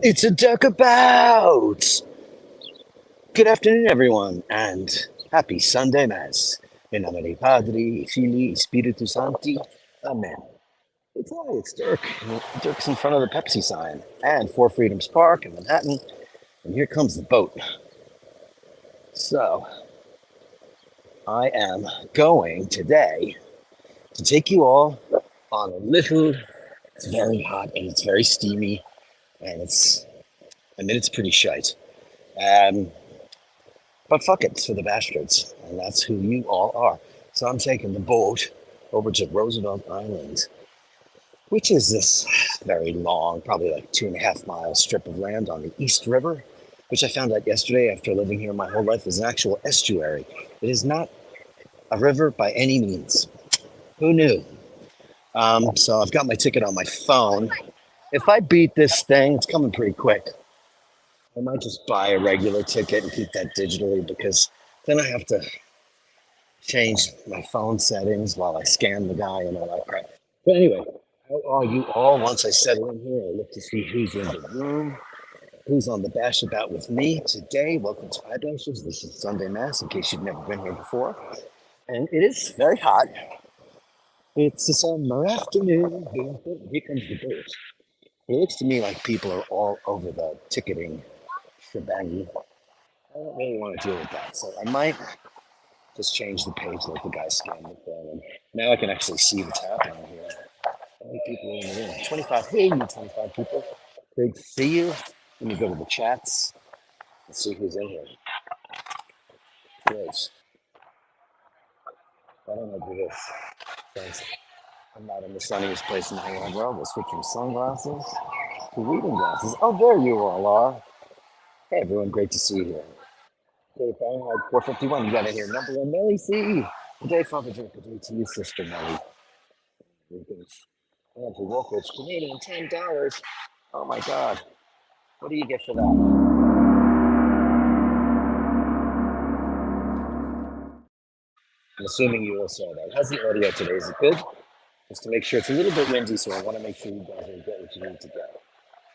It's a Dirk about. Good afternoon, everyone, and happy Sunday Mass. In nome dei Padri, Fili, e Spiritu Santi. Amen. It's Dirk. Dirk's in front of the Pepsi sign and Four Freedoms Park in Manhattan. And here comes the boat. So, I am going today to take you all on a little. It's very hot and it's very steamy, and it's pretty shite. Um, But fuck it, it's for the Bastards, and that's who you all are. So I'm taking the boat over to Roosevelt Island, which is this very long, probably like 2.5 mile strip of land on the East River, which I found out yesterday after living here my whole life is an actual estuary. It is not a river by any means. Who knew? So I've got my ticket on my phone. If I beat this thing, it's coming pretty quick. I might just buy a regular ticket and keep that digitally because then I have to change my phone settings while I scan the guy and all that crap. But anyway, how are you all? Once I settle in here, I look to see who's in the room, who's on the bash about with me today. Welcome to iBashers. This is Sunday Mass, in case you've never been here before. And it is very hot. It's a summer afternoon. Here comes the boat. It looks to me like people are all over the ticketing shebang. I don't really want to deal with that, so I might just change the page, let the guy scan the thing, and now I can actually see what's happening here. How many people are in the room? 25. Hey, you 25 people. Great to see you. Let me go to the chats and see who's in here. Great. I don't know who this. Thanks. I'm not in the sunniest place in the whole world. We'll switch from sunglasses to reading glasses. Oh, there you all are. Hey, everyone. Great to see you here. Okay, Fahrenheit 451. You got it here. Number one, Melly C. Good day, Father Dirk. Good day to you, Sister Melly. And for Wolfridge, Canadian, $10. Oh my God. What do you get for that? I'm assuming you all saw that. How's the audio today? Is it good? Just to make sure it's a little bit windy, so I want to make sure you guys will get what you need to get.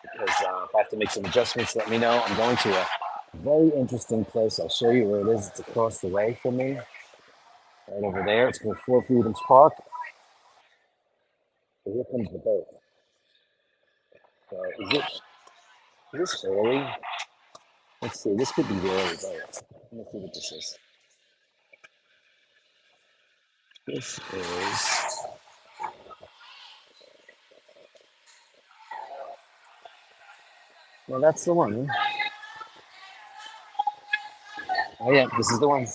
Because if I have to make some adjustments, let me know. I'm going to a very interesting place. I'll show you where it is. It's across the way from me, right over there. It's called Four Freedoms Park. So here comes the boat. So is this early? Let's see. This could be the early boat. Let me see what this is. This is. Well, that's the one. Oh yeah, this is the one.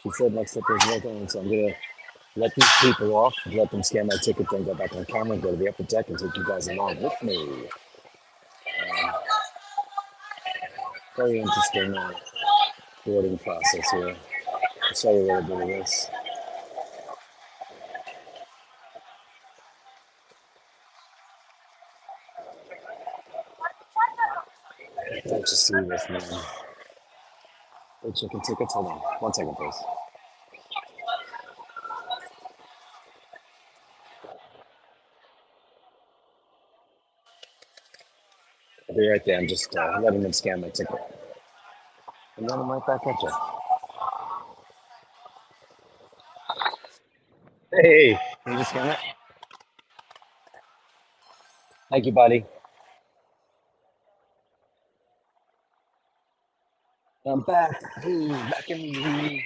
She said next up there's no one, so I'm gonna let these people off, let them scan my ticket, then go back on camera, go to the upper deck, and take you guys along with me. Very interesting boarding process here. I'll show you a little bit of this. Don't you see this, man? Hey, chicken tickets. Hold on, 1 second, please. I'll be right there. I'm just letting them scan my ticket, and then I'm right back at you. Hey, can you just scan it? Thank you, buddy. I'm back. Hey, back in the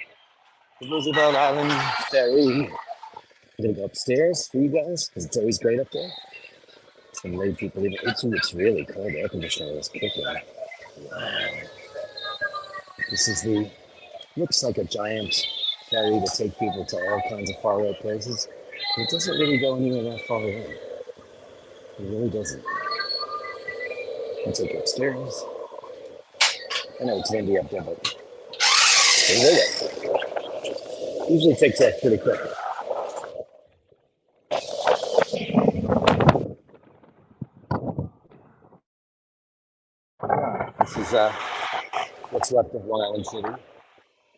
Roosevelt Island Ferry. I'm gonna go upstairs for you guys because it's always great up there. Some late people even. It's really cold. The air conditioner is kicking. Wow. This is the looks like a giant ferry to take people to all kinds of faraway places. But it doesn't really go anywhere that far away. It really doesn't. I'll take you upstairs. I know it's windy up there, but usually takes off pretty quick. This is what's left of Long Island City.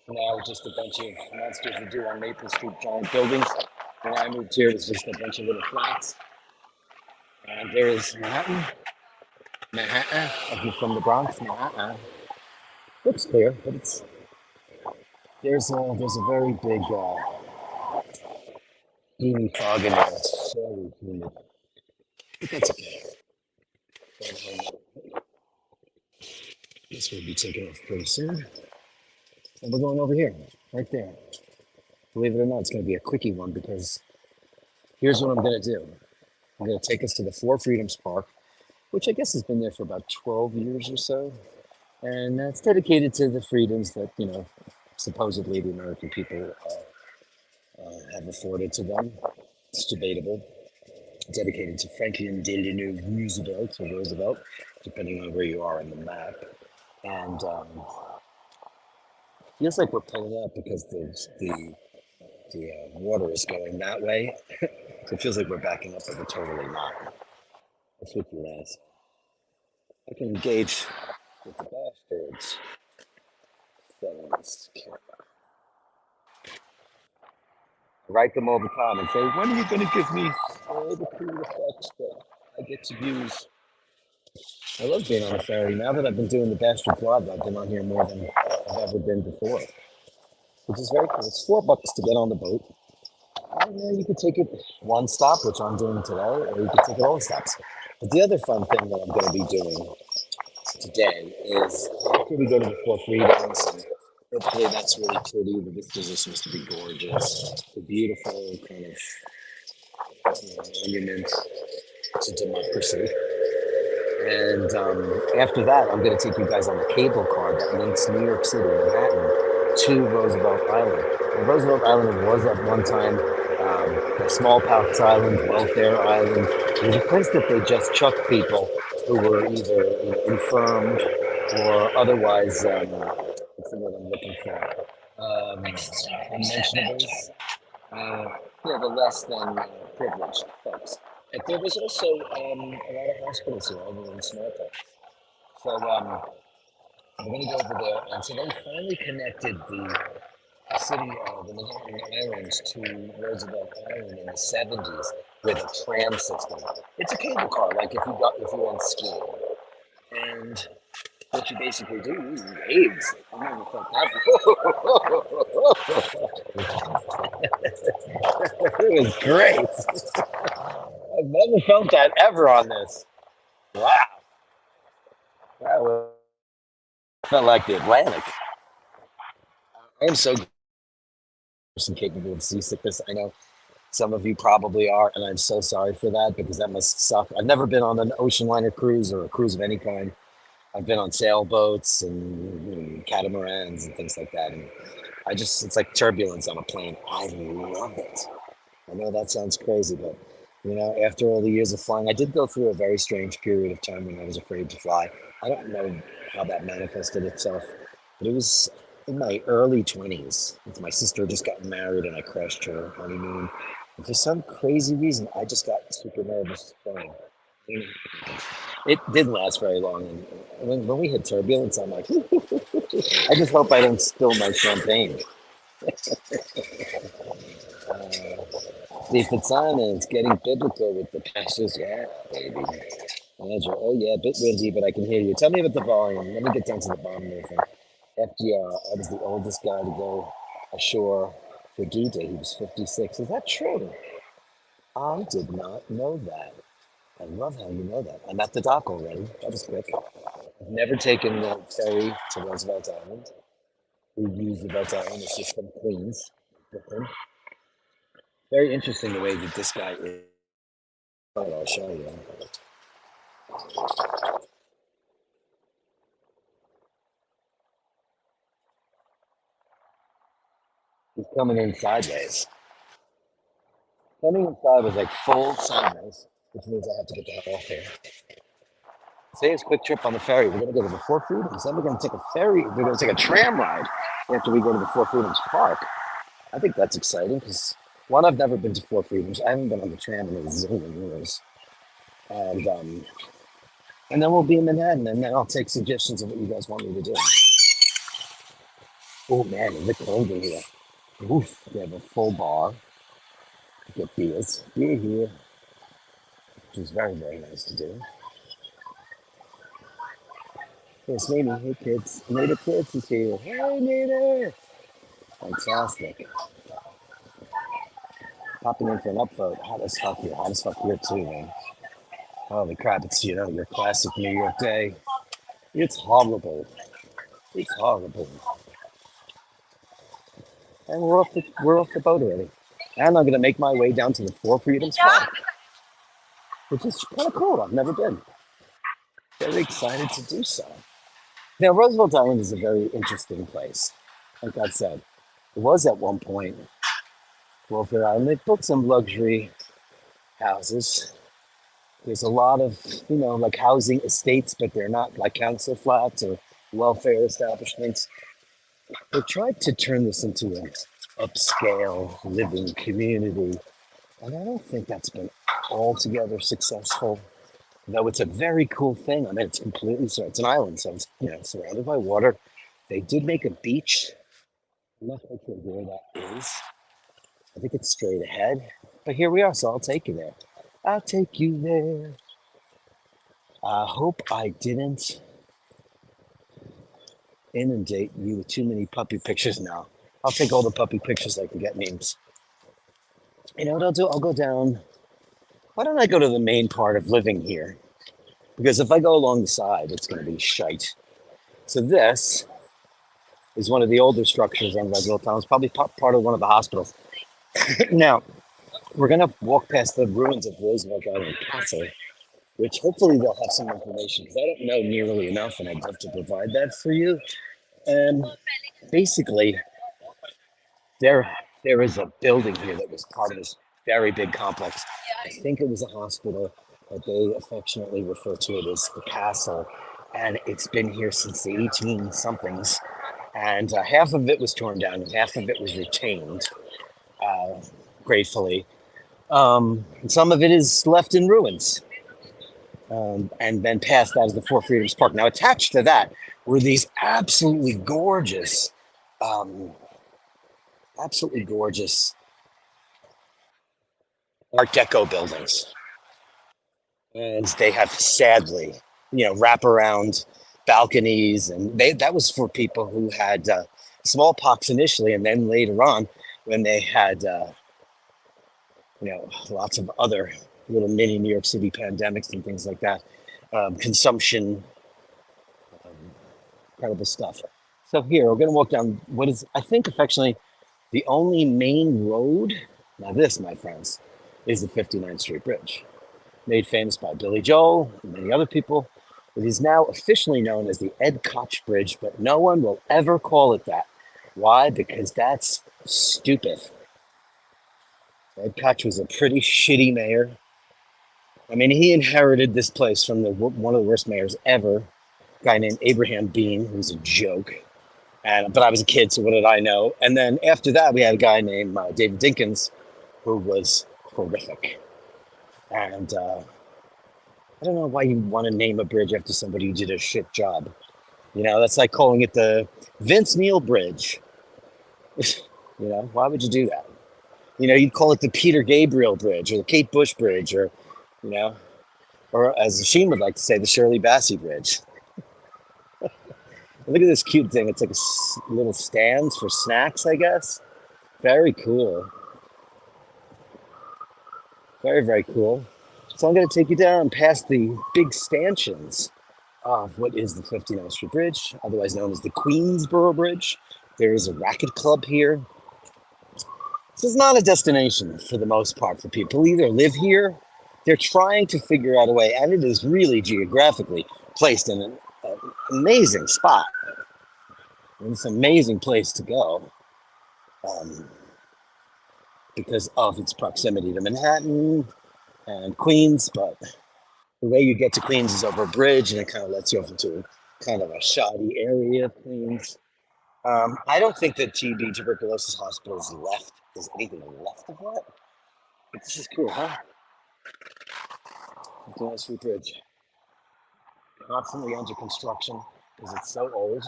Now just a bunch of monsters that do on Maple Street, giant buildings. When I moved here, it was just a bunch of little flats. And there is Manhattan. Manhattan, if you're from the Bronx, Manhattan. Looks clear, but there's a very big steamy fog in there. It's very humid, but that's okay. This will be taken off pretty soon, and we're going over here, right there. Believe it or not, it's going to be a quickie one because here's what I'm going to do. I'm going to take us to the Four Freedoms Park, which I guess has been there for about 12 years or so. And it's dedicated to the freedoms that, supposedly the American people have afforded to them. It's debatable. Dedicated to Franklin Delano Roosevelt, or Roosevelt, depending on where you are on the map. And feels like we're pulling up because the water is going that way. So it feels like we're backing up, but we're totally not. That's what you ask. I can engage with the bastards. Settings. Write them all the time and say, when are you going to give me all the cool effects that I get to use? I love being on the ferry. Now that I've been doing the Bastard vlog, I've been on here more than I've ever been before, which is very cool. It's $4 to get on the boat. And then you could take it one stop, which I'm doing today, or you could take it all stops. But the other fun thing that I'm going to be doing today is after we go to the Four Freedoms, and hopefully that's really pretty. The vistas are supposed to be gorgeous. The beautiful kind of monument to democracy. And after that, I'm going to take you guys on the cable car that links New York City, Manhattan, to Roosevelt Island. And Roosevelt Island was at one time a smallpox island, welfare island. It was a place that they just chucked people who were either infirmed or otherwise, what's the word I'm looking for? Unmentionables. The less than privileged folks. But there was also a lot of hospitals here over in smallpox. So we're going to go over there. And so they finally connected the city of the Manhattan Islands to Roosevelt Island in the 70s with a tram system. It's a cable car, like if you went skiing. And what you basically do is waves. I've never felt that before. It was great. I've never felt that ever on this. Wow. That was, felt like the Atlantic. I am so capable of seasickness. I know some of you probably are, and I'm so sorry for that because that must suck. I've never been on an ocean liner cruise or a cruise of any kind. I've been on sailboats and catamarans and things like that. And it's like turbulence on a plane. I love it. I know that sounds crazy, but after all the years of flying, I did go through a very strange period of time when I was afraid to fly. I don't know how that manifested itself, but it was in my early 20s. My sister just got married and I crashed her honeymoon. And for some crazy reason, I just got super nervous flying. It didn't last very long. And when we hit turbulence, I'm like, I just hope I don't spill my champagne. See, if it's on and it's getting biblical with the pastors, yeah, baby. Oh, yeah, a bit windy, but I can hear you. Tell me about the volume. Let me get down to the bottom of the thing. FDR, I was the oldest guy to go ashore for D-Day. He was 56. Is that true? I did not know that. I love how you know that. I'm at the dock already. That was quick. I've never taken the ferry to Roosevelt Island. We use Roosevelt Island. It's just from Queens, Brooklyn. Very interesting the way that this guy is. I'll show you. He's coming in sideways. Coming inside was like full sideways, which means I have to get the hell off here. Say it's a quick trip on the ferry. We're going to go to the Four Freedoms. Then we're going to take a ferry. We're going to take a tram ride after we go to the Four Freedoms Park. I think that's exciting because, one, I've never been to Four Freedoms. I haven't been on the tram in a zillion years. And then we'll be in Manhattan, and then I'll take suggestions of what you guys want me to do. Oh, man, is it cold in here? Oof, we have a full bar. Get beers. Beer here, which is very, very nice to do. There's Mimi. Hey, kids. Native Kids is here. Hey, Native. Fantastic. Popping in for an upvote. Hot as fuck here. Hot as fuck here, too, man. Holy crap. It's, your classic New York day. It's horrible. It's horrible. And we're off the boat already. And I'm going to make my way down to the Four Freedoms Park, which is kind of cool. I've never been. Very excited to do so. Now, Roosevelt Island is a very interesting place. Like I said, it was at one point Welfare Island. They built some luxury houses. There's a lot of, like housing estates, but they're not like council flats or welfare establishments. They tried to turn this into an upscale living community, and I don't think that's been altogether successful. Though it's a very cool thing. I mean, it's an island, so it's surrounded by water. They did make a beach. I'm not quite sure where that is. I think it's straight ahead. But here we are, so I'll take you there. I'll take you there. I hope I didn't inundate you with too many puppy pictures now. I'll take all the puppy pictures I can get memes. You know what I'll do? I'll go down. Why don't I go to the main part of living here? Because if I go along the side, it's going to be shite. So this is one of the older structures on Roosevelt Island. It's probably part of one of the hospitals. Now, we're going to walk past the ruins of Roosevelt Island Castle, which hopefully they'll have some information, because I don't know nearly enough, and I'd love to provide that for you. And basically, there there is a building here that was part of this very big complex. I think it was a hospital, but they affectionately refer to it as the castle. And it's been here since the 18 somethings. And half of it was torn down, and half of it was retained, uh, gratefully. And some of it is left in ruins, and then passed out as the Four Freedoms Park. Now, attached to that were these um, absolutely gorgeous Art Deco buildings. And they have sadly, wraparound balconies. And that was for people who had smallpox initially, and then later on, when they had, lots of other little mini New York City pandemics and things like that, consumption, um, incredible stuff. So here, we're going to walk down what is, I think, affectionately the only main road. Now, this, my friends, is the 59th Street Bridge, made famous by Billy Joel and many other people. It is now officially known as the Ed Koch Bridge, but no one will ever call it that. Why? Because that's stupid. Ed Koch was a pretty shitty mayor. I mean, he inherited this place from one of the worst mayors ever, a guy named Abraham Bean, who was a joke. But I was a kid, so what did I know? And then after that, we had a guy named David Dinkins, who was horrific. And I don't know why you want to name a bridge after somebody who did a shit job. That's like calling it the Vince Neil Bridge. Why would you do that? You'd call it the Peter Gabriel Bridge or the Kate Bush Bridge, or, you know, or as Sheen would like to say, the Shirley Bassey Bridge. Look at this cute thing. It's like little stands for snacks, I guess. Very cool. Very, very cool. So I'm going to take you down past the big stanchions of what is the 59th Street Bridge, otherwise known as the Queensboro Bridge. There is a racket club here. This is not a destination for the most part for people who either live here, they're trying to figure out a way, and it is really geographically placed in an amazing spot. It's an amazing place to go, because of its proximity to Manhattan and Queens, but the way you get to Queens is over a bridge, and it kind of lets you off into kind of a shoddy area of Queens. I don't think that TB, tuberculosis hospital, is left. There's anything left of that? But this is cool, huh? Gallery Street Bridge, constantly under construction because it's so old.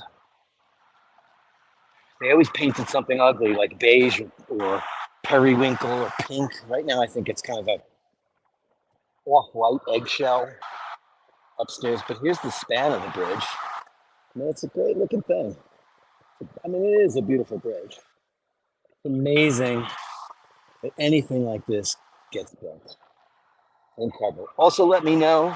They always painted something ugly like beige or periwinkle or pink. Right now, I think it's kind of a off-white eggshell upstairs. But here's the span of the bridge. I mean, it's a great looking thing. I mean, it is a beautiful bridge. It's amazing that anything like this gets built and covered. Also, let me know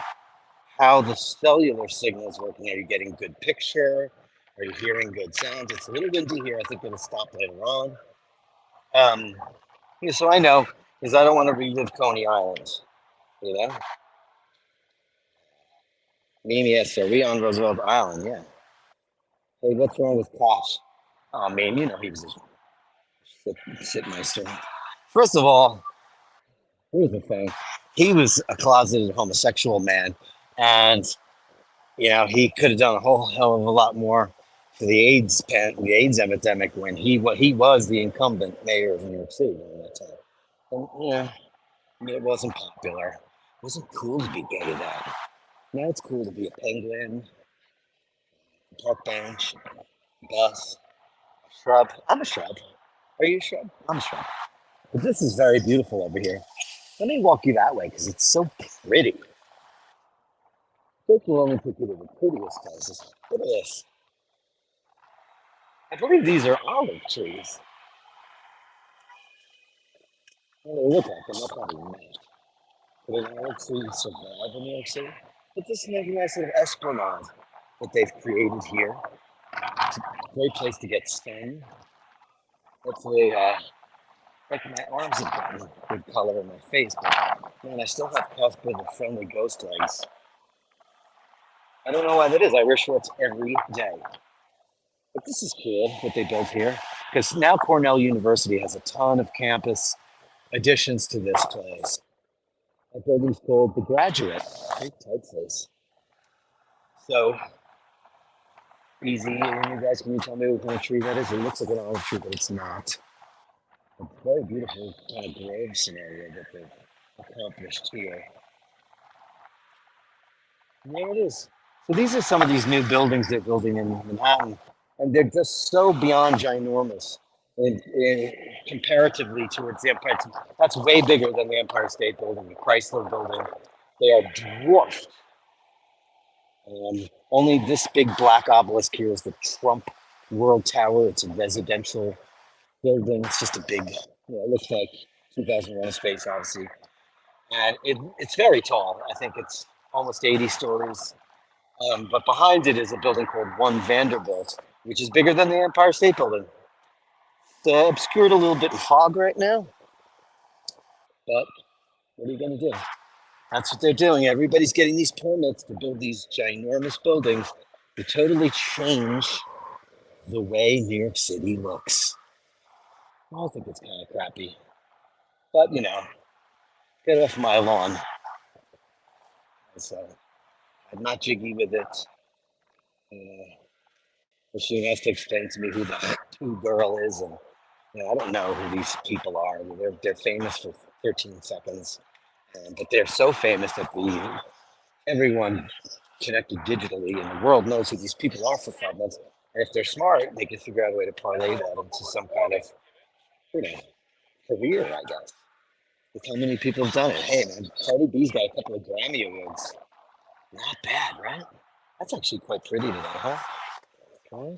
how the cellular signal is working. Are you getting good picture? Are you hearing good sounds? It's a little windy here. I think it'll stop later on. Yeah, so I know, because I don't want to relive Coney Island, you know? Meme, yes, sir. We on Roosevelt Island, yeah. Hey, what's wrong with Cash? Oh, man, you know he was a shitmeister. First of all, here's the thing. He was a closeted homosexual man, and he could have done a whole hell of a lot more for the AIDS epidemic when he was the incumbent mayor of New York City during that time. And I mean, it wasn't popular. It wasn't cool to be gay then. Now it's cool to be a penguin, a park bench, a bus, a shrub. I'm a shrub. Are you a shrub? I'm a shrub. But this is very beautiful over here. Let me walk you that way because it's so pretty. Dirk will only take you to the prettiest places. Look at this. I believe these are olive trees. When they look at them, they'll probably melt. But an olive tree survive in New York City. But this is a nice little esplanade that they've created here. It's a great place to get stung. Hopefully, like my arms have gotten good color in my face, but man, I still have puff with the friendly ghost legs. I don't know why that is. I wear shorts every day. But this is cool what they built here because now Cornell University has a ton of campus additions to this place. That building's called The Graduate. Big typeface. So easy. And you guys, can you tell me what kind of tree that is? It looks like an olive tree, but it's not. A very beautiful kind of grove scenario that they've accomplished here. And there it is. So these are some of these new buildings they're building in Manhattan, and they're just so beyond ginormous. Comparatively towards the Empire, that's way bigger than the Empire State Building, the Chrysler Building. They are dwarfed. Only this big black obelisk here is the Trump World Tower. It's a residential building. It's just a big, it looks like 2001: A Space Odyssey. And it's very tall. I think it's almost 80 stories. But behind it is a building called One Vanderbilt, which is bigger than the Empire State Building. It's obscured a little bit in fog right now, but what are you going to do? That's what they're doing. Everybody's getting these permits to build these ginormous buildings to totally change the way New York City looks. I think it's kind of crappy, but get off my lawn. So I'm not jiggy with it. She has to explain to me who the who girl is, and I don't know who these people are. They're famous for 13 seconds, but they're so famous that everyone connected digitally in the world knows who these people are for 5 months. And if they're smart, they can figure out a way to parlay that into some kind of career, I guess. Look how many people have done it. Hey, man, Cardi B's got a couple of Grammy Awards. Not bad, right? That's actually quite pretty today, huh? Okay.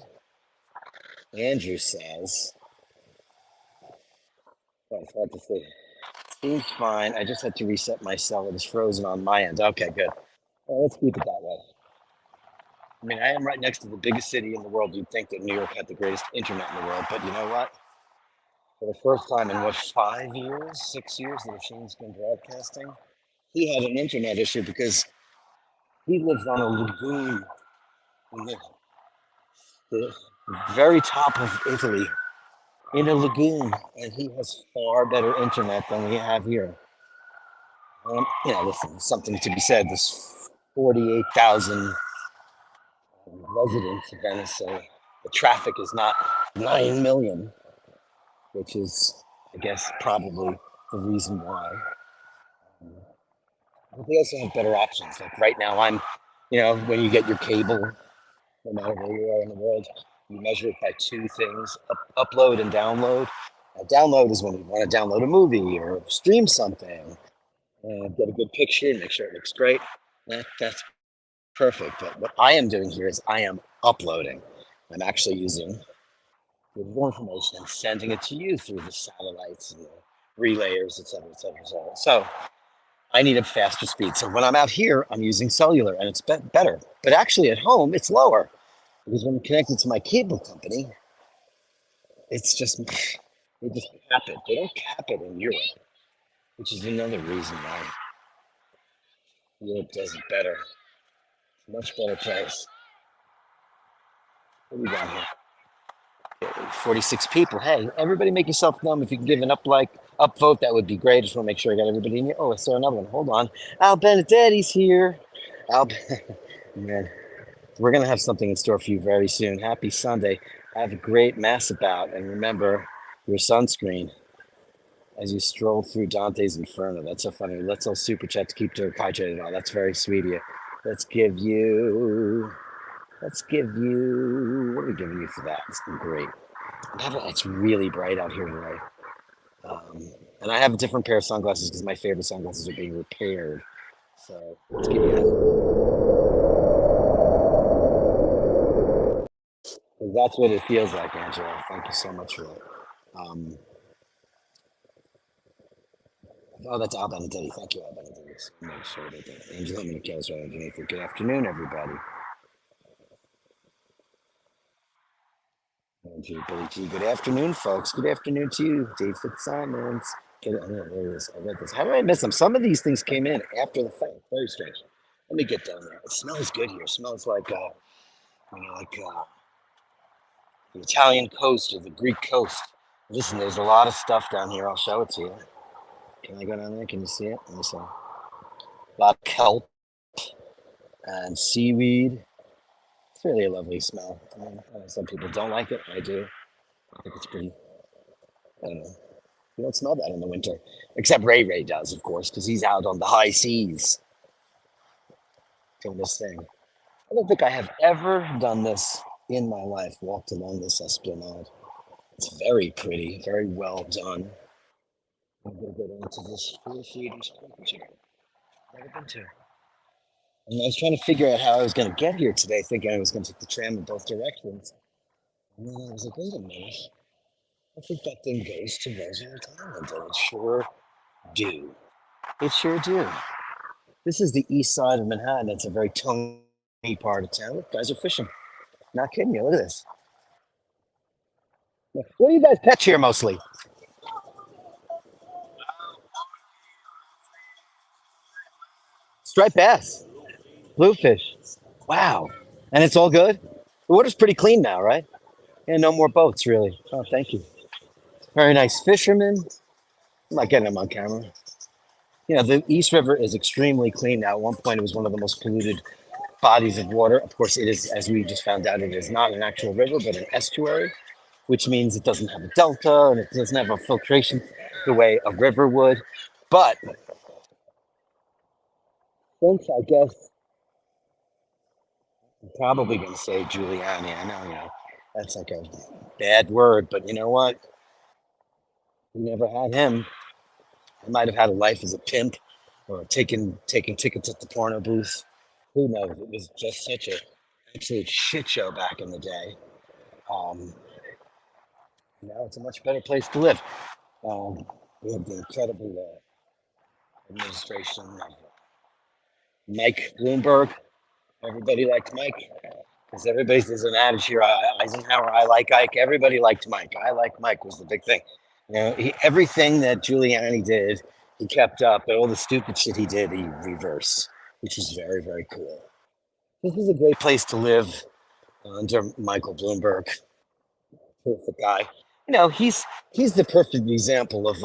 Andrew says, oh, it's hard to see. Seems fine. I just had to reset my cell. It is frozen on my end. Okay, good. Well, let's keep it that way. I mean, I am right next to the biggest city in the world. You'd think that New York had the greatest internet in the world, but you know what? For the first time in 5 years, 6 years that Shane's been broadcasting, he had an internet issue because he lives on a lagoon in the very top of Italy, in a lagoon, and he has far better internet than we have here. Listen, something to be said. There's 48,000 residents of Venice, so the traffic is not 9 million, which is, I guess, probably the reason why. But they also have better options. Like right now, when you get your cable, no matter where you are in the world, you measure it by two things: upload and download. Now, download is when you want to download a movie or stream something and get a good picture and make sure it looks great. That's perfect. But what I am doing here is I am uploading. I'm actually using the more information and sending it to you through the satellites and the relayers, et cetera, et cetera, et cetera. So I need a faster speed. So when I'm out here, I'm using cellular and it's better. But actually at home, it's lower because when I'm connected to my cable company, it's just, they just cap it. They don't cap it in Europe, which is another reason why Europe does it better. Much better price. What do we got here? 46 people. Hey, everybody make yourself known. If you can give an upvote, that would be great. I just want to make sure I got everybody in here. Oh, I saw another one. Hold on. Al Benedetti's here. Al, man, we're going to have something in store for you very soon. Happy Sunday. Have a great mass about. And remember your sunscreen as you stroll through Dante's Inferno. That's so funny. Let's all super chat to keep Dirk hydrated. Oh, that's very sweet of you. Let's give you, what are we giving you for that? It's been great. It's really bright out here today. And I have a different pair of sunglasses because my favorite sunglasses are being repaired. So let's give you that. That's what it feels like, Angela. Thank you so much for that. Oh, that's Al Benedetti. Thank you, Al Benedetti. Make sure that Angela Michael's right underneath it. Good afternoon, everybody. Andrew, Billy G. Good afternoon, folks. Good afternoon to you, Dave Fitzsimons. Oh, there it is. I read this. How did I miss them? Some of these things came in after the fact. Very strange. Let me get down there. It smells good here. It smells like, the Italian coast or the Greek coast. Listen, there's a lot of stuff down here. I'll show it to you. Can I go down there? Can you see it? Let me see. A lot of kelp and seaweed. It's really a lovely smell. I mean, some people don't like it. I do. I think it's pretty. I don't know. You don't smell that in the winter, except Ray Ray does, of course, because he's out on the high seas doing this thing. I don't think I have ever done this in my life. Walked along this esplanade. It's very pretty, very well done. I'm gonna go down to this Four Seasons Championship. Never been to. And I was trying to figure out how I was going to get here today, thinking I was going to take the tram in both directions. And then I was like, wait a minute. I think that thing goes to Roosevelt Island, and it sure do. It sure do. This is the east side of Manhattan. It's a very tony part of town. Look, guys are fishing. Not kidding you. Look at this. What do you guys catch here mostly? Striped bass, bluefish. Wow. And it's all good? The water's pretty clean now, right? Yeah, no more boats, really. Oh, thank you. Very nice fishermen. I'm not getting them on camera. You know, the East River is extremely clean now. At one point, it was one of the most polluted bodies of water. Of course, it is, as we just found out, it is not an actual river, but an estuary, which means it doesn't have a delta and it doesn't have a filtration the way a river would. But since I guess I'm probably going to say Giuliani, I know, that's like a bad word, but you know what? We never had him. He might have had a life as a pimp or taking tickets at the porno booth. Who knows? It was just such a absolute shit show back in the day. Um, Now it's a much better place to live. Um, we have the incredible administration of Mike Bloomberg. Everybody liked Mike because everybody there's an adage here. Eisenhower, I like Ike. Everybody liked Mike. I like Mike was the big thing. You know, everything that Giuliani did, he kept up, but all the stupid shit he did, he reversed, which was very, very cool. This is a great place to live under Michael Bloomberg. Perfect guy. You know, he's the perfect example of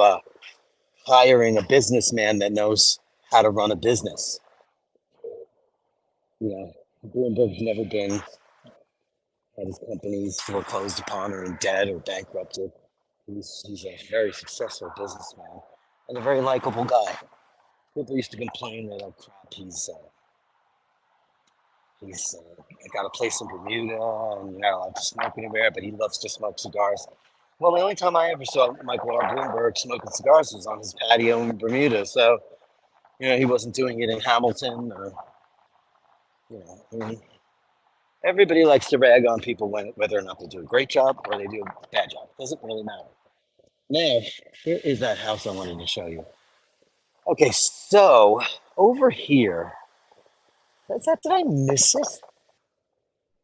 hiring a businessman that knows how to run a business. You know, Bloomberg's never been had his companies foreclosed upon or in debt or bankrupted. He's a very successful businessman and a very likable guy. People used to complain that, oh crap, he's got a place in Bermuda and you're not allowed to smoke anywhere, but he loves to smoke cigars. Well, the only time I ever saw Michael R. Bloomberg smoking cigars was on his patio in Bermuda. So, you know, he wasn't doing it in Hamilton or, you know, Everybody likes to rag on people whether or not they do a great job or they do a bad job. Doesn't really matter. Now, here is that house I wanted to show you. Okay, so over here, did I miss it?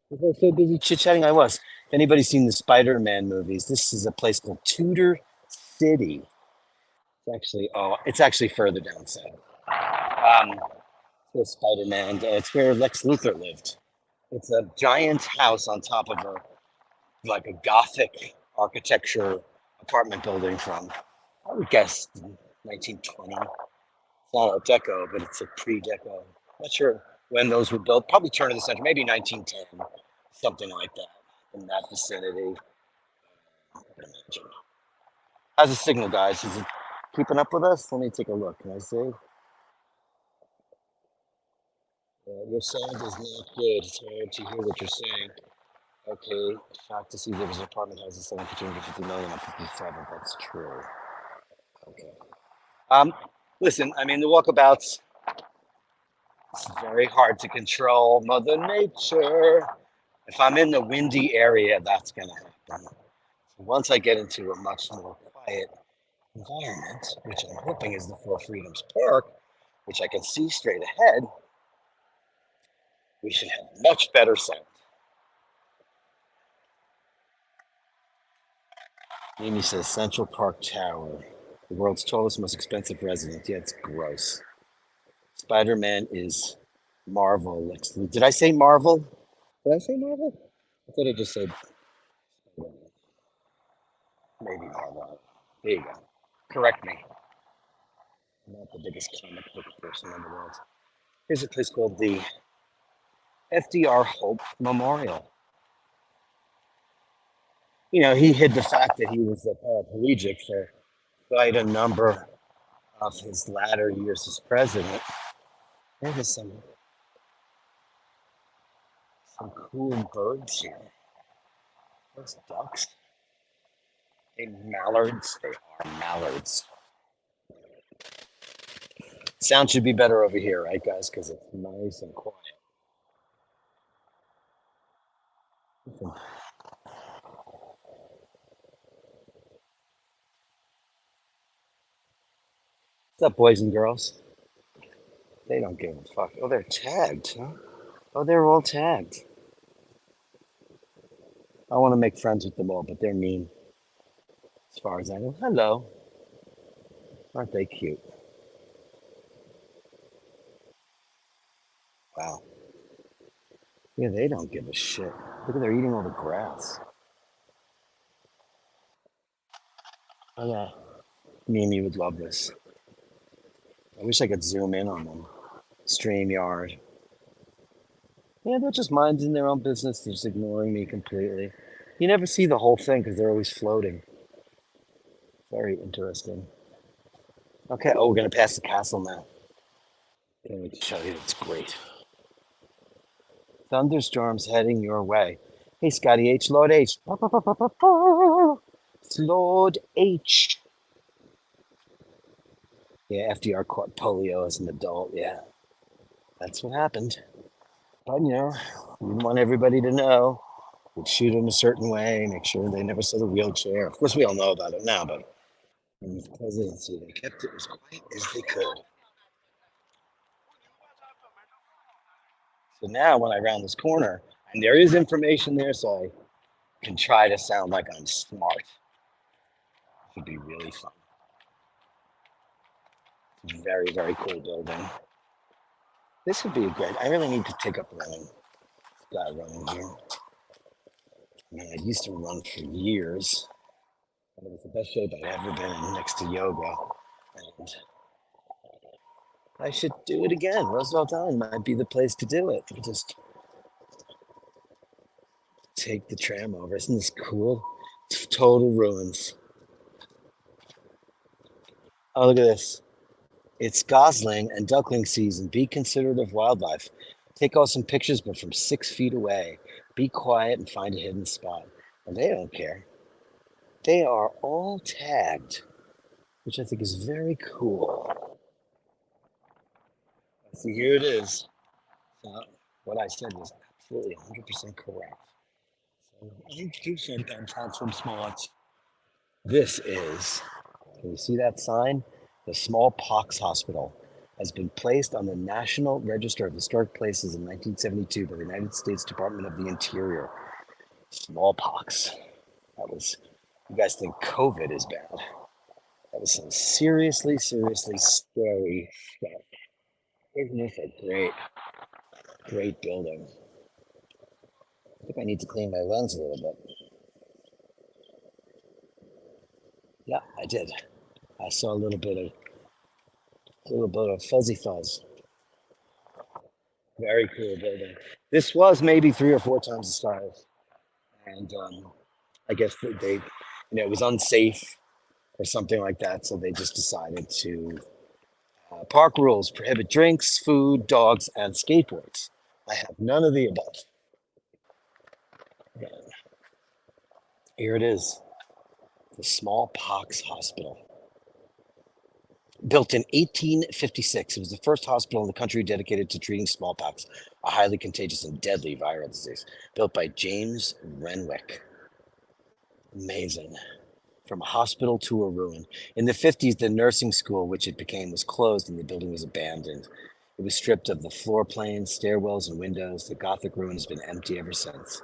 Was I so busy chit-chatting? I was. If anybody's seen the Spider-Man movies, this is a place called Tudor City. It's actually further down south. Where Spider-Man, it's where Lex Luthor lived. It's a giant house on top of like a Gothic architecture apartment building from, I would guess, 1920. It's not Art Deco, but it's a pre-Deco. Not sure when those were built. Probably turn of the century, maybe 1910, something like that, in that vicinity. I can imagine. How's the signal, guys? Is it keeping up with us? Let me take a look. Can I see? Your sound is not good. It's hard to hear what you're saying. Okay, shocked to see there was an apartment house selling for 250 million at 57. That's true. Okay. Um, Listen, I mean, the walkabouts, it's very hard to control Mother Nature. If I'm in the windy area, that's going to happen. So once I get into a much more quiet environment, which I'm hoping is the Four Freedoms Park, which I can see straight ahead, we should have much better sound. Amy says Central Park Tower, the world's tallest, most expensive residence. Yeah, it's gross. Spider-Man is Marvel. Did I say Marvel? Did I say Marvel? I thought I just said maybe Marvel. There you go. Correct me. I'm not the biggest comic book person in the world. Here's a place called the FDR Hope Memorial. You know, he hid the fact that he was a paraplegic for quite a number of his latter years as president. There's some cool birds here. Those ducks. They mallards. They are mallards. Sound should be better over here, right, guys? Because it's nice and quiet. What's up, boys and girls? They don't give a fuck. Oh, they're tagged, huh? Oh, they're all tagged. I want to make friends with them all, but they're mean as far as I know. Hello. Aren't they cute? Wow. Yeah, they don't give a shit. Look at they're eating all the grass. Oh, yeah. Mimi would love this. I wish I could zoom in on them. StreamYard. Yeah, they're just minding their own business. They're just ignoring me completely. You never see the whole thing because they're always floating. Very interesting. Okay, oh, we're gonna pass the castle now. Can't wait to show you. It's great. Thunderstorms heading your way. Hey, Scotty H, Lord H. It's Lord H. Yeah, FDR caught polio as an adult. Yeah, that's what happened. But you know, we want everybody to know. We'd shoot them a certain way, make sure they never saw the wheelchair. Of course, we all know about it now, but in the presidency, they kept it as quiet as they could. So now, when I round this corner, and there is information there, so I can try to sound like I'm smart. It would be really fun. Very, very cool building. This would be a great. I really need to take up running. Guy running here. I mean, I used to run for years, and it was the best shape I'd ever been in next to yoga. And I should do it again. Roosevelt Island might be the place to do it. Just take the tram over. Isn't this cool? It's total ruins. Oh, look at this. It's gosling and duckling season. Be considerate of wildlife. Take awesome pictures, but from 6 feet away. Be quiet and find a hidden spot. And they don't care. They are all tagged, which I think is very cool. See, here it is. What I said was absolutely 100% correct. So I think you sometimes have some smarts. This is, can you see that sign? The Smallpox Hospital has been placed on the National Register of Historic Places in 1972 by the United States Department of the Interior. Smallpox. That was, you guys think COVID is bad. That was some seriously, seriously scary stuff. Isn't this a great, great building? I think I need to clean my lens a little bit. Yeah, I did. I saw a little bit of fuzzy fuzz. Very cool building. This was maybe 3 or 4 times the size, and I guess it was unsafe or something like that, so they just decided to park rules prohibit drinks, food, dogs, and skateboards. I have none of the above. Here it is, the Smallpox Hospital. Built in 1856, it was the first hospital in the country dedicated to treating smallpox, a highly contagious and deadly viral disease. Built by James Renwick. Amazing. From a hospital to a ruin. In the 50s, the nursing school, which it became, was closed and the building was abandoned. It was stripped of the floor planes, stairwells, and windows. The Gothic ruin has been empty ever since.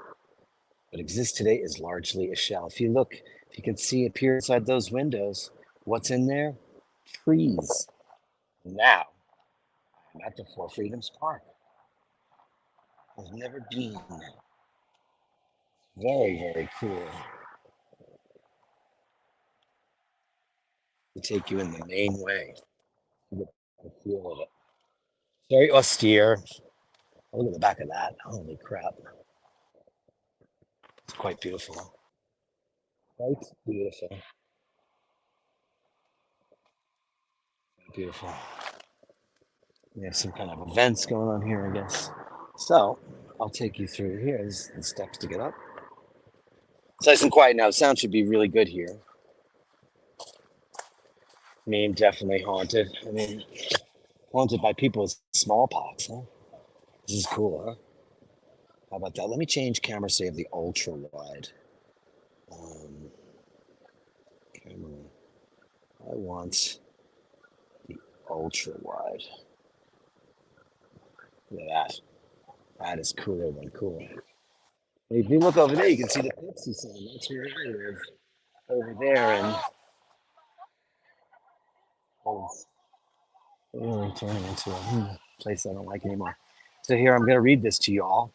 What exists today is largely a shell. If you can see a peer inside those windows, what's in there? Trees. Now, I'm at the Four Freedoms Park. I've never been. Very, very cool. To take you in the main way. You get the feel of it. Very austere. Oh, look at the back of that. Holy crap. It's quite beautiful. Quite beautiful. Beautiful. We have some kind of events going on here, I guess. So I'll take you through. Here's the steps to get up. It's nice and quiet now. Sound should be really good here. I mean, definitely haunted. I mean, haunted by people with smallpox, huh? This is cool, huh? How about that? Let me change camera, say, of the ultra wide. Um, Camera. I want the ultra wide. Look at that. That is cooler than cool. And if you look over there, you can see the Pepsi sign. That's where I live. Over there, and it's really turning into a place I don't like anymore. So here, I'm going to read this to you all.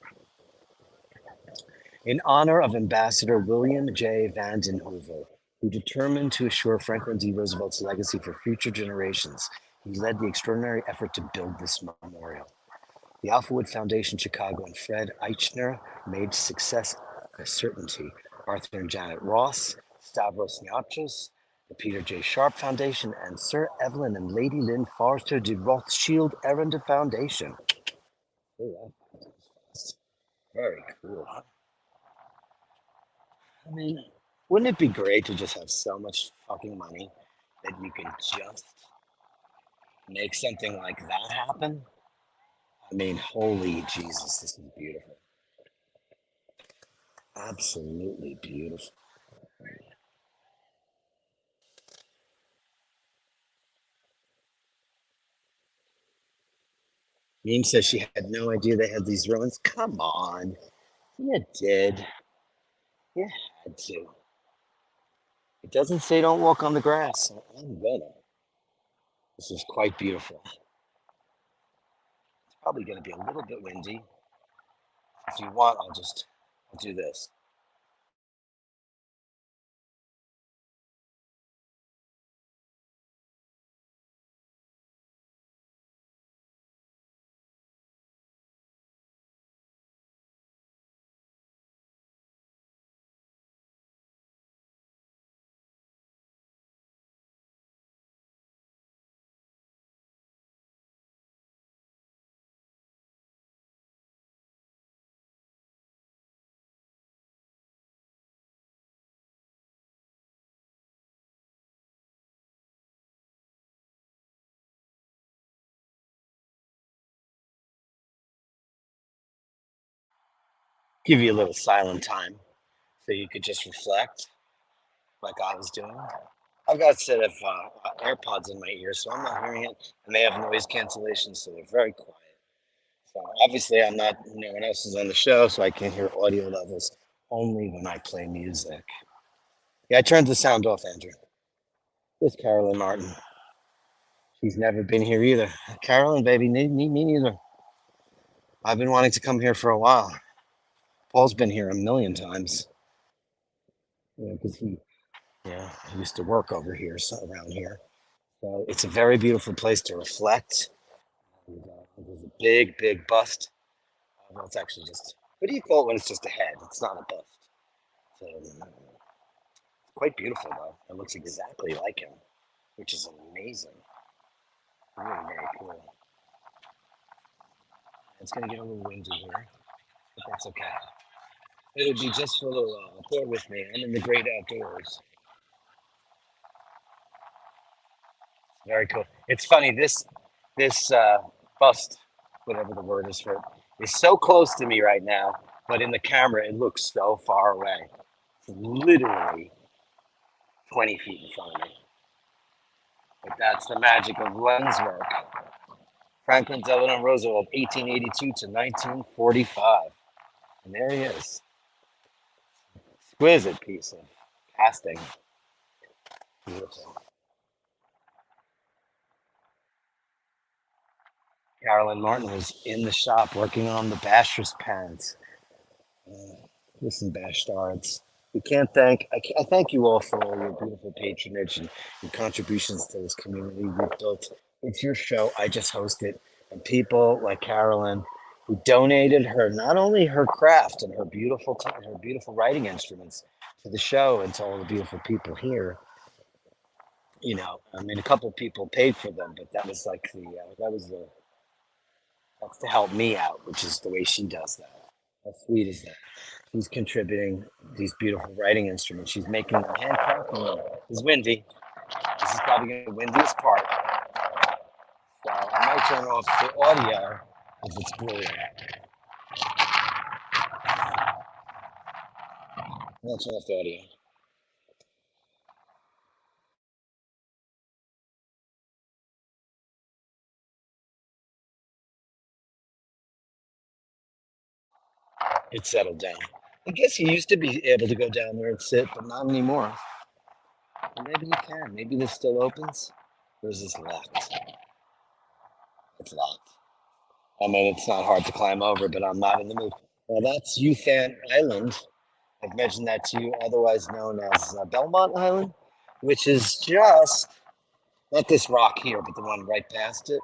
In honor of Ambassador William J. Vanden Heuvel, who determined to assure Franklin D. Roosevelt's legacy for future generations, he led the extraordinary effort to build this memorial. The Alphawood Foundation Chicago and Fred Eichner made success a certainty. Arthur and Janet Ross, Stavros Niarchos, the Peter J. Sharp Foundation, and Sir Evelyn and Lady Lynn Forrester de Rothschild Aranda Foundation. Oh, that's very cool. I mean, wouldn't it be great to just have so much fucking money that you can just make something like that happen? I mean, holy Jesus, this is beautiful. Absolutely beautiful. Meme says she had no idea they had these ruins. Come on. You did. You had to. It doesn't say don't walk on the grass. So I'm gonna. This is quite beautiful. It's probably gonna be a little bit windy. If you want, I'll do this. give you a little silent time so you could just reflect like I was doing. I've got a set of AirPods in my ear, so I'm not hearing it, and they have noise cancellation, so they're very quiet. So obviously, I'm not. No one else is on the show, so I can't hear audio levels. Only when I play music. Yeah, I turned the sound off, Andrew. There's Carolyn Martin. She's never been here either. Carolyn, baby, me neither. I've been wanting to come here for a while. Paul's been here a million times. Because he used to work over here, so around here. So it's a very beautiful place to reflect. And, there's a big bust. Well, it's actually just, what do you call it when it's just a head? It's not a bust. So, it's quite beautiful, though. It looks exactly like him, which is amazing. Really very cool. It's going to get a little windy here, but that's okay. It'll be just for a little while. Bear with me. I'm in the great outdoors. Very cool. It's funny. This bust, whatever the word is for it, is so close to me right now, but in the camera it looks so far away. It's literally 20 feet in front of me. But that's the magic of lens work. Franklin Delano Roosevelt, 1882 to 1945. And there he is. Exquisite piece of casting. Beautiful. Carolyn Martin was in the shop working on the Basher's pants. Listen, Bashtards. I thank you all for all your beautiful patronage and your contributions to this community we've built. It's your show. I just host it. And people like Carolyn, who donated her, not only her craft and her her beautiful writing instruments to the show and to all the beautiful people here. I mean, a couple people paid for them, but that was like that's to help me out, which is the way she does that. How sweet is that? She's contributing these beautiful writing instruments. She's making them handcrafted them. It's windy. This is probably going to be the windiest part. So I might turn off the audio if it's blue. I'll turn off the audio. It settled down. I guess you used to be able to go down there and sit, but not anymore. Or maybe you can. Maybe this still opens. Or is this locked? It's locked. I mean, it's not hard to climb over, but I'm not in the mood. Well, that's Ufan Island. I've mentioned that to you, otherwise known as Belmont Island, which is just not this rock here, but the one right past it,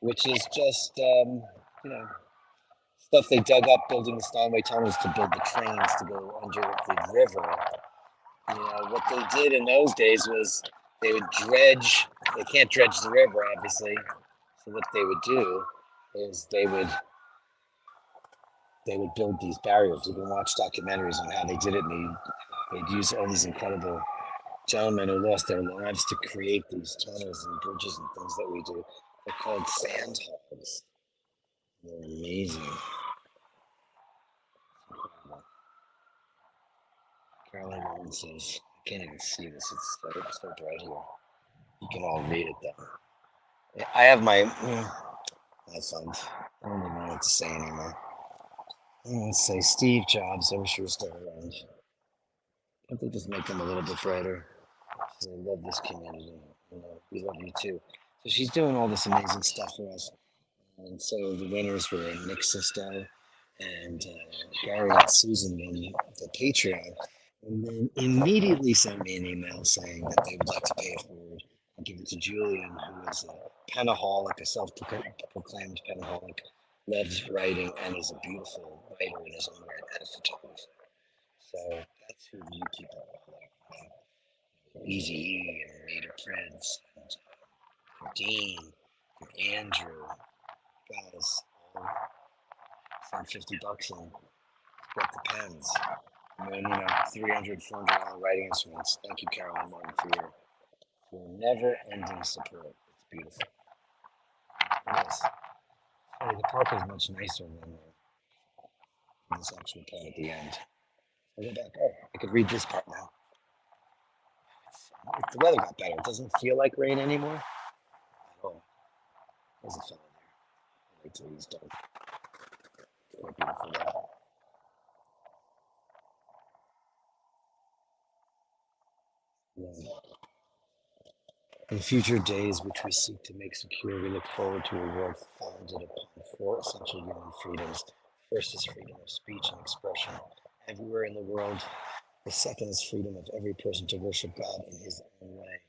which is just you know stuff they dug up building the Steinway tunnels to build the trains to go under the river. What they did in those days was they would dredge. They can't dredge the river, obviously. So what they would do is they would build these barriers. You can watch documentaries on how they did it, and they'd use all these incredible gentlemen who lost their lives to create these tunnels and bridges and things that we do. They're called sand hogs. They're amazing. Carolyn Martin says, I can't even see this. It's so bright here. You can all read it though. I have my phones. I don't even know what to say anymore. Let's say Steve Jobs. I wish he was still around. Can't they just make them a little bit brighter? I love this community. We love you too. So she's doing all this amazing stuff for us. And so the winners were Nick Sisto and Gary and Susan won the Patreon. And then immediately sent me an email saying that they would like to pay it forward and give it to Julian, who is a penaholic, a self-proclaimed penaholic, loves writing and is a beautiful writer in his own right and a photographer. So that's who you people are. Easy E and Mater Prince and Dean and Andrew. Guys, all send $50 in to get the pens. And then, 300, $400 writing instruments. Thank you, Carolyn Martin, for your never-ending support. It's beautiful. It is. The park is much nicer than this actual part at the end. I go back. Oh, I could read this part now. The weather got better. It doesn't feel like rain anymore. Oh, there's a fellow there. Wait till he's done. Quite beautiful weather. Yeah. In future days, which we seek to make secure, we look forward to a world founded upon four essential human freedoms. First is freedom of speech and expression everywhere in the world. The second is freedom of every person to worship God in his own way,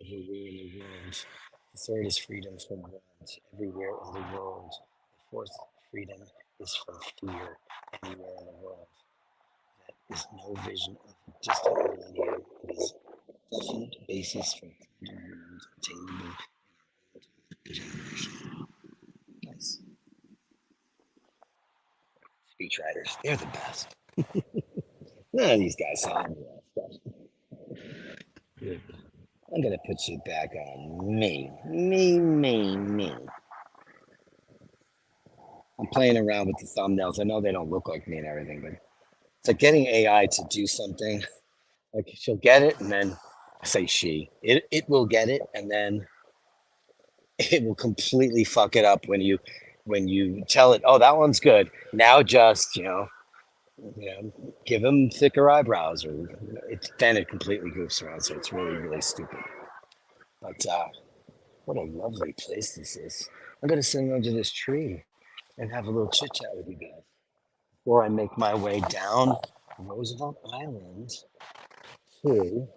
everywhere in the world. The third is freedom from want, everywhere in the world. The fourth freedom is from fear, anywhere in the world. That is no vision of a distant millennium. It is definite basis for kind of world attainable in our generation. Nice. Speechwriters, they're the best. None of these guys sound any of that stuff. I'm gonna put you back on me. Me. I'm playing around with the thumbnails. I know they don't look like me and everything, but it's like getting AI to do something. Like she'll get it, and then I say she. It will get it, and then it will completely fuck it up when you tell it, oh, that one's good. Now just give him thicker eyebrows, or then it completely goofs around. So it's really stupid. But what a lovely place this is. I'm gonna sit under this tree and have a little chit chat with you guys before I make my way down Roosevelt Island to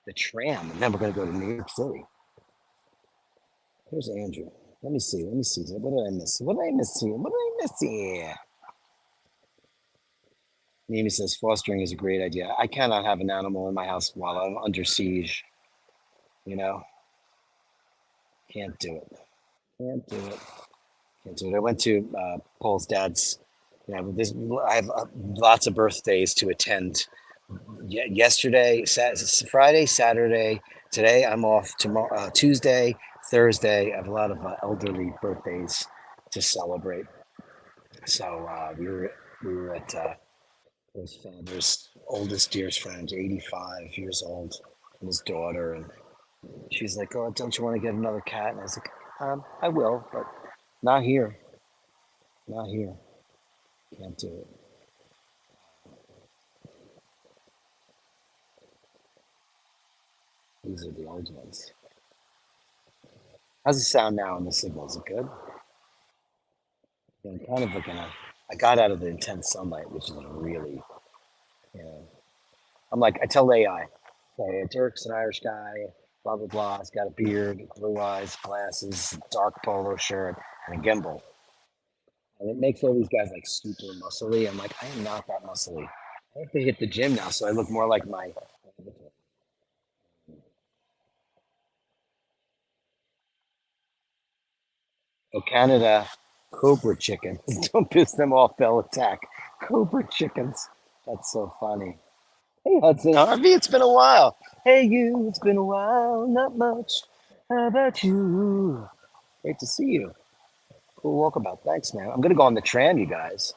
the tram, and then we're gonna go to New York City. Here's Andrew. Let me see. What did I miss? What did I miss here? Mimi says fostering is a great idea. I cannot have an animal in my house while I'm under siege. You know, can't do it. Can't do it. Can't do it. I went to Paul's dad's. I have lots of birthdays to attend. Yesterday, Friday, Saturday. Today I'm off. Tomorrow, Tuesday, Thursday. I have a lot of elderly birthdays to celebrate. So we were at his father's oldest, dearest friend, 85 years old, and his daughter, and she's like, "Oh, don't you want to get another cat?" And I was like, "I will, but not here. Not here. Can't do it." These are the old ones. How's it sound now on the signal? Is it good? I'm kind of looking at. I got out of the intense sunlight, which is really, you know. I'm like, I tell AI, okay, Dirk's an Irish guy, blah blah blah. He's got a beard, blue eyes, glasses, dark polo shirt, and a gimbal. And it makes all these guys like super muscly. I'm like, I am not that muscly. I have to hit the gym now, so I look more like my. Oh, Canada, cobra chicken. Don't piss them off, they'll attack. Cobra chickens. That's so funny. Hey, Hudson Harvey, it's been a while. Hey, you, it's been a while. Not much. How about you? Great to see you. Cool walkabout. Thanks, man. I'm going to go on the tram, you guys.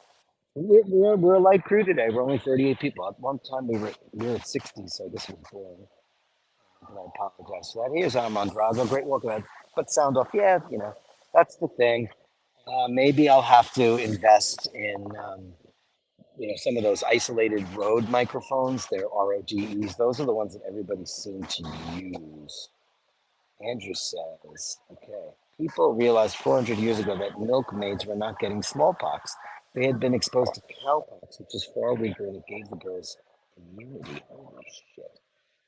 We're a light crew today. We're only 38 people. At one time, we were at 60, so I guess it was boring. And I apologize for that. Here's Armand Drago. Great walkabout. But sound off. Yeah, that's the thing. Maybe I'll have to invest in some of those isolated road microphones. They're RODEs. Those are the ones that everybody seems to use. Andrew says, okay, people realized 400 years ago that milkmaids were not getting smallpox. They had been exposed to cowpox, which is far weaker, and it gave the girls immunity. Holy shit.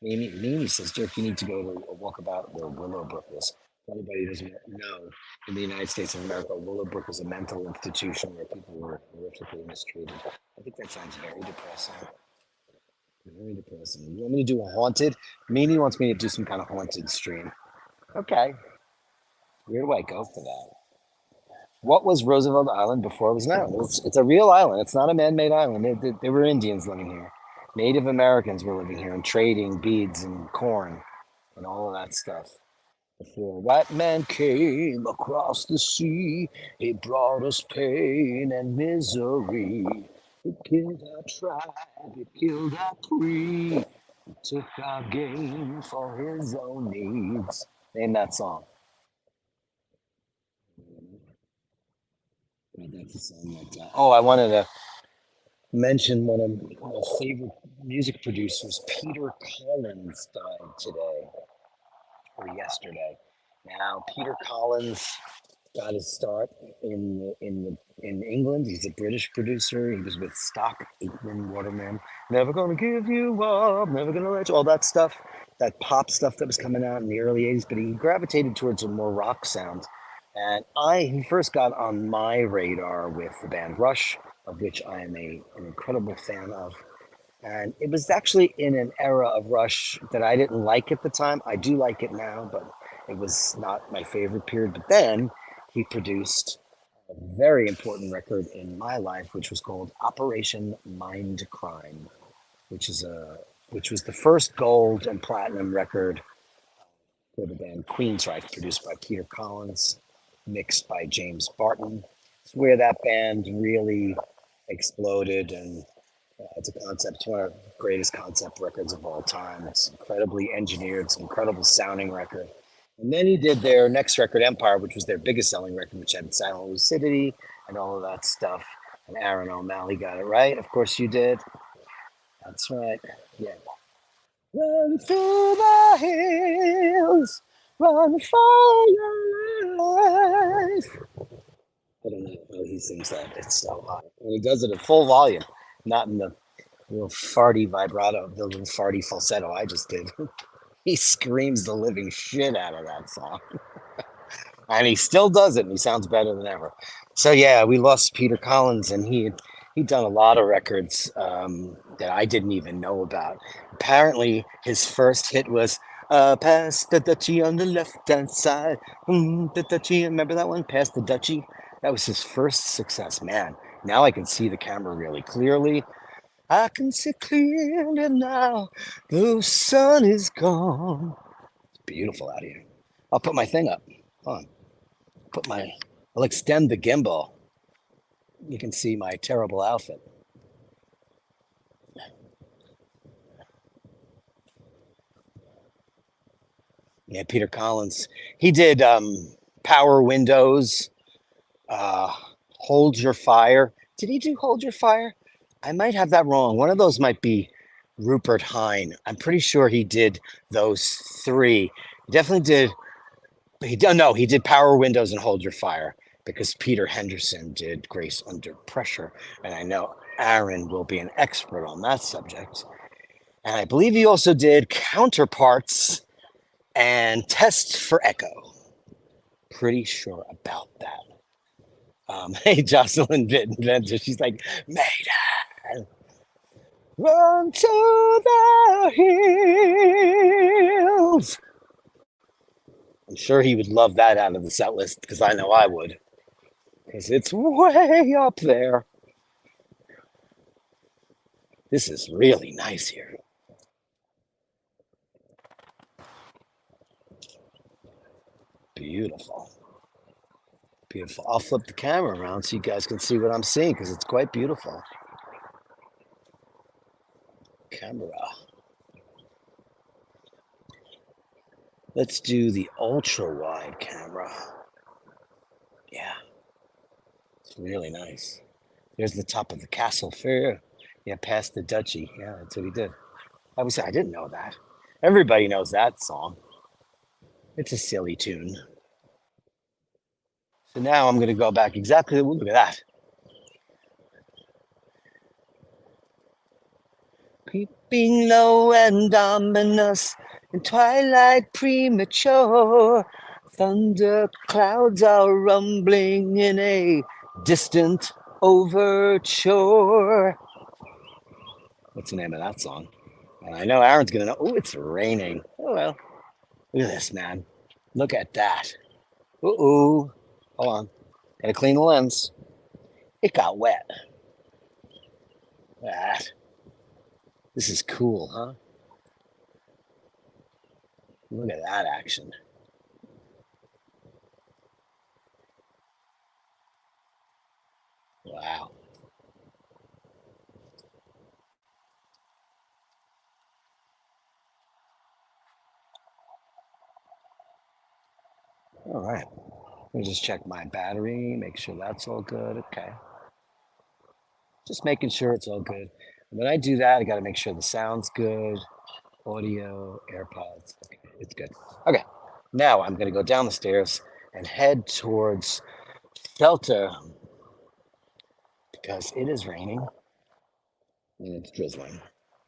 Mimi says, Dirk, you need to go to a walkabout where Willowbrook is. If anybody doesn't know, in the United States of America, Willowbrook is a mental institution where people were horrifically mistreated. I think that sounds very depressing. Very depressing. You want me to do a haunted? Mimi wants me to do some kind of haunted stream. Okay. Where do I go for that? What was Roosevelt Island before it was an island? It's a real island. It's not a man-made island. There were Indians living here. Native Americans were living here and trading beads and corn and all of that stuff. Before white man came across the sea, he brought us pain and misery. It killed our tribe, it killed our creed, it took our game for his own needs. Name that song. Yeah, that's a song that. Oh, I wanted to mention one of my favorite music producers, Peter Collins, died today or yesterday. Now, Peter Collins got his start in England. He's a British producer. He was with Stock Aitken Waterman. Never gonna give you up, never gonna let you. All that stuff, that pop stuff that was coming out in the early '80s. But he gravitated towards a more rock sound. And he first got on my radar with the band Rush, of which I am an incredible fan of. And it was actually in an era of Rush that I didn't like at the time. I do like it now, but it was not my favorite period. But then he produced a very important record in my life, which was called Operation Mind Crime, which is a which was the first gold and platinum record for the band Queensryche, produced by Peter Collins, mixed by James Barton. It's where that band really exploded, and it's a concept, it's one of the greatest concept records of all time. It's incredibly engineered, it's an incredible sounding record. And then he did their next record, Empire, which was their biggest selling record, which had silent lucidity and all of that stuff. And Aaron O'Malley got it right. Of course you did. That's right. Yeah. Run through the hills, run for your life. I don't know how he sings that. It's so high. And he does it at full volume, not in the little farty vibrato, the little farty falsetto I just did. He screams the living shit out of that song. And he still does it, and he sounds better than ever. So yeah, we lost Peter Collins, and he'd done a lot of records that I didn't even know about. Apparently, his first hit was "Pass the Dutchie on the left hand side." The Dutchie, remember that one? Pass the Dutchie. That was his first success. Man, now I can see the camera really clearly. I can see clearly now. The sun is gone. It's beautiful out here. I'll put my thing up. Hold on. I'll extend the gimbal. You can see my terrible outfit. Yeah, Peter Collins. He did Power Windows, uh, Hold Your Fire. Did he do Hold Your Fire? I might have that wrong. One of those might be Rupert Hine. I'm pretty sure he did those three. He definitely did. No, he did Power Windows and Hold Your Fire because Peter Henderson did Grace Under Pressure. And I know Aaron will be an expert on that subject. And I believe he also did Counterparts and Test for Echo. Pretty sure about that. Hey, Jocelyn Venter, she's like, Maida, run to the hills. I'm sure he would love that out of the set list because I know I would. Because it's way up there. This is really nice here. Beautiful. Beautiful. I'll flip the camera around so you guys can see what I'm seeing because it's quite beautiful. Camera. Let's do the ultra wide camera. Yeah, it's really nice. There's the top of the castle fair. Yeah, past the duchy. Yeah, that's what he did. I didn't know that. Everybody knows that song. It's a silly tune. So now I'm going to go back exactly. Look at that. Creeping low and ominous in twilight premature. Thunder clouds are rumbling in a distant overture. What's the name of that song? And I know Aaron's gonna know. Oh, it's raining. Oh well. Look at this, man. Look at that. Ooh. Hold on. Gotta clean the lens. It got wet. Look at that. This is cool, huh? Look at that action. Wow. All right. Let me just check my battery, make sure that's all good. Okay. Just making sure it's all good. When I do that, I got to make sure the sound's good. Audio, AirPods. Okay, it's good. Okay. Now I'm going to go down the stairs and head towards shelter because it is raining and it's drizzling.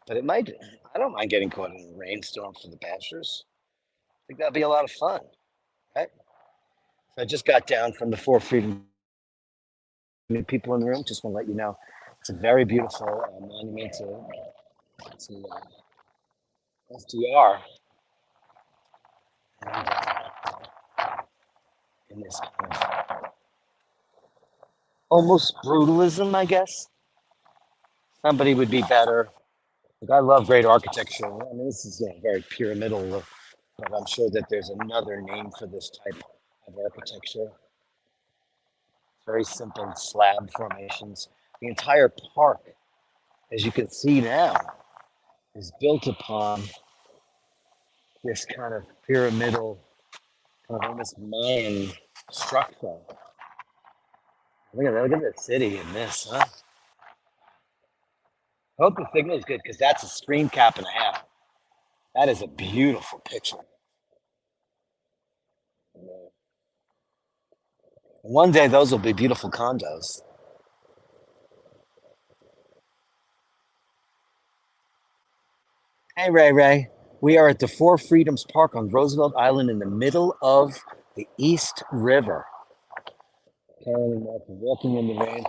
But it might, I don't mind getting caught in a rainstorm for the Bashers. I think that'd be a lot of fun, right? So I just got down from the Four Freedom people in the room. Just want to let you know it's a very beautiful monument to FDR and, in this kind of almost brutalism, I guess. Somebody would be better. Like, I love great architecture. I mean, this is very pyramidal, but I'm sure that there's another name for this type of architecture. Very simple slab formations. The entire park, as you can see now, is built upon this kind of pyramidal, kind of almost Mayan structure. Look at the city in this, huh? I hope the signal is good because that's a screen cap and a half. That is a beautiful picture. One day those will be beautiful condos. Hey, Ray Ray. We are at the Four Freedoms Park on Roosevelt Island in the middle of the East River. Carolyn Martin walking in the rain.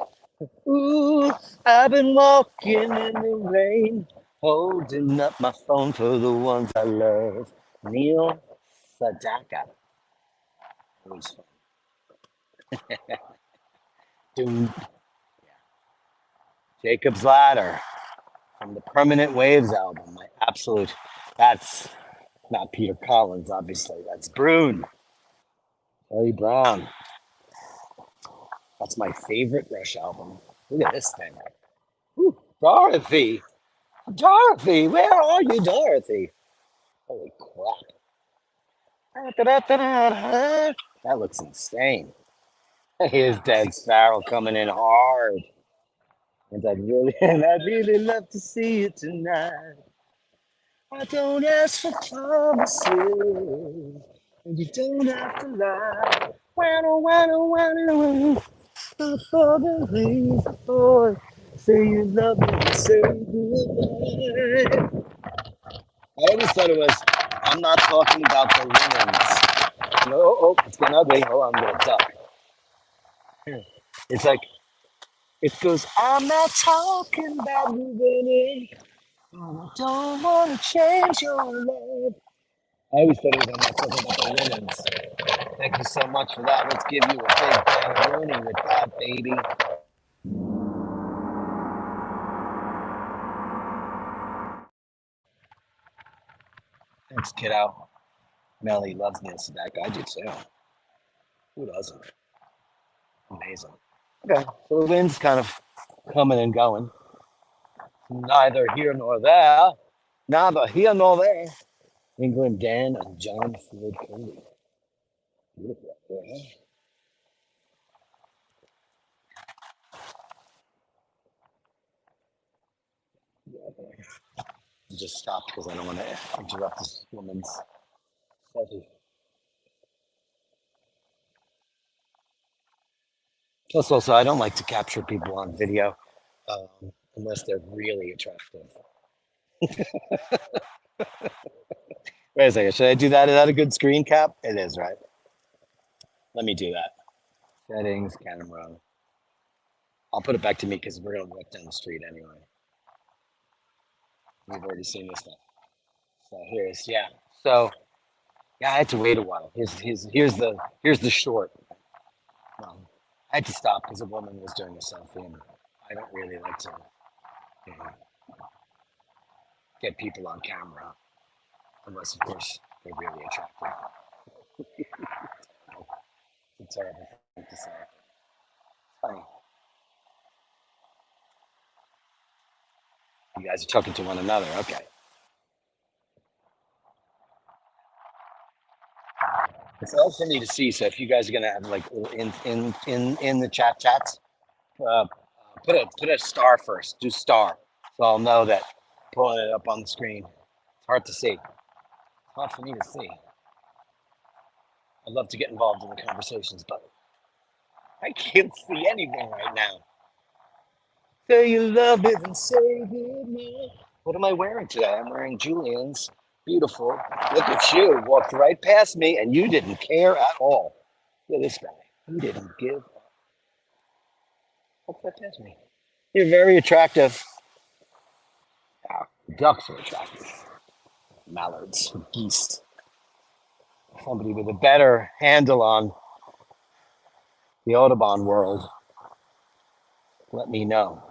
Ooh, I've been walking in the rain, holding up my phone for the ones I love. Neil Sedaka. It was fun. Dude, Jacob's Ladder from the Permanent Waves album. My absolute, that's not Peter Collins, obviously. That's Brune. Charlie Brown. That's my favorite Rush album. Look at this thing. Ooh, Dorothy. Dorothy, where are you, Dorothy? Holy crap. That looks insane. Here's Dead Sparrow coming in hard. And I'd really love to see you tonight. I don't ask for promises, and you don't have to lie. Wow, for the reason boy. Say you love me, say goodbye. I always thought it was, I'm not talking about the linens. No, it's getting ugly. Oh, I'm gonna duck. It's like, it goes, I'm not talking about moving in. I don't want to change your life. I always thought it was, I'm not talking about the linens. Thank you so much for that. Let's give you a big bang Rooney with that, baby. Thanks, kiddo. Melly loves Neil Sedaka. I do too. Who doesn't? Amazing. Okay, so the wind's kind of coming and going. Neither here nor there. Neither here nor there. England Dan and John Ford Coley. Beautiful up there, huh? Yeah, I just stopped because I don't want to interrupt this woman's selfie. Plus, also, I don't like to capture people on video unless they're really attractive. Wait a second. Should I do that? Is that a good screen cap? It is, right? Let me do that. Settings, camera. I'll put it back to me because we're going to walk down the street anyway. We've already seen this stuff. So yeah. So yeah, I had to wait a while. Here's the short. I had to stop because a woman was doing a selfie, and I don't really like to you know, get people on camera unless, of course, they're really attractive. It's a terrible thing to say. Funny. You guys are talking to one another. Okay. It's all for me to see. So if you guys are gonna have like in the chats, uh, put a star first. Do star, so I'll know that pulling it up on the screen. It's hard to see. It's hard for me to see. I'd love to get involved in the conversations, but I can't see anything right now. Say you love it and say goodnight. What am I wearing today? I'm wearing Julian's beautiful. Look at you. Walked right past me and you didn't care at all. Look at this guy. You didn't give. Walked right past me. You're very attractive. Ah, ducks are attractive. Mallards, geese. Somebody with a better handle on the Audubon world. Let me know.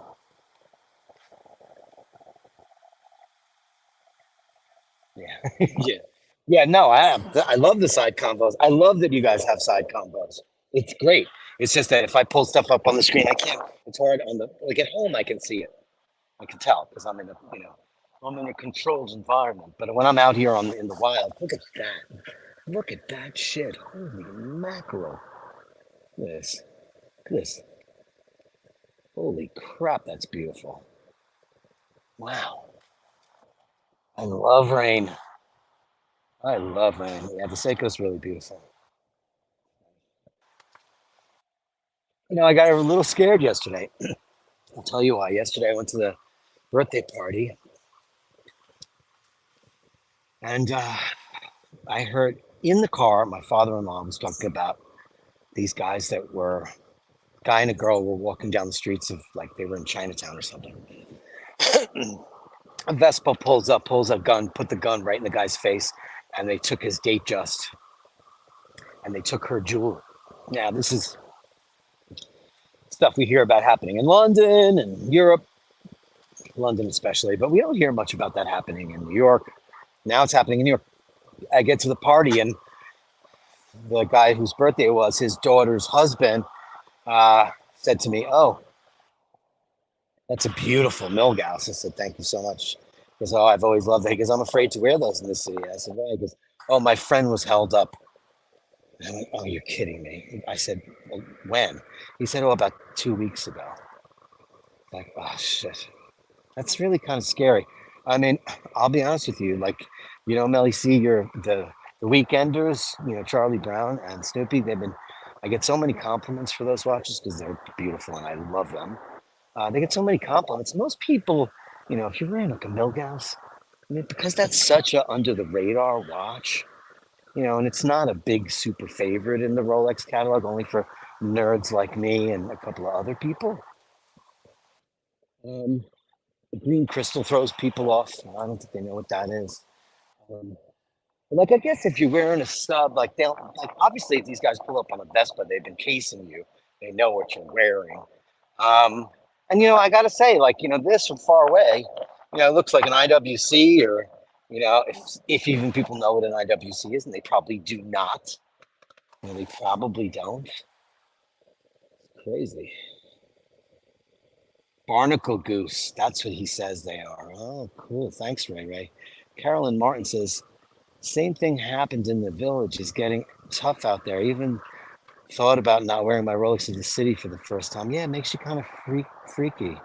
Yeah. Yeah. Yeah, no, I am. I love the side combos. I love that you guys have side combos. It's great. It's just that if I pull stuff up on the screen, I can't. It's hard on the like at home. I can see it. I can tell because I'm in a I'm in a controlled environment. But when I'm out here on in the wild, look at that. Look at that shit. Holy mackerel! Look at this. Look at this. Holy crap! That's beautiful. Wow. I love rain. I love rain. Yeah, the Seiko's really beautiful. I got a little scared yesterday. I'll tell you why. Yesterday, I went to the birthday party, and I heard in the car my father-in-law was talking about these guys that were guy and a girl were walking down the streets of like they were in Chinatown or something. A Vespa pulls up, pulls a gun, put the gun right in the guy's face, and they took his date just, and they took her jewelry. Now this is stuff we hear about happening in London and Europe, London especially, but we don't hear much about that happening in New York. Now it's happening in New York. I get to the party, and the guy whose birthday it was, his daughter's husband, said to me, "Oh, that's a beautiful Milgauss." I said, "Thank you so much." He goes, "Oh, I've always loved that." He goes, "I'm afraid to wear those in this city." I said, "Why?" He goes, "Oh, my friend was held up." And I went, "Oh, you're kidding me." I said, "Well, when?" He said, "Oh, about 2 weeks ago." Like, oh, shit. That's really kind of scary. I mean, I'll be honest with you. Like, Melly C, you're the Weekenders, Charlie Brown and Snoopy. I get so many compliments for those watches because they're beautiful and I love them. They get so many compliments. Most people, if you're wearing like a Milgauss, I mean, because that's such a under the radar watch, and it's not a big super favorite in the Rolex catalog, only for nerds like me and a couple of other people. Um, the green crystal throws people off. I don't think they know what that is. Um, like I guess if you're wearing a sub, like they'll like obviously if these guys pull up on a Vespa, they've been casing you. They know what you're wearing. Um, and I gotta say, like this from far away, it looks like an IWC or if even people know what an IWC is, and they probably do not. They probably don't. Crazy. Barnacle goose. That's what he says they are. Oh, cool. Thanks, Ray Ray. Carolyn Martin says, same thing happened in the village. Is getting tough out there. Even thought about not wearing my Rolex in the city for the first time. Yeah, it makes you kind of freaky.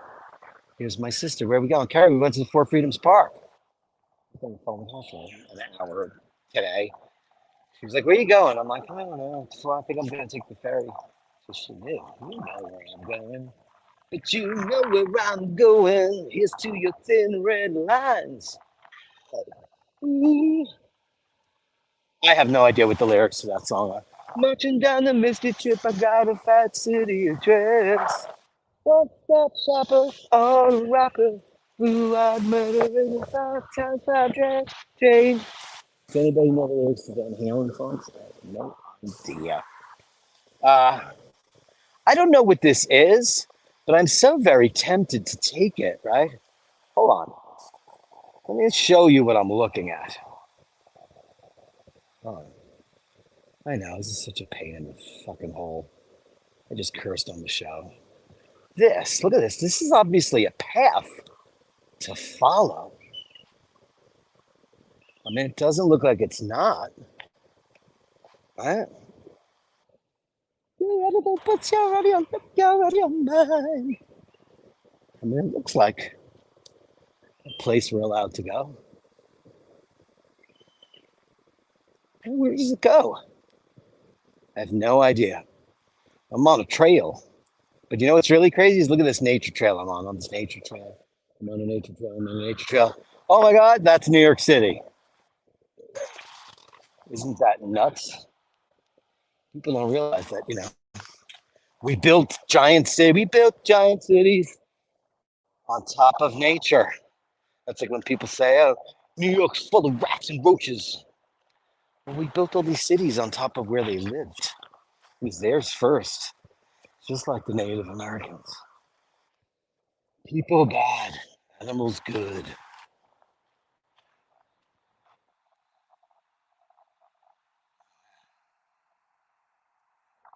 Here's my sister. Where are we going? Carrie, we went to the Four Freedoms Park. I've been following her for an hour today. She was like, where are you going? I'm like, I don't know. So I think I'm going to take the ferry. So she knew. You know where I'm going. But you know where I'm going. Here's to your thin red lines. Ooh. I have no idea what the lyrics to that song are. Marching down the misty trip, I got a fat city address. One stop shopper, all rocker, blue-eyed murder in the South Town Project. Jane. Does anybody know the lyrics to Van Halen songs? No idea. Uh, I don't know what this is, but I'm so very tempted to take it, right? Hold on. Let me show you what I'm looking at. Oh, I know, this is such a pain in the fucking hole. I just cursed on the show. Look at this. This is obviously a path to follow. I mean, it doesn't look like it's not. I, Put your ready on, put your ready on mine. I mean, it looks like a place we're allowed to go. Where does it go? I have no idea. I'm on a trail. But you know what's really crazy is look at this nature trail I'm on this nature trail. I'm on a nature trail. I'm on a nature trail. Oh my God, that's New York City. Isn't that nuts? People don't realize that, we built giant cities on top of nature. That's like when people say, oh, New York's full of rats and roaches. Well, we built all these cities on top of where they lived. It was theirs first, just like the Native Americans. People bad, animals good.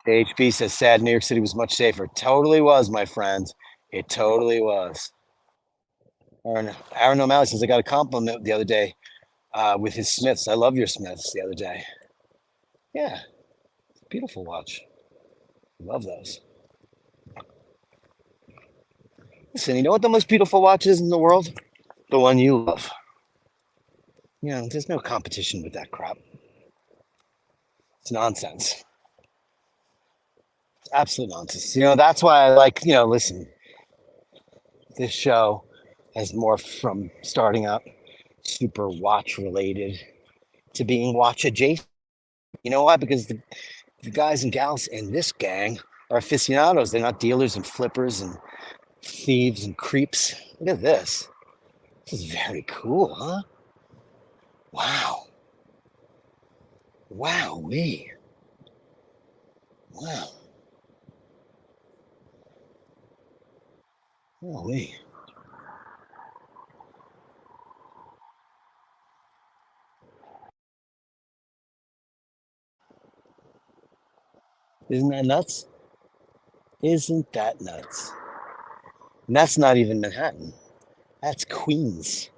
HB says sad New York City was much safer. Totally was, my friend. It totally was. Aaron O'Malley says I got a compliment the other day with his Smiths. I love your Smiths the other day. Yeah, beautiful watch. Love those. Listen, you know what the most beautiful watch is in the world? The one you love. There's no competition with that crap. It's nonsense. It's absolute nonsense. That's why I like, listen, this show has morphed from starting out super watch related to being watch adjacent. You know why? Because the guys and gals in this gang are aficionados. They're not dealers and flippers and thieves and creeps. Look at this. This is very cool, huh? Wow. Wow, we. Wow. Wow, we. Isn't that nuts? Isn't that nuts? And that's not even Manhattan. That's Queens.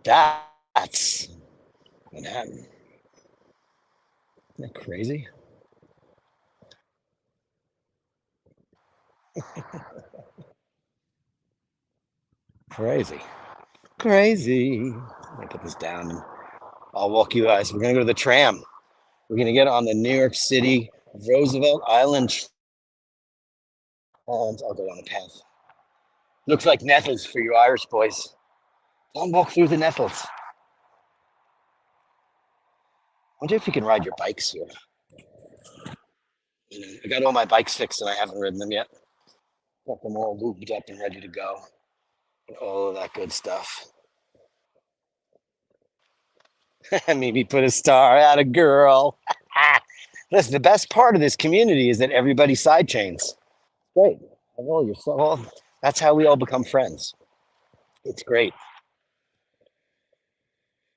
That's Manhattan. Isn't that crazy? Crazy. Crazy. Let me put this down and I'll walk you guys. We're going to go to the tram. We're going to get on the New York City Roosevelt Island Tram. And I'll go on the path. Looks like nettles for you Irish boys. Don't walk through the nettles. Wonder if you can ride your bikes here. I got all my bikes fixed and I haven't ridden them yet. Got them all lubed up and ready to go. All of that good stuff. Maybe put a star at a girl. Listen, the best part of this community is that everybody side chains. Great. That's how we all become friends. It's great.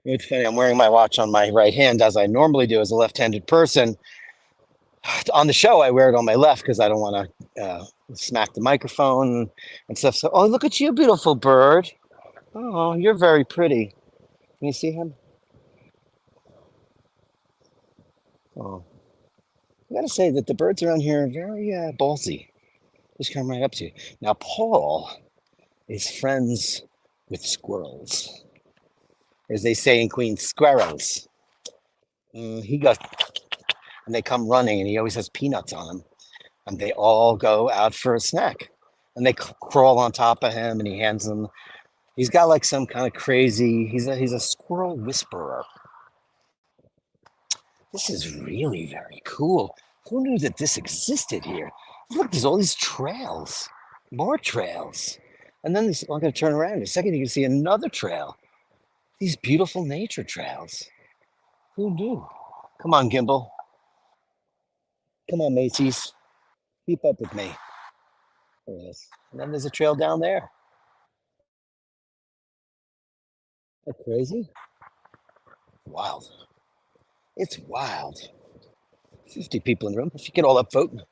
It's funny. I'm wearing my watch on my right hand as I normally do as a left-handed person. On the show, I wear it on my left because I don't want to smack the microphone and stuff. So, oh, look at you, beautiful bird. Oh, you're very pretty. Can you see him? Oh, I gotta say that the birds around here are very ballsy. Just come right up to you. Now, Paul is friends with squirrels, as they say in Queens, squirrels. He goes, and they come running, and he always has peanuts on him, and they all go out for a snack, and they crawl on top of him, and he hands them. He's got like some kind of crazy. He's a squirrel whisperer. This is really very cool. Who knew that this existed here? Look, there's all these trails, more trails. And then I'm going to turn around in a second. You can see another trail. These beautiful nature trails. Who knew? Come on, Gimbal. Come on, Macy's. Keep up with me. Yes. And then there's a trail down there. Isn't that crazy? Wild. It's wild. 50 people in the room. If you get all up voting.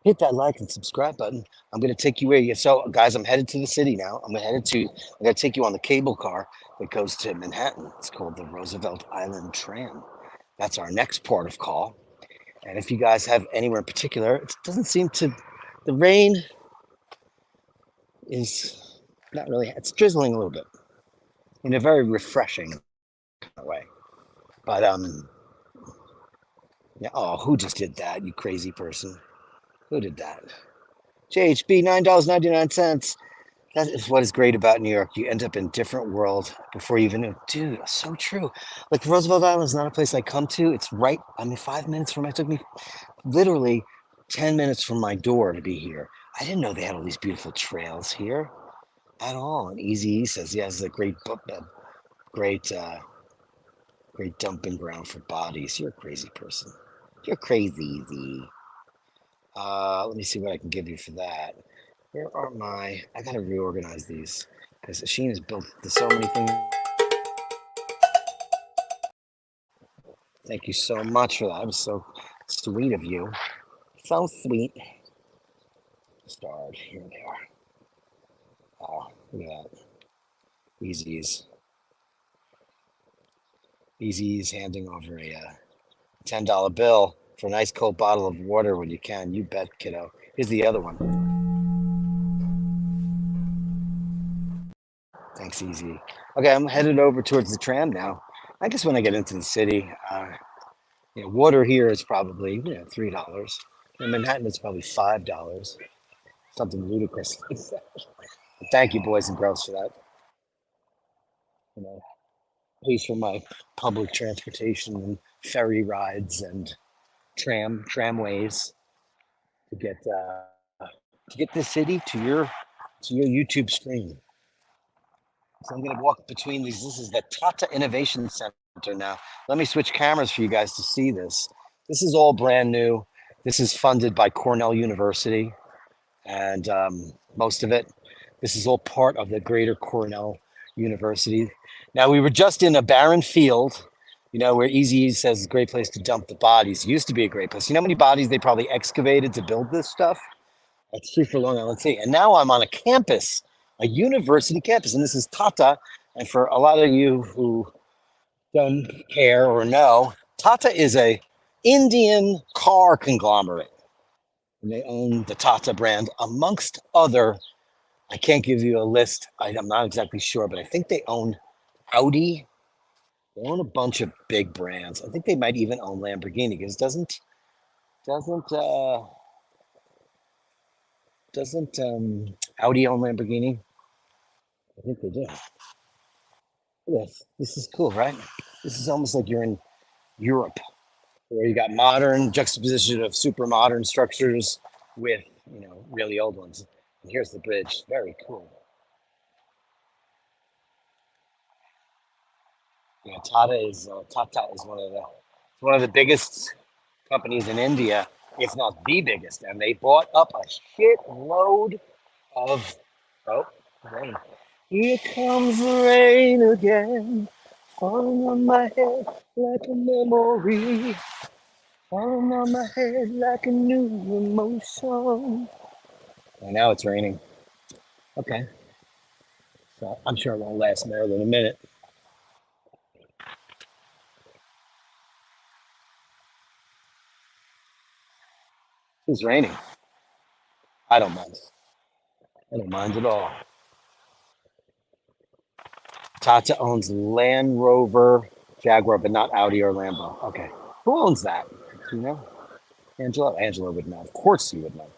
Hit that like and subscribe button. I'm going to take you where you. So, guys, I'm headed to the city now. I'm going to take you on the cable car that goes to Manhattan. It's called the Roosevelt Island Tram. That's our next port of call. And if you guys have anywhere in particular, it doesn't seem to, the rain is not really, it's drizzling a little bit in a very refreshing way. But yeah, oh, who just did that, you crazy person? Who did that? JHB, $9.99. That is what is great about New York. You end up in a different world before you even know. Dude, so true. Like Roosevelt Island is not a place I come to. It's right, I mean, 5 minutes from, it took me literally 10 minutes from my door to be here. I didn't know they had all these beautiful trails here at all. And Easy E says, yeah, it's a great, great dumping ground for bodies. You're a crazy person. You're crazy, Easy. Let me see what I can give you for that. Where are my? I gotta reorganize these because Sheen has built so many things. Thank you so much for that. It was so sweet of you. So sweet. Starred. Here they are. Oh, look at that. Easy's. Easy's handing over a $10 bill for a nice cold bottle of water when you can. You bet, kiddo. Here's the other one. Thanks, Easy. Okay, I'm headed over towards the tram now. I guess when I get into the city, water here is probably $3. In Manhattan, it's probably $5. Something ludicrous. Thank you, boys and girls, for that. You know, pays for my public transportation and ferry rides and tramways to get this city to your YouTube screen. So I'm going to walk between these. This is the Tata Innovation Center now. Let me switch cameras for you guys to see this. This is all brand new. This is funded by Cornell University, and most of it. This is all part of the greater Cornell University. Now, we were just in a barren field, where Easy says it's a great place to dump the bodies. It used to be a great place. You know how many bodies they probably excavated to build this stuff? That's true for Long Island City. And now I'm on a campus, a university campus, and this is Tata. And for a lot of you who don't care or know, Tata is a Indian car conglomerate. And they own the Tata brand, amongst other. I can't give you a list. I'm not exactly sure, but I think they own Audi. They own a bunch of big brands. I think they might even own Lamborghini. Because doesn't Audi own Lamborghini? I think they do. Yes, this is cool, right? This is almost like you're in Europe, where you got modern juxtaposition of super modern structures with really old ones. And here's the bridge. Very cool. Yeah, Tata is one of the biggest companies in India, if not the biggest, and they bought up a shitload of. Oh, rain! Here comes the rain again, falling on my head like a memory, falling on my head like a new emotion. And now it's raining. Okay, so I'm sure it won't last more than a minute. It's raining. I don't mind. I don't mind at all. Tata owns Land Rover, Jaguar, but not Audi or Lambo. Okay. Who owns that? Do you know? Angela? Angela would know. Of course you would know.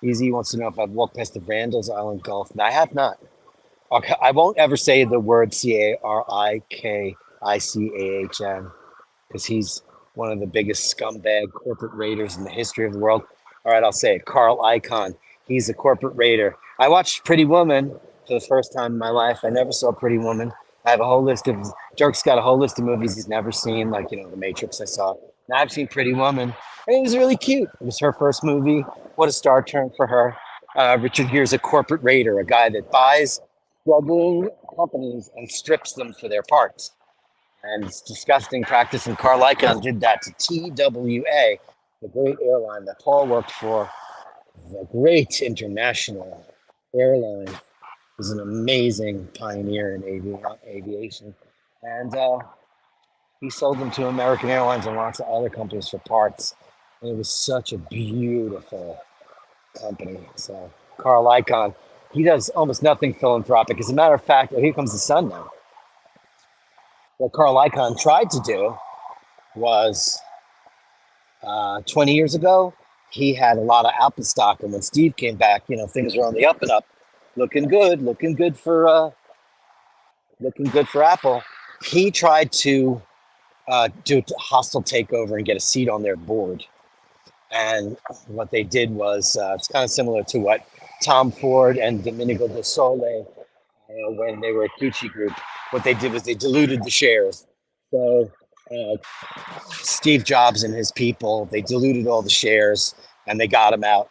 Easy wants to know if I've walked past the Randall's Island Golf. No, I have not. Okay, I won't ever say the word Carikicahn because he's one of the biggest scumbag corporate raiders in the history of the world. All right, I'll say it. Carl Icahn. He's a corporate raider. I watched Pretty Woman for the first time in my life. I never saw Pretty Woman. I have a whole list of Dirk's got a whole list of movies he's never seen, like The Matrix. I saw. Now I've seen Pretty Woman, and it was really cute. It was her first movie. What a star turn for her. Richard Gere's a corporate raider, a guy that buys struggling companies and strips them for their parts. And it's disgusting practice. And Carl Icahn did that to TWA, the great airline that Paul worked for, the great international airline. Was an amazing pioneer in aviation. and he sold them to American Airlines and lots of other companies for parts. And it was such a beautiful company. So Carl Icahn, he does almost nothing philanthropic. As a matter of fact, oh, here comes the sun now. What Carl Icahn tried to do was 20 years ago, he had a lot of Apple stock, and when Steve came back, things were on the up and up, looking good for Apple. He tried to do a hostile takeover and get a seat on their board. And what they did was it's kind of similar to what Tom Ford and Domenico De Sole, when they were at Gucci Group, what they did was they diluted the shares. So uh, Steve Jobs and his people, they diluted all the shares and they got him out.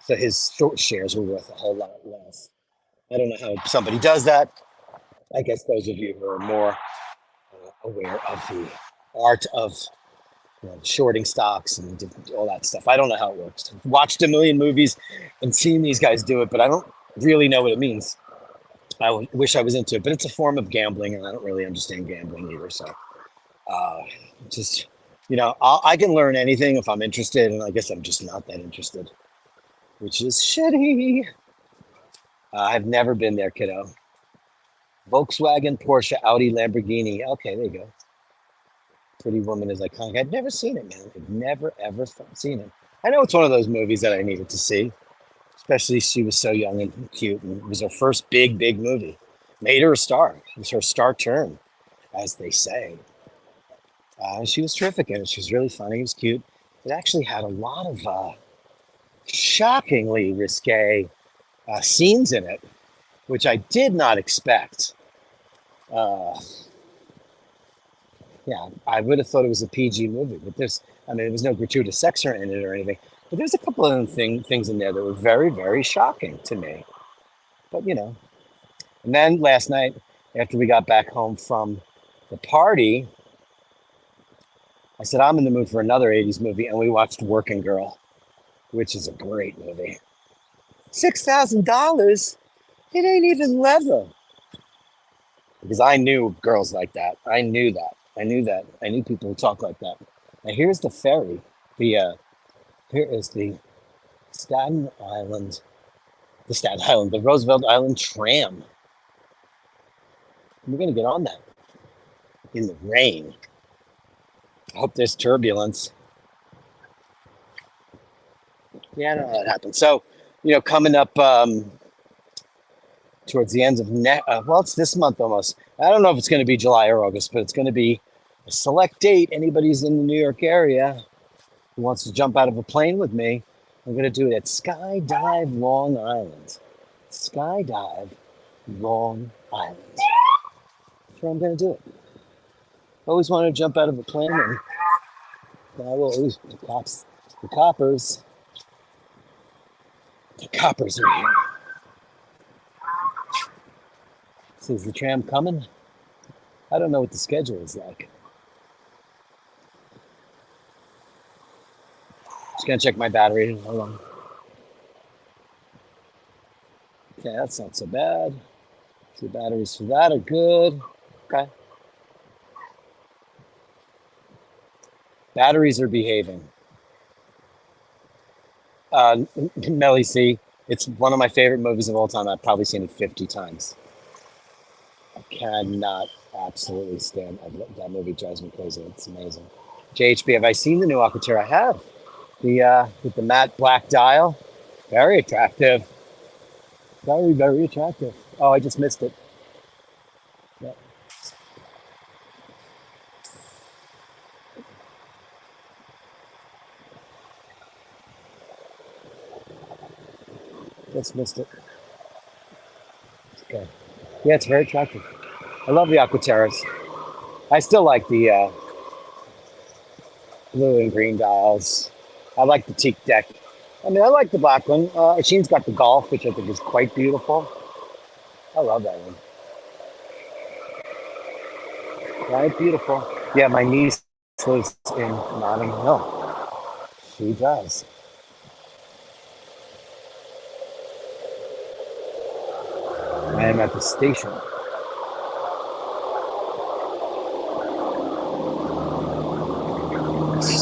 So his short shares were worth a whole lot less. I don't know how somebody does that. I guess those of you who are more aware of the art of shorting stocks and all that stuff. I don't know how it works. I've watched a million movies and seen these guys do it, but I don't really know what it means. I wish I was into it, but it's a form of gambling, and I don't really understand gambling either. So uh, just, I can learn anything if I'm interested, and I guess I'm just not that interested, which is shitty. I've never been there, kiddo. Volkswagen, Porsche, Audi, Lamborghini. Okay, there you go. Pretty Woman is iconic. I'd never seen it, man. I'd never, ever seen it. I know it's one of those movies that I needed to see, especially she was so young and cute, and it was her first big, big movie. Made her a star. It was her star turn, as they say. She was terrific in it. She was really funny. It was cute. It actually had a lot of shockingly risque scenes in it, which I did not expect. Uh, yeah, I would have thought it was a PG movie, but there was no gratuitous sex in it or anything. But there's a couple of things in there that were very, very shocking to me. But, and then last night, after we got back home from the party, I said, I'm in the mood for another 80s movie. And we watched Working Girl, which is a great movie. $6,000? It ain't even leather. Because I knew girls like that. I knew that. I knew that. I knew people who talk like that. Now here's the ferry. Here is the Staten Island, the Roosevelt Island Tram. We're gonna get on that in the rain. I hope there's turbulence. Yeah, I don't know how that happens. So, coming up towards the end of it's this month almost. I don't know if it's going to be July or August, but it's going to be a select date. Anybody's in the New York area who wants to jump out of a plane with me, I'm going to do it at Skydive Long Island. Skydive Long Island. That's where I'm going to do it. Always wanted to jump out of a plane, and I will always, the coppers are here. So is the tram coming? I don't know what the schedule is like. Just gonna check my battery. Hold on. Okay, that's not so bad. The batteries for that are good. Okay. Batteries are behaving. Melly C, it's one of my favorite movies of all time. I've probably seen it 50 times. I cannot absolutely stand that movie. Drives me crazy. It's amazing. JHB, have I seen the new Alcantara? I have. With the matte black dial. Very attractive. Very, very attractive. Oh, I just missed it. Yeah, just missed it. Okay. Yeah, it's very attractive. I love the Aquaterras. I still like the blue and green dials. I like the teak deck. I mean, I like the black one. Sheen's got the golf, which I think is quite beautiful. I love that one. Right, beautiful. Yeah, my niece lives in Notting Hill. She does. I am at the station.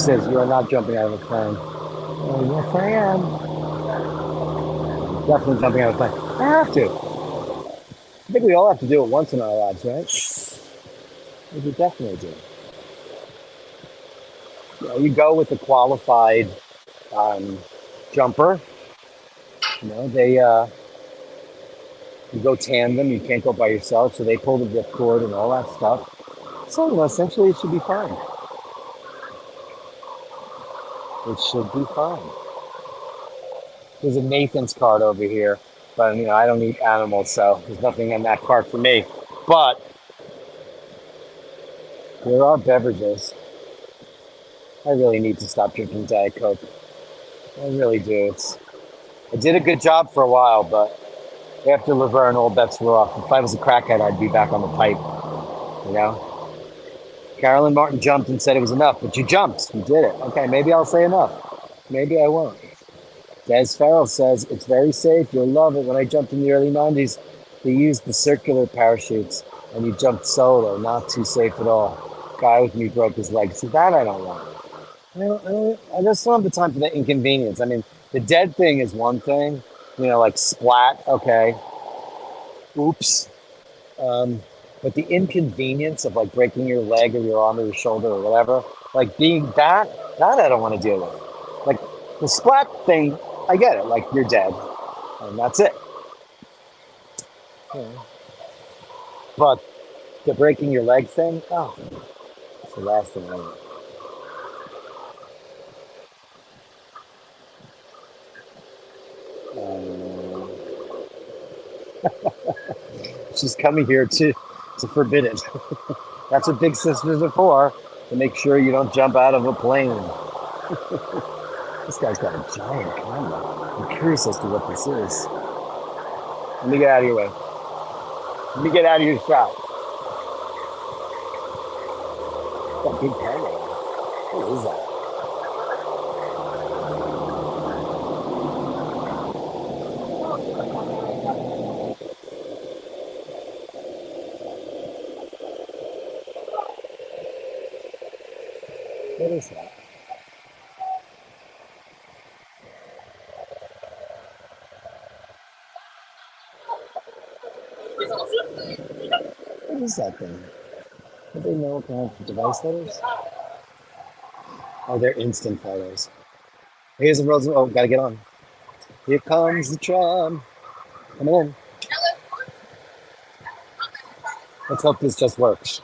says you are not jumping out of a plane. Oh, yes, I am. Definitely jumping out of a plane. I have to. I think we all have to do it once in our lives, right? We definitely do. You go with a qualified um, jumper. They you go tandem. You can't go by yourself, so they pull the ripcord and all that stuff. So essentially, it should be fine. It should be fine. There's a Nathan's card over here, but I don't eat animals, so there's nothing in that card for me. But there are beverages. I really need to stop drinking Diet Coke. I really do. I did a good job for a while, but after Laverne, all bets were off. If I was a crackhead, I'd beback on the pipe. You know, Carolyn Martin jumped and said it was enough, but you jumped. You did it. Okay, maybe I'll say enough. Maybe I won't. Des Farrell says, it's very safe. You'll love it. When I jumped in the early 90s, they used the circular parachutes, and you jumped solo. Not too safe at all. Guy with me broke his leg. See, that I don't want. I just don't have the time for the inconvenience. I mean, the dead thing is one thing. Like splat, okay. Oops. But the inconvenience of like breaking your leg or your arm or your shoulder or whatever, like being that I don't want to deal with. Like the splat thing, I get it. Like you're dead, and that's it. Yeah. But the breaking your leg thing, oh, it's the last thing I want. She's coming here to forbid it. That's what big sisters are for, to make sure you don't jump out of a plane. This guy's got a giant camera. I'm curious as to what this is. Let me get out of your way. Let me get out of your shot. That big camera. What is that? What is that? What is that thing? Do they know what kind of device that is? Oh, they're instant photos. Here's the Roosevelt. Oh, gotta get on. Here comes the tram. Come in. Let's hope this just works.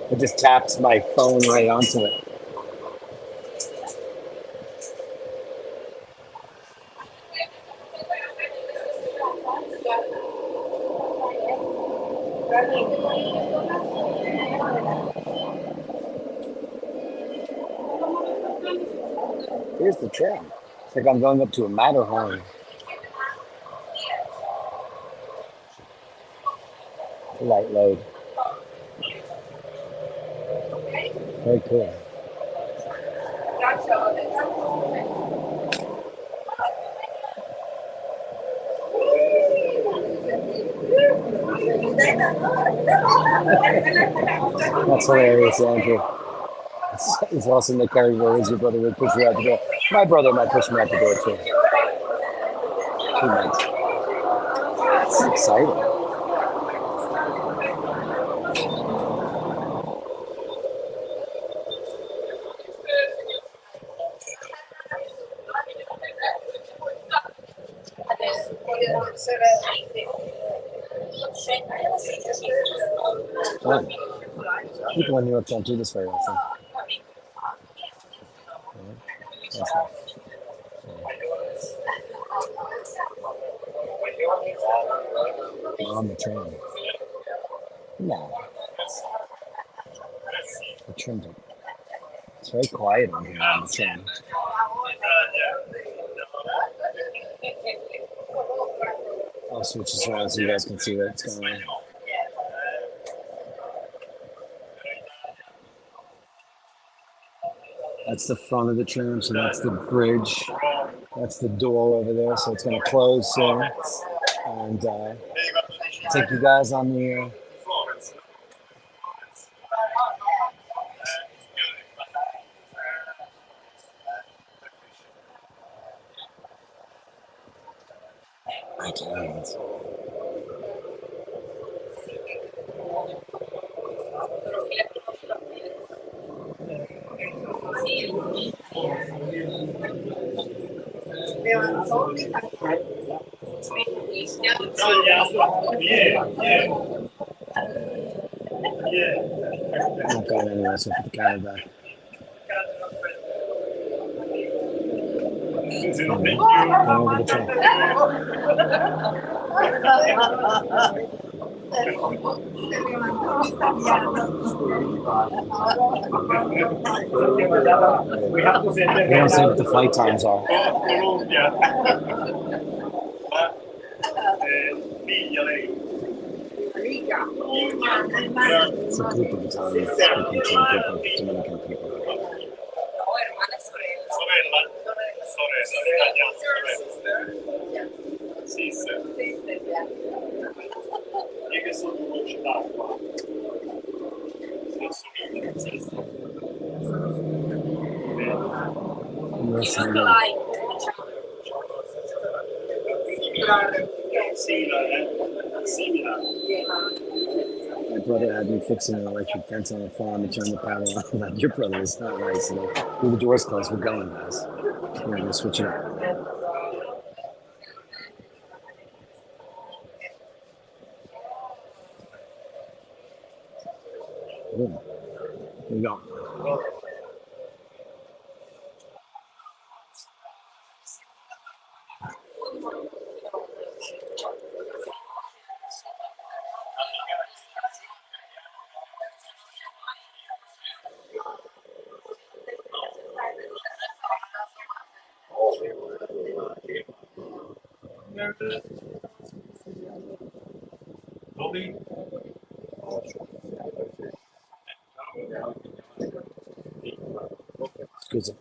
It just taps my phone right onto it. Here's the tram. It's like I'm going up to a Matterhorn. Light load. Very cool. That's hilarious, Andrew. It's awesome that Carrie worries your brother would push you out the door. My brother might push me out the door too. He might. It's exciting. Fun. People in New York don't do this very often. That's nice. We're on the train. No. I trimmed it. It's very quiet on here on the train. I'll switch this around so you guys can see what's going on. That's the front of the tram, so that's the bridge. That's the door over there, so it's going to close soon. And take you guys on the I can't. I'm not going anywhere, so put the camera back. Going over the track. We don't say what the flight times are. It's a group of Italians speaking to a group of Dominican people. My brother had me fixing an electric fence on the farm and turn the power on. Like, your brother is not nice. And with the doors closed, we're going, guys. We're going to switch it up. Here we go. Scusa.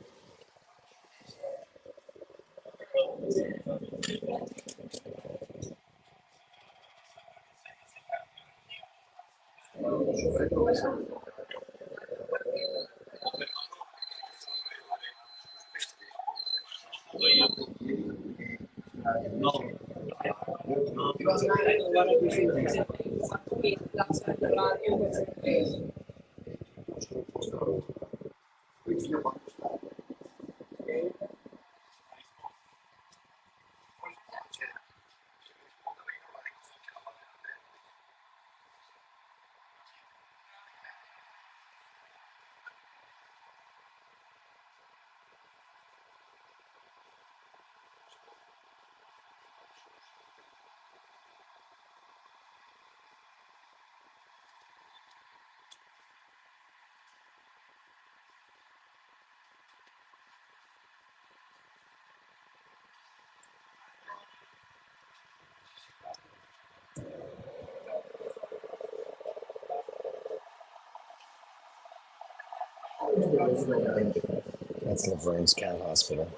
That's Laverne's Cat Hospital.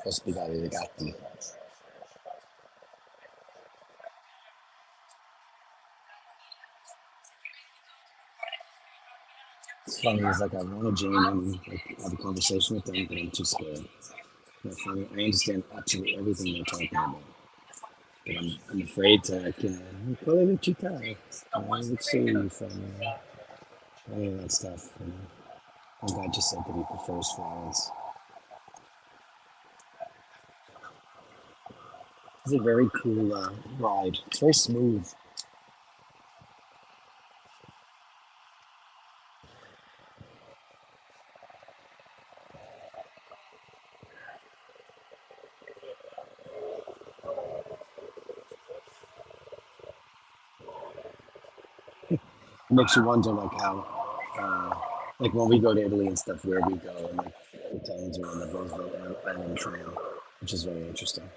Ospedale dei Gatti. It's funny, it's like I want to join and like, have a conversation with them, but I'm too scared. Funny, I understand absolutely everything they're talking about, but I'm afraid to, like, quello di città, let's see from any of that stuff. My guy just said that he prefers Florence. It's a very cool ride. It's very smooth. It makes you wonder, like, how, like, when we go to Italy and stuff, where we go, and like the towns are on the Roosevelt Island Tram, which is very interesting.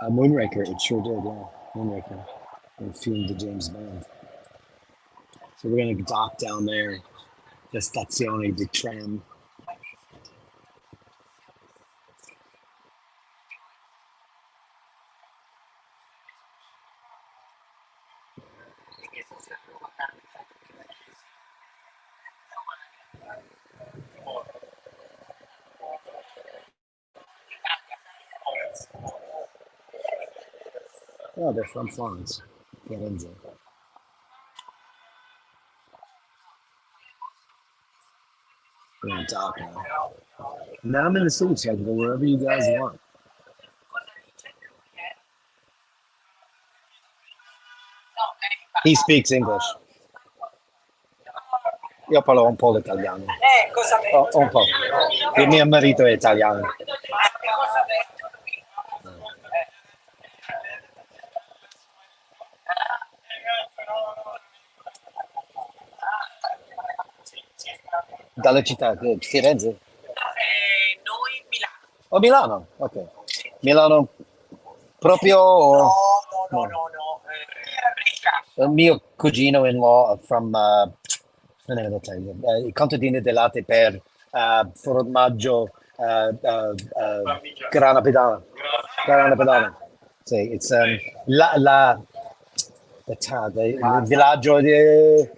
Moonraker, it sure did, yeah. Moonraker. And filmed the James Bond. So we're gonna dock down there, the Stazione di Tram. Oh, they're from Florence. Firenze. We're in talk now. Now I'm in the city, so I can go wherever you guys want. He speaks English. Io parlo un po' l'italiano. Oh, un po'. Il mio marito è italiano. Dalle città, Firenze? O Milano? Ok. Milano proprio? No. Il mio cugino in law from il contadino di latte per formaggio grana padano. Grana padano. Sì, it's il villaggio di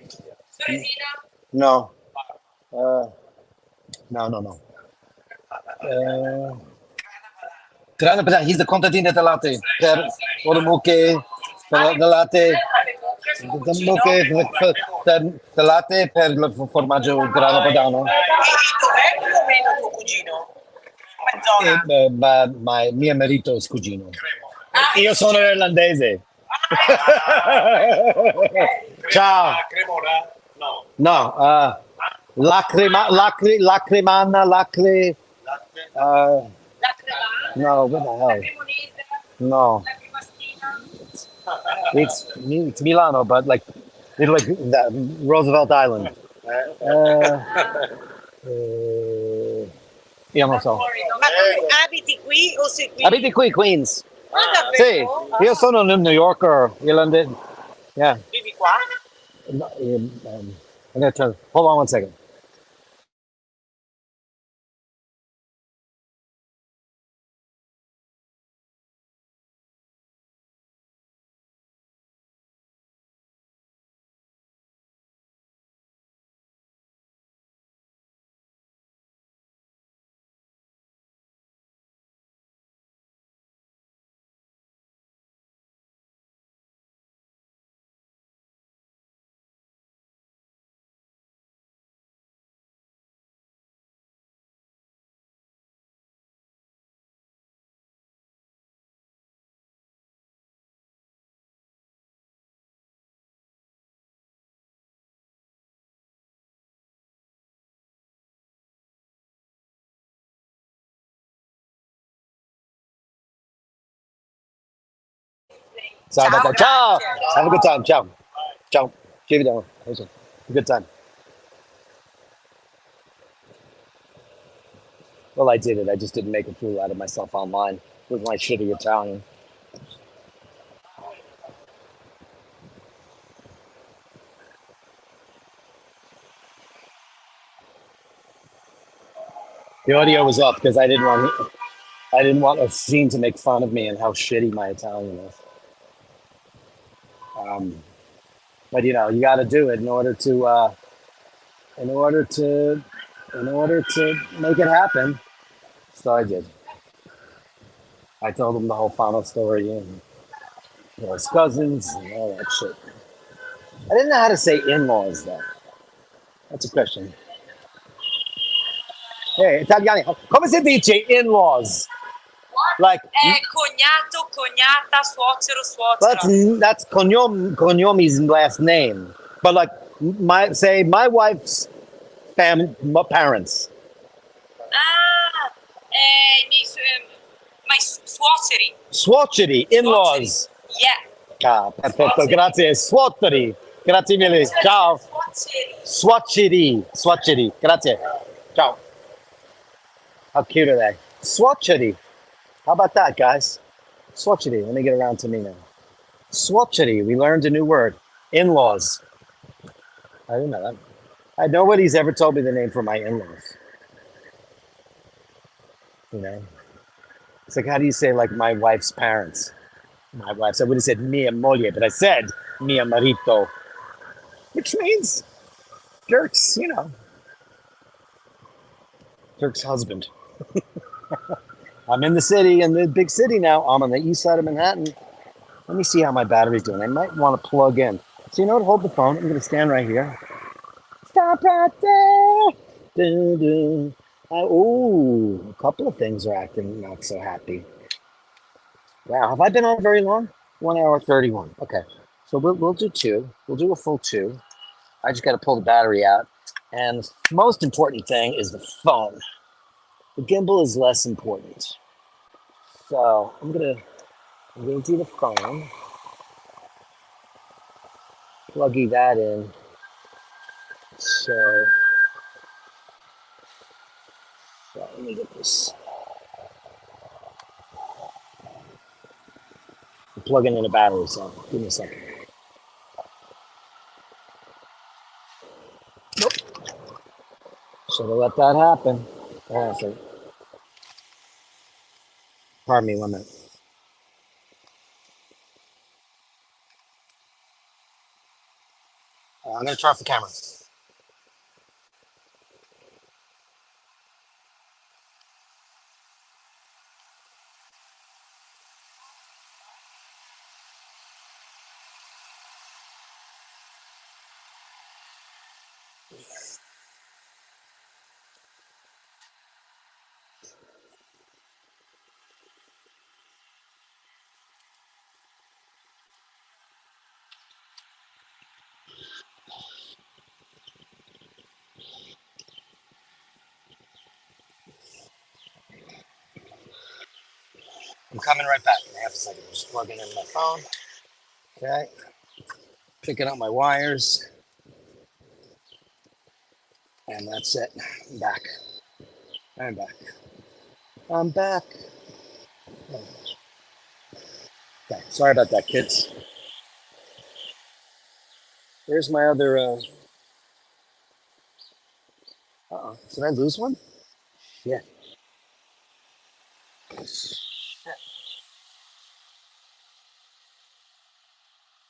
no, no, no, no. Grana padano, he's the contadino di latte per le mucche, per le latte. Del latte per il formaggio grana padano? Dov'è più o meno tuo cugino? Mio marito è cugino. Io sono irlandese. Ciao. Cremona? No. No, lacrimana, no, what the hell? No. It's Milano, but like that Roosevelt Island. Io non so. Ma tu abiti qui o sei qui? Abiti qui, Queens. Ah, Sì, davvero? io sono un New Yorker, irlandese. Yeah. Vivi qua? No, I'm gonna turn. Hold on one second. Sorry about that. Ciao. Have a good time. Ciao. Ciao. Ci vediamo. Have a good time. Well, I did it. I just didn't make a fool out of myself online with my shitty Italian. The audio was off because I didn't want Oisin to make fun of me and how shitty my Italian is. Um, but you know, you got to do it in order in order to, in order to make it happen. So I did. I told him the whole final story and his cousins and all that shit. I didn't know how to say in-laws though. That's a question. Hey, Italiani, come si dice in-laws? Like Cognato, cognata, suocero, suocera. that's Konyomi's last name. But like my wife's parents. Ah, my suoceri. Suoceri, in-laws. Yeah. Ah, perfetto, grazie. Suoceri. Grazie mille. Ciao. Suoceri. Suoceri. Grazie. Ciao. How cute are they? Suoceri. How about that, guys? Suoceri. Let me get around to me now. Suoceri. We learned a new word. In-laws. I didn't know that. Nobody's ever told me the name for my in-laws. You know? It's like, how do you say, like, my wife's parents? My wife's. I would have said mia moglie, but I said mia marito, which means Dirk's, you know, Dirk's husband. I'm in the city, in the big city now. I'm on the east side of Manhattan. Let me see how my battery's doing. I might want to plug in. So you know what? Hold the phone. I'm going to stand right here. Stop right there. Doo, doo. Oh, a couple of things are acting not so happy. Wow, have I been on very long? 1 hour 31. Okay, so we'll do two. We'll do a full two. I just got to pull the battery out. And the most important thing is the phone. The gimbal is less important. So I'm gonna do the phone. Pluggy that in. So let me get this. I'm plugging in a battery, so give me a second. Nope. Should have let that happen. So, pardon me, 1 minute. I'm gonna turn off the camera. I'm coming right back in half a second. I'm just plugging in my phone. Okay. Picking up my wires. And that's it. I'm back. I'm back. I'm back. Okay. Sorry about that, kids. Here's my other. Uh-oh. Did I lose one? Yeah.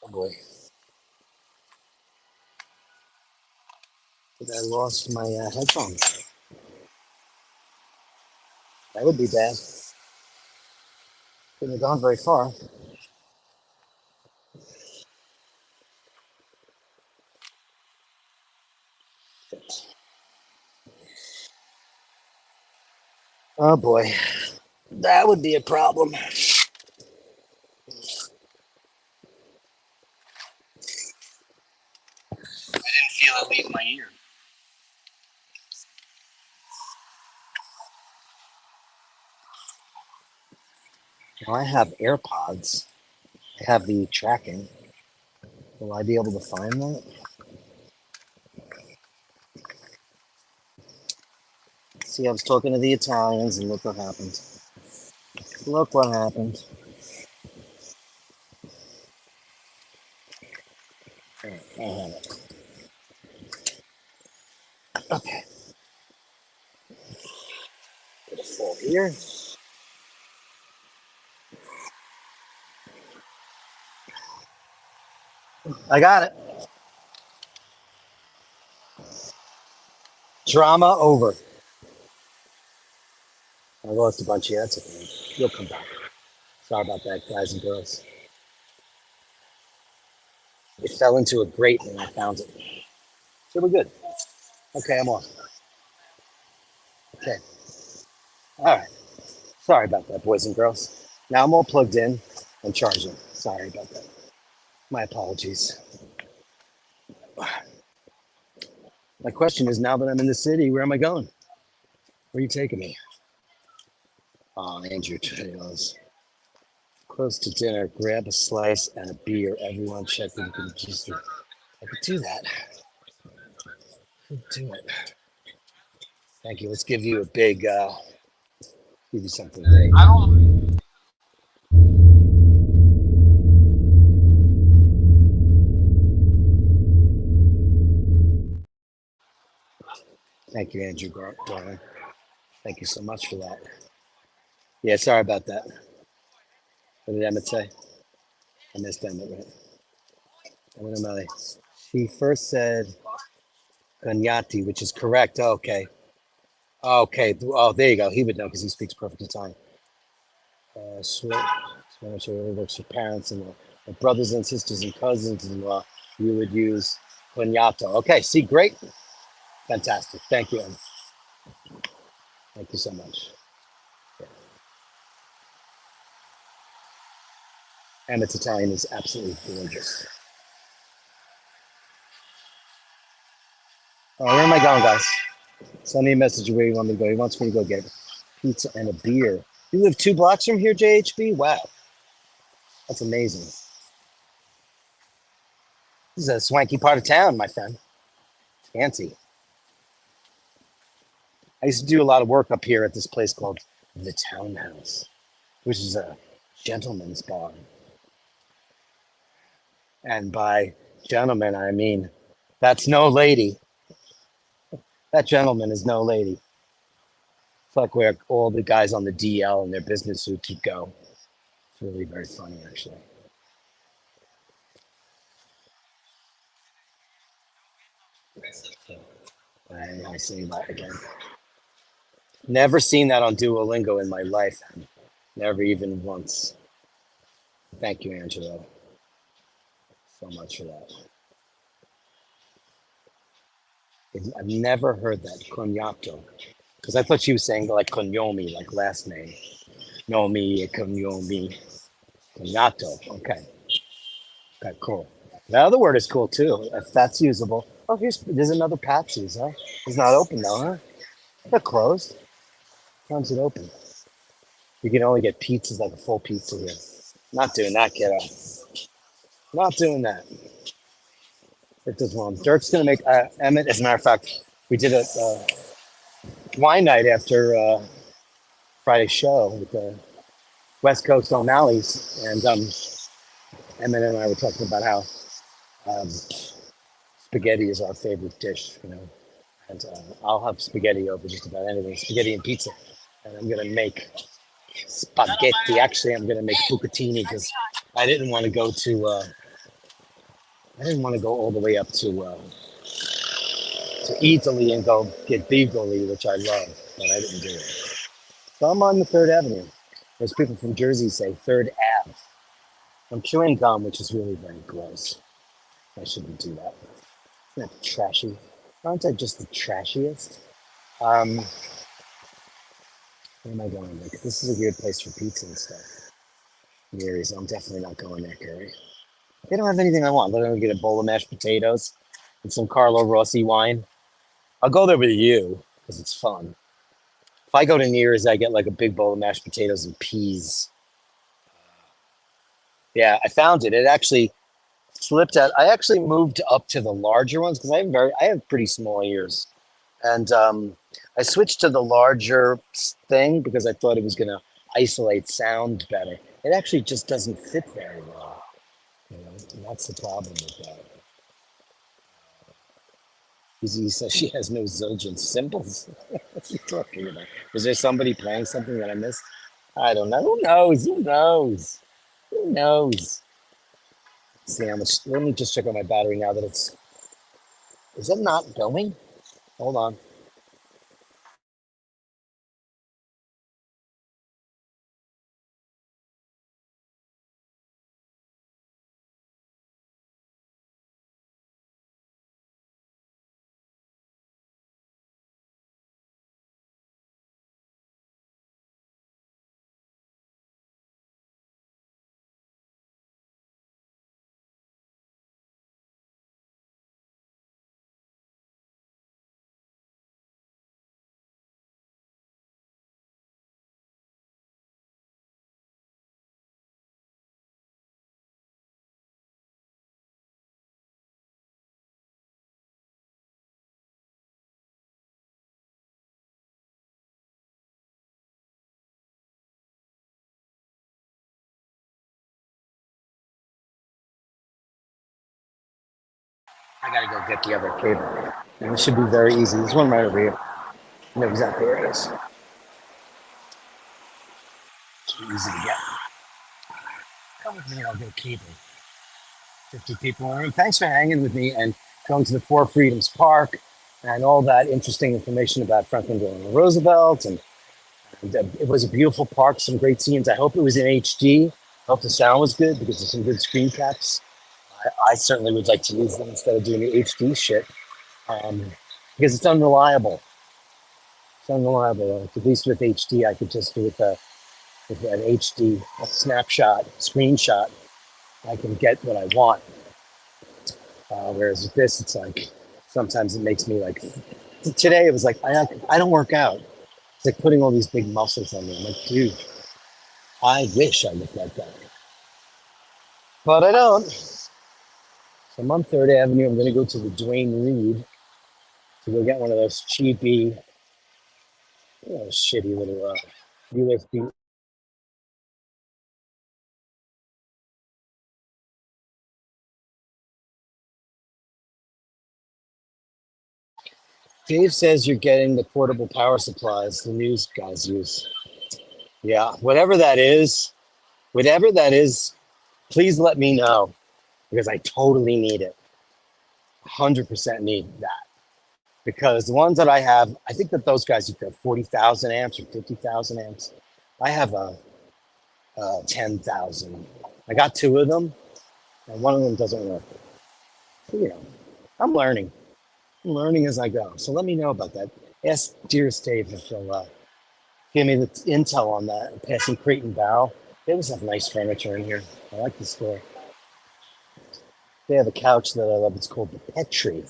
Oh boy. I think I lost my headphones. That would be bad. Couldn't have gone very far. Oh boy. That would be a problem. I didn't feel it leave my ear. Now I have AirPods. I have the tracking. Will I be able to find that? See, I was talking to the Italians, and look what happened. Look what happened. All right, I have it. Okay. Put it full here. I got it. Drama over. I lost a bunch. Yeah, that's okay. You'll come back. Sorry about that, guys and girls. It fell into a grate and I found it. So we're good. Okay, I'm off. Okay. All right. Sorry about that, boys and girls. Now I'm all plugged in and charging. Sorry about that. My apologies. My question is, now that I'm in the city, where am I going? Where are you taking me? Oh, Andrew Trails. Close to dinner, grab a slice and a beer. Everyone check in. I could do that. I could do it. Thank you. Let's give you a big, give you something great. Thank you, Andrew darling. Thank you so much for that. Yeah, sorry about that. What did Emmett say? I missed Emmett, right? Emmett O'Malley. She first said Ganyati, which is correct. Oh, okay. Okay. Oh, there you go. He would know because he speaks perfect Italian. Swear she really looks for parents and My brothers and sisters and cousins-in-law, you would use cognato. Okay, see, great. Fantastic. Thank you, Em. Thank you so much. Emmett's Italian is absolutely gorgeous. Oh, where am I going, guys? Send me a message where you want me to go. He wants me to go get pizza and a beer. You live 2 blocks from here, JHB? Wow, that's amazing. This is a swanky part of town, my friend. Fancy. I used to do a lot of work up here at this place called the Townhouse, which is a gentleman's bar. And by gentleman, I mean that's no lady. That gentleman is no lady. It's like where all the guys on the DL in their business suits would go. It's really very funny, actually. And I say that again. Never seen that on Duolingo in my life. Never even once. Thank you, Angelo, so much for that. I've never heard that, cognato. Because I thought she was saying like cognomi, like last name. Nomi, cognomi, cognato. Okay. Okay, cool. The other word is cool too, if that's usable. Oh, there's another Patsy's, huh? It's not open though, huh? They're closed. Time's it open? You can only get pizzas, like a full pizza here. Not doing that, kiddo. Not doing that. It does wrong. Dirk's gonna make Emmett. As a matter of fact, we did a wine night after Friday's show with the West Coast O'Malley's, and Emmett and I were talking about how spaghetti is our favorite dish, you know. And I'll have spaghetti over just about anything. Spaghetti and pizza, and I'm gonna make spaghetti. Actually, I'm gonna make bucatini because I didn't want to go to. I didn't want to go all the way up to Italy and go get bigoli, which I love, but I didn't do it. So I'm on the Third Avenue. There's people from Jersey say Third Ave. I'm chewing gum, which is really very gross. I shouldn't do that. Isn't that trashy? Aren't I just the trashiest? Where am I going? Like, this is a weird place for pizza and stuff. Mary's, I'm definitely not going there, Gary. They don't have anything I want. They're going to get a bowl of mashed potatoes and some Carlo Rossi wine. I'll go there with you because it's fun. If I go to Nears, I get like a big bowl of mashed potatoes and peas. Yeah, I found it. It actually slipped out. I actually moved up to the larger ones because I have pretty small ears, and I switched to the larger thing because I thought it was going to isolate sound better. It actually just doesn't fit very well, you know, and that's the problem with that. He says she has no Zildjian symbols. What's he talking about? Was there somebody playing something that I missed? I don't know. Who knows? Who knows? Who knows? See how much. Let me just check on my battery now that it's. Is it not going? Hold on. I gotta go get the other cable. And it should be very easy. There's one right over here. I know exactly where it is. Should be easy to get. Come with me and I'll get a cable. 50 people in the room. Thanks for hanging with me and going to the Four Freedoms Park and all that interesting information about Franklin Delano Roosevelt. And it was a beautiful park, some great scenes. I hope it was in HD. Hope the sound was good because there's some good screen caps. I certainly would like to use them instead of doing the HD shit um, because it's unreliable. It's unreliable. Like, at least with HD, I could just do with an HD snapshot, screenshot. I can get what I want. Whereas with this, it's like sometimes it makes me like. Today it was like I don't work out. It's like putting all these big muscles on me. I'm like, dude, I wish I looked like that, but I don't. So I'm on Third Avenue. I'm going to go to the Dwayne Reed to go get one of those cheapy, shitty little USB. Dave says you're getting the portable power supplies the news guys use. Yeah, whatever that is, please let me know because I totally need it. 100% need that because the ones that I have, I think that those guys you have 40,000 amps or 50,000 amps. I have a 10,000. I got two of them, and one of them doesn't work. So, I'm learning. I'm learning as I go. So let me know about that. Ask dearest Dave if he'll give me the intel on that. Passing Crate and Barrel. They always have nice furniture in here. I like the store. They have a couch that I love. It's called the Pet Tree,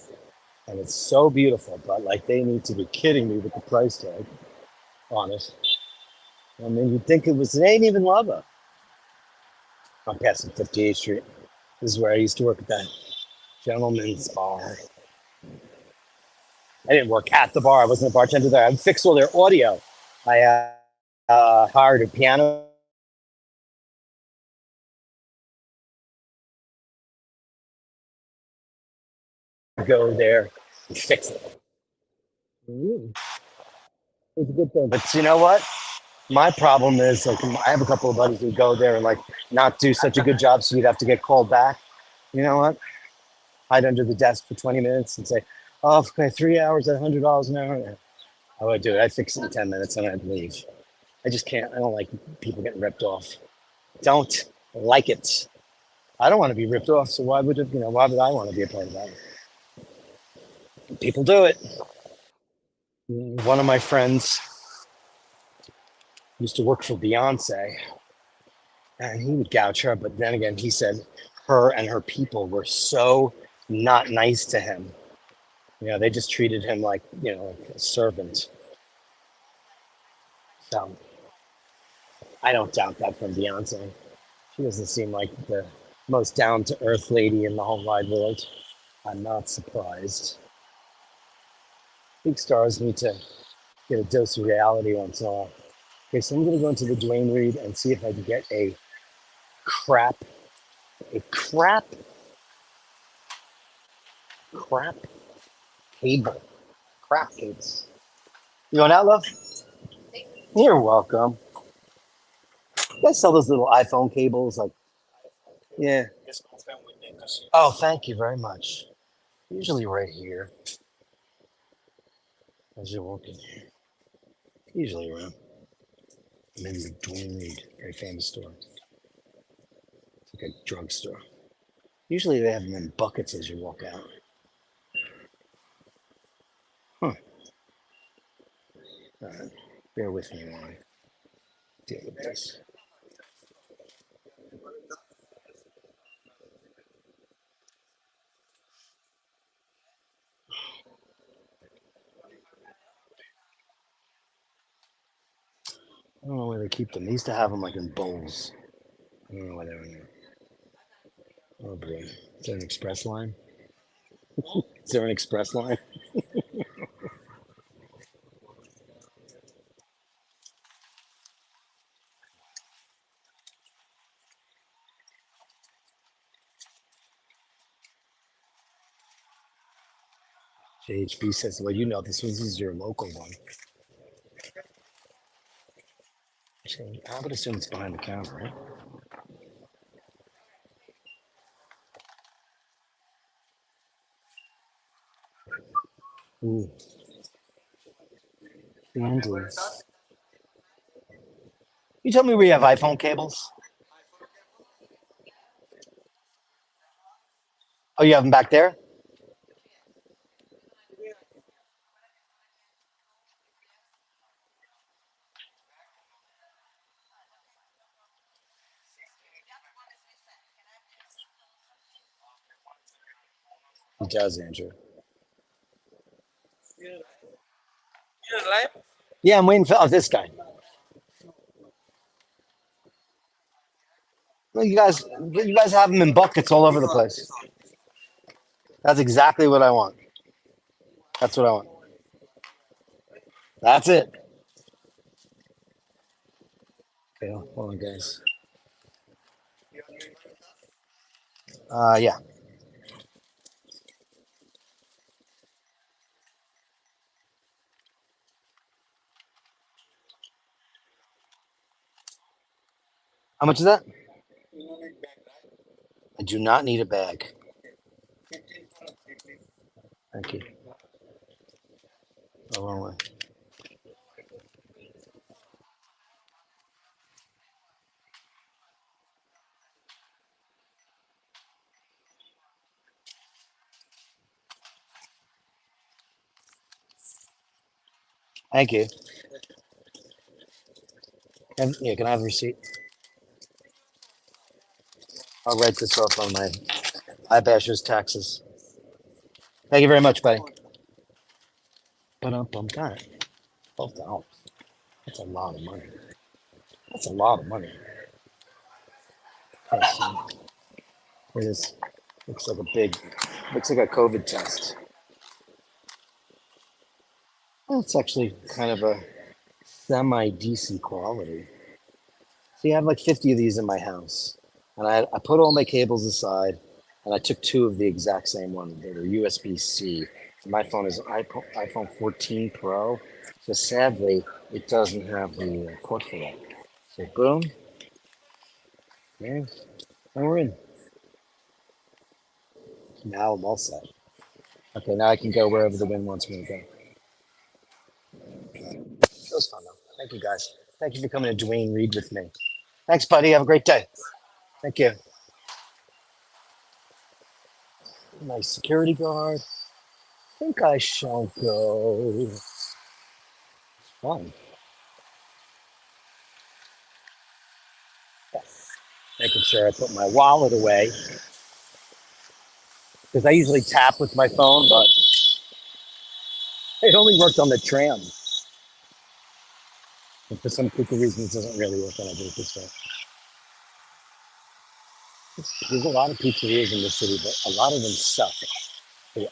and it's so beautiful. But like, they need to be kidding me with the price tag on it. I mean, you'd think it ain't even lava. I'm passing 58th Street. This is where I used to work at that gentleman's bar. I didn't work at the bar. I wasn't a bartender there. I would fix all their audio. I hired a piano. Go there and fix it. It was a good thing. But you know what? My problem is like I have a couple of buddies who go there and like not do such a good job, so you'd have to get called back. You know what? Hide under the desk for 20 minutes and say, "Oh, okay, 3 hours at $100 an hour." I would do it. I'd fix it in 10 minutes and I'd leave. I just can't. I don't like people getting ripped off. Don't like it. I don't want to be ripped off. So why would it? Why would I want to be a part of that? People do it. One of my friends used to work for Beyonce, and he would gouge her. But then again, he said her and her people were so not nice to him. They just treated him like like a servant. So I don't doubt that from Beyonce. She doesn't seem like the most down to earth lady in the whole wide world. I'm not surprised. Big stars need to get a dose of reality once in a while. Okay, so I'm going to go into the Dwayne Reed and see if I can get a crap, crap cable. Crap cables. You going out, love? You're welcome. You guys sell those little iPhone cables? Like, yeah. Oh, thank you very much. Usually right here as you're walking here. Usually around. I'm in the Dwayne Reed, very famous store. It's like a drugstore. Usually they have them in buckets as you walk out. Huh. All right. Bear with me while I deal with this. I don't know where they keep them. They used to have them like in bowls. I don't know why they're in there. Oh boy. Is there an express line? Is there an express line? JHB says, well, this is your local one. I would assume it's behind the counter, right? Ooh. Andes. You told me we have iPhone cables? Oh, you have them back there? He does, Andrew. You're live? Yeah, I'm waiting for this guy. Well, you guys have them in buckets all over the place. That's exactly what I want. That's what I want. That's it. Okay, hold on, guys. Yeah. How much is that? I do not need a bag. Thank you. A long way. Thank you. And yeah, can I have a receipt? I'll write this off on my iBasher's taxes. Thank you very much, buddy. But I'm got it. $12. That's a lot of money. That's a lot of money. Okay, so it is. Looks like a COVID test. Well, it's actually kind of a semi-decent quality. See, I have like 50 of these in my house. And I put all my cables aside and I took two of the exact same one. They were USB-C. My phone is iPhone 14 Pro. So sadly, it doesn't have the port for that. So boom. Yeah, and we're in. Now I'm all set. Okay, now I can go wherever the wind wants me to go. It was fun though. Thank you guys. Thank you for coming to Dwayne Reed with me. Thanks, buddy. Have a great day. Thank you. Nice security guard. I think I shall go. Fun. Yes. Making sure I put my wallet away because I usually tap with my phone, but it only worked on the tram. And for some stupid reasons, it doesn't really work when I do it this way. There's a lot of pizzerias in the city, but a lot of them suck.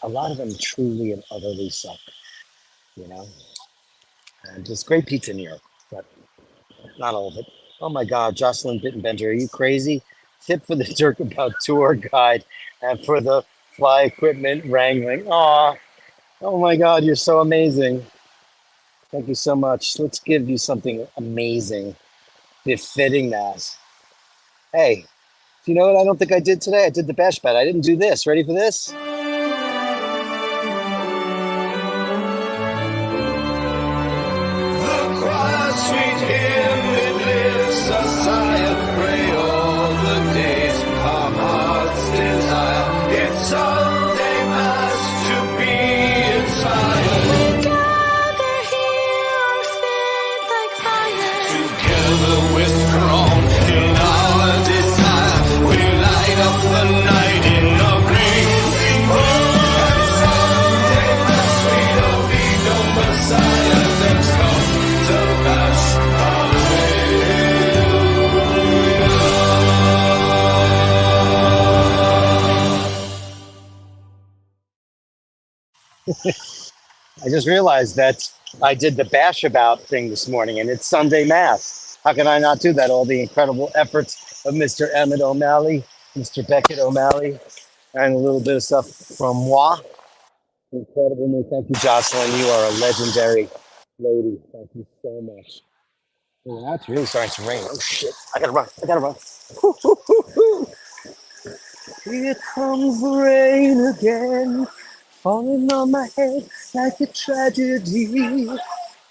A lot of them truly and utterly suck, you know? And there's great pizza in New York, but not all of it. Oh my God, Jocelyn Bittenbender, are you crazy? Tip for the Dirk About tour guide and for the fly equipment wrangling. Aw, oh my God, you're so amazing. Thank you so much. Let's give you something amazing, befitting that. Hey, do you know what I don't think I did today? I did the bash bet. I didn't do this. Ready for this? Sweet hymn, it lifts a sigh of pray all the days our hearts desire. It's Sunday Mass to be inspired. We gather here, our faith like fire. Together we're strong in our desire. We light up the night in a blazing world. Sunday Mass, we don't need no Messiah. Let's come to bash our I just realized that I did the bash about thing this morning and it's Sunday Mass. How can I not do that? All the incredible efforts of Mr. Emmett O'Malley, Mr. Beckett O'Malley, and a little bit of stuff from moi. Incredible me. Thank you, Jocelyn. You are a legendary lady. Thank you so much. Oh, now it's really starting to rain. Oh shit. I gotta run. I gotta run. Here comes the rain again, falling on my head like a tragedy.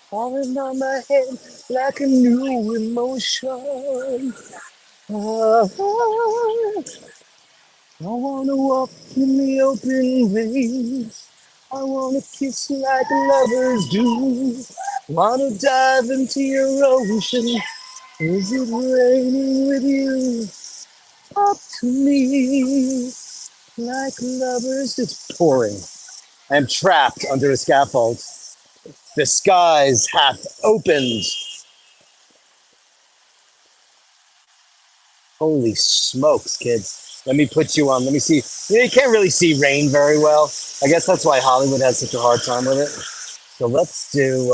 Falling on my head like a new emotion. Ah, ah. I wanna walk in the open waves. I wanna kiss you like lovers do. Wanna dive into your ocean. Is it raining with you? Up to me like lovers. It's pouring. I am trapped under a scaffold. The skies hath opened. Holy smokes, kids. Let me put you on. Let me see. You know, you can't really see rain very well. I guess that's why Hollywood has such a hard time with it. So let's do,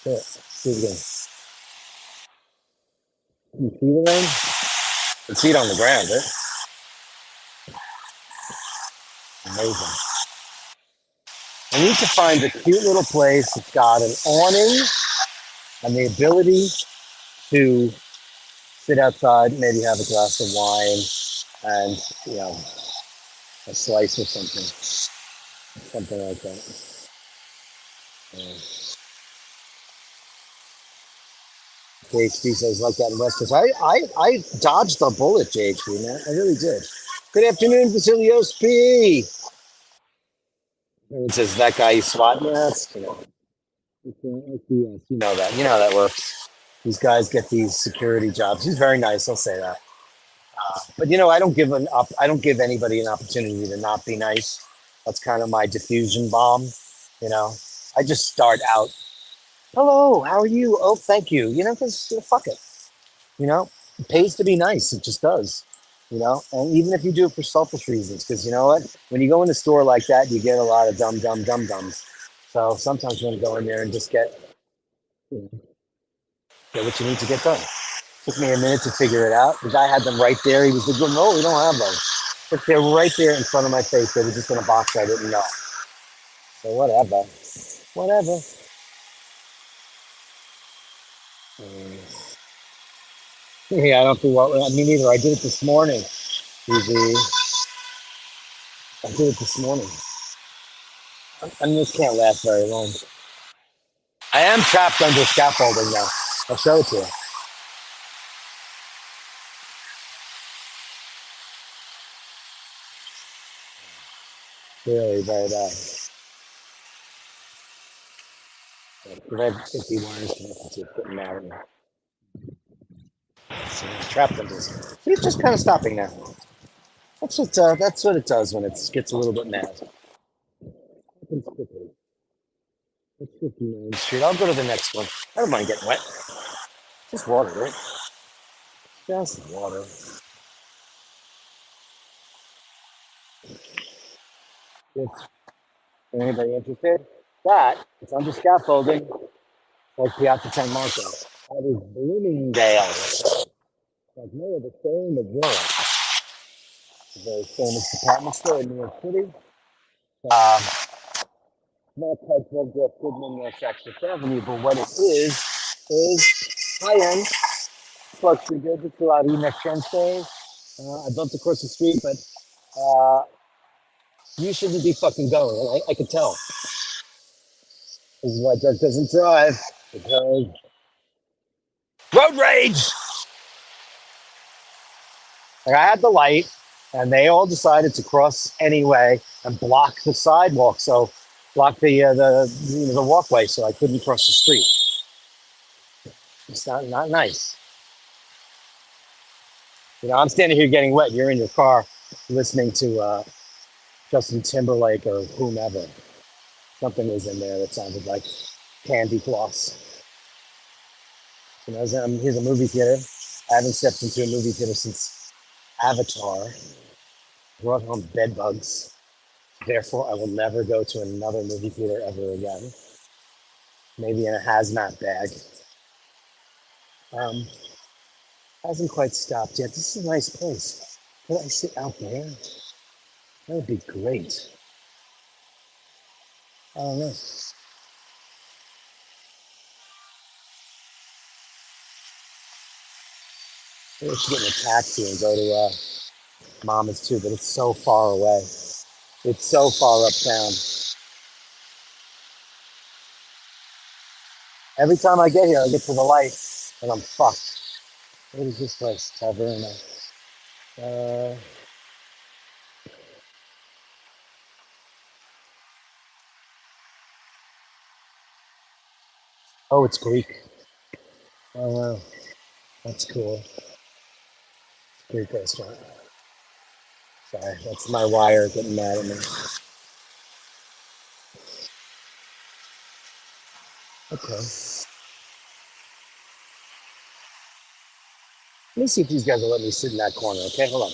let's do it again. Can you see the rain? You can see it on the ground, right? Amazing. I need to find a cute little place that's got an awning and the ability to sit outside, maybe have a glass of wine and, you know, a slice or something like that. Yeah. JHB says like that in Westeros. I dodged the bullet, JHB, man. I really did. Good afternoon, Vasilios P. It says that guy you swat at. You know, you know that. You know how that works. These guys get these security jobs. He's very nice. I'll say that. But you know, I don't give I don't give anybody an opportunity to not be nice. That's kind of my diffusion bomb. You know, I just start out. Hello, how are you? Oh, thank you. You know, because fuck it. You know, it pays to be nice. It just does. You know, and even if you do it for selfish reasons, because you know what? When you go in a store like that, you get a lot of dumb dumbs. So sometimes you want to go in there and just you know, get what you need to get done. Took me a minute to figure it out. The guy had them right there. He was like, no, we don't have those. But they're right there in front of my face. They were just in a box I didn't know. So whatever. Whatever. Mm. Yeah, I don't think me neither. I did it this morning. Easy. I did it this morning. I mean, this can't last very long. I am trapped under scaffolding now. I'll show it to you. Really very bad. I have 50 wires connected to it, putting out. So I'm trapped under this. He's just kind of stopping now. That's what it does when it gets a little bit mad. Happens quickly. That's 59th Street. I'll go to the next one. I don't mind getting wet. Just water, right? Just water. It's, anybody interested? That, it's under scaffolding, like Piazza San Marco. That is Bloomingdale. Like no other store in the world. It's a very famous department store in New York City. Um, not quite 12 Jeff Goodman or Saks Avenue, but what it is high end. Looks pretty good. It's a lot of next trend stores. I bumped across the street, but you shouldn't be fucking going. I could tell. This is why Dirk doesn't drive because road rage. Like I had the light, and they all decided to cross anyway and block the sidewalk, so block the walkway, so I couldn't cross the street. It's not nice. You know, I'm standing here getting wet. You're in your car listening to Justin Timberlake or whomever. Something was in there that sounded like candy floss. You know, here's a movie theater. I haven't stepped into a movie theater since Avatar. Brought home bed bugs. Therefore, I will never go to another movie theater ever again. Maybe in a hazmat bag. Um, hasn't quite stopped yet. This is a nice place. Could I sit out there? That would be great. I don't know. Maybe I should get in a taxi and go to Mama's too, but it's so far away. It's so far uptown. Every time I get here, I get to the light and I'm fucked. What is this place? Taverna. Oh, it's Greek. Oh, wow. That's cool. Greek restaurant. Sorry, that's my wire getting mad at me. Okay. Let me see if these guys will let me sit in that corner. Okay, hold on.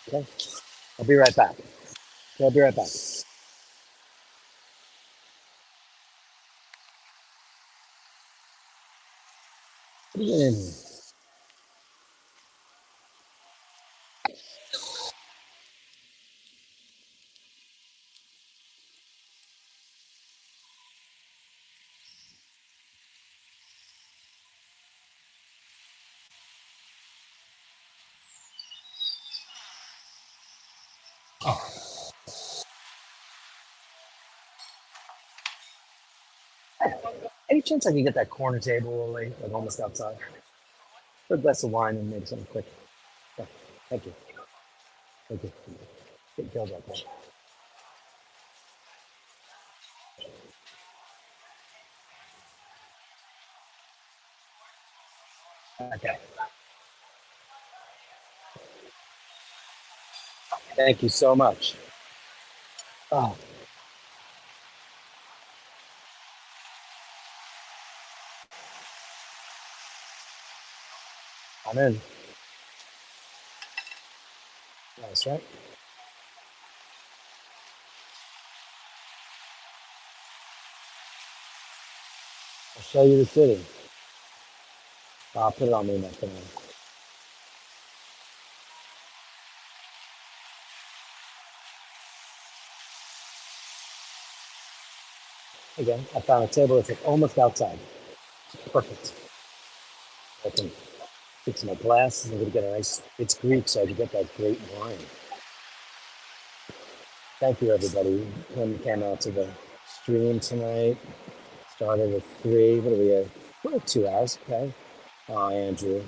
Okay, I'll be right back. Okay, I'll be right back. What are you in? Any chance I can get that corner table like almost outside? For a glass of wine and maybe something quick. Yeah, thank you. Thank you. Get Joe back there. Okay. Thank you so much. Oh, I'm in. That's right. I'll show you the city. I'll put it on me next time. Again, I found a table that's like almost outside. Perfect. I can fix my glasses. I'm gonna get a nice. It's Greek, so I can get that great wine. Thank you, everybody. When came out to the stream tonight. Started at 3. What are we at? We're at 2 hours. Okay. Oh, Andrew.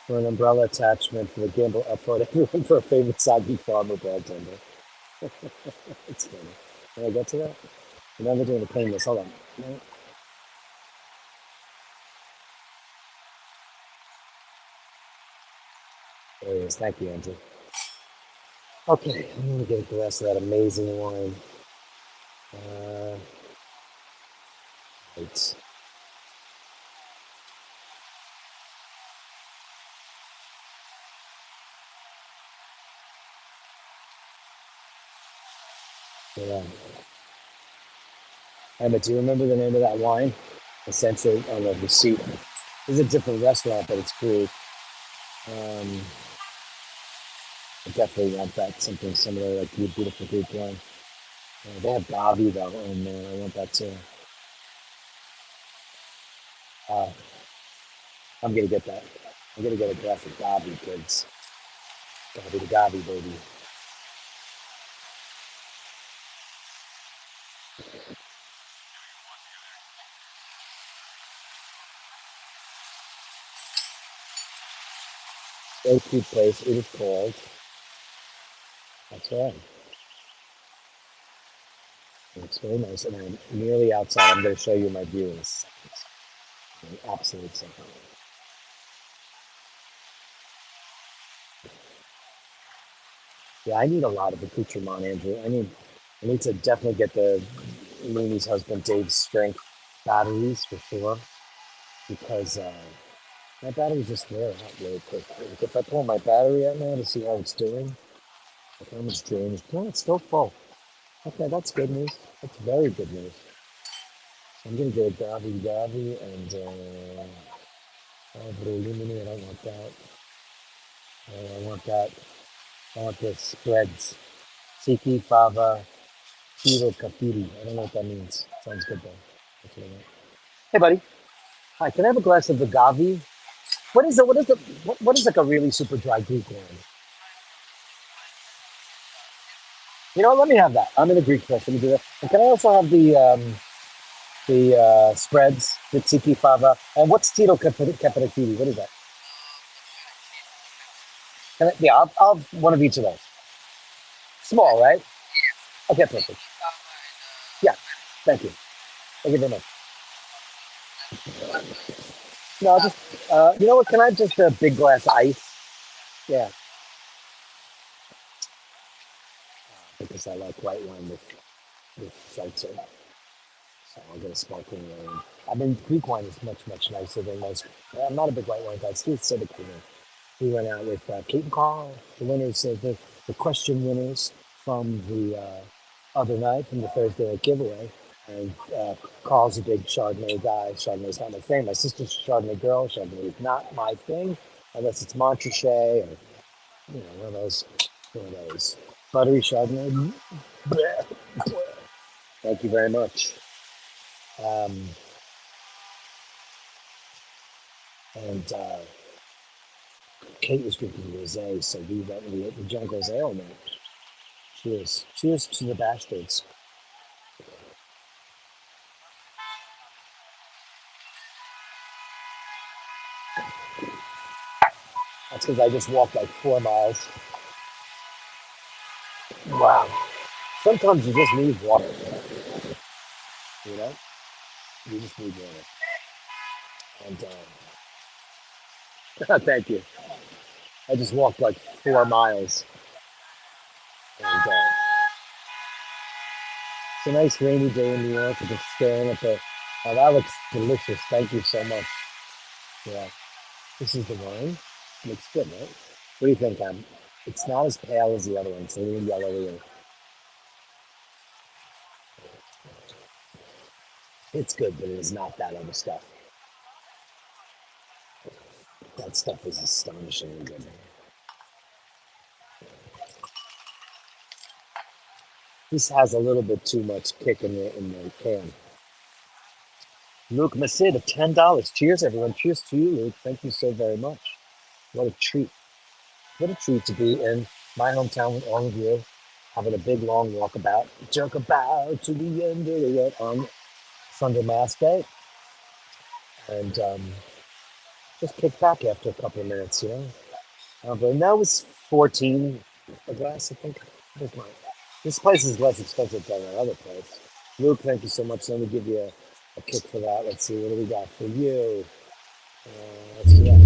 For an umbrella attachment for the gimbal upload everyone for a favorite soggy farmer bartender. It's funny. Can I get to that? Remember doing the clean this. Hold on. No. There it is. Thank you, Andrew. Okay, I'm gonna get the rest of that amazing wine. Right. Yeah. Emma, do you remember the name of that wine? Essentially on the receipt. It's a different restaurant, but it's Greek. Um, I definitely want that, something similar like you beautiful Greek wine. They have Gavi though, and I want that too. Uh, I'm gonna get that. I'm gonna get a glass of Gavi, kids. Gavi the Gavi, baby. Very cute place. It is called. That's right. It's very nice, and I'm nearly outside. I'm gonna show you my view in a second. An absolute second. Yeah, I need a lot of accoutrement, Andrew. I need to definitely get the Looney's husband Dave's strength batteries for sure because my battery's just wear out really quick. Like if I pull my battery out now to see how it's doing, like how much drainage, no, it's still full. Okay, that's good news. That's very good news. So I'm gonna get a Gavi and Lumini. I don't want that. I want that. I want the spreads. Siki, Fava, Kiro, Kafiri. I don't know what that means. Sounds good though. That's what I want. Hey, buddy. Hi. Can I have a glass of the Gavi? What is it? What is like a really super dry Greek wine? You know what? Let me have that. I'm in a Greek place. Let me do that. And can I also have the spreads, the tiki fava, and what's Tito Caperatini? What is that? Yeah, I'll have one of each of those. Small, right? Okay, perfect. Yeah, thank you. Thank you very much. No, I'll just, you know what? Can I have just a big glass of ice? Yeah, because I like white wine with seltzer. So I'll get a sparkling wine. I mean, Greek wine is much, much nicer than most. I'm not a big white wine guy. It's civic for me. We went out with Kate and Carl, the winners, the question winners from the other night, from the Thursday night giveaway. And Carl's a big Chardonnay guy. Chardonnay's not my thing. My sister's a Chardonnay girl. Chardonnay is not my thing, unless it's Montrachet or one of those buttery Chardonnay. Bleh. Thank you very much. Um, and Kate was drinking rosé, so we went and we drank rosé all night. Cheers! Cheers to the bastards. That's because I just walked like 4 miles. Wow. Sometimes you just need water. You know, you just need water. And thank you. I just walked like 4 miles, and it's a nice rainy day in New York. I'm just staring at the. Oh, that looks delicious. Thank you so much. Yeah, this is the wine. Looks good, right? What do you think, Em? It's not as pale as the other one. It's a little yellowier. It's good, but it is not that other stuff. That stuff is astonishingly good. This has a little bit too much kick in the can. Luke Masid, $10. Cheers, everyone. Cheers to you, Luke. Thank you so very much. What a treat. What a treat to be in my hometown with all of you, having a big long walkabout, jerk about to the end of the road on Sunday Mass Day, and just kick back after a couple of minutes, you know. But that was 14 a glass, I think. This place is less expensive than another place. Luke, thank you so much. Let me give you a kick for that. Let's see, what do we got for you? Let's do that.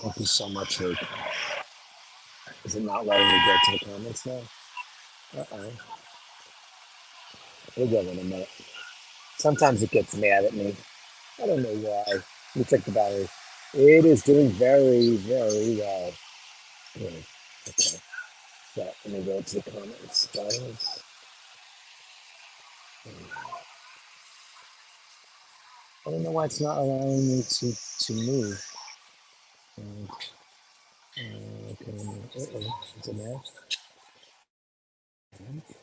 Thank you so much, Luke. Is it not letting me get to the comments now? Uh-oh. We'll give it a minute. Sometimes it gets mad at me. I don't know why. Let me check the battery. It is doing very, very well. Yeah. Okay. So let me go to the comments. Guys. I don't know why it's not allowing me to move. Okay. Is it now?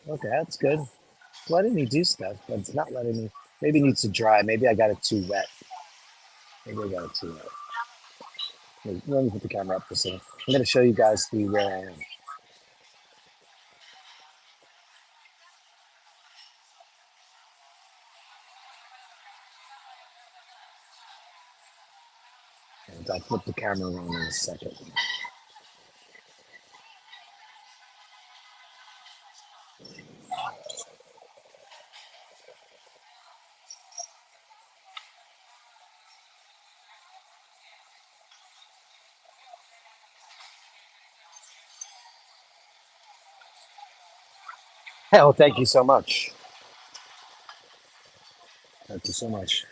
Okay, that's good. It's letting me do stuff, but it's not letting me. Maybe it needs to dry. Maybe I got it too wet. Maybe I got it too wet. Let me put the camera up for a second. I'm going to show you guys the where I am. And I'll flip the camera around in a second. Hell, thank you so much. Thank you so much.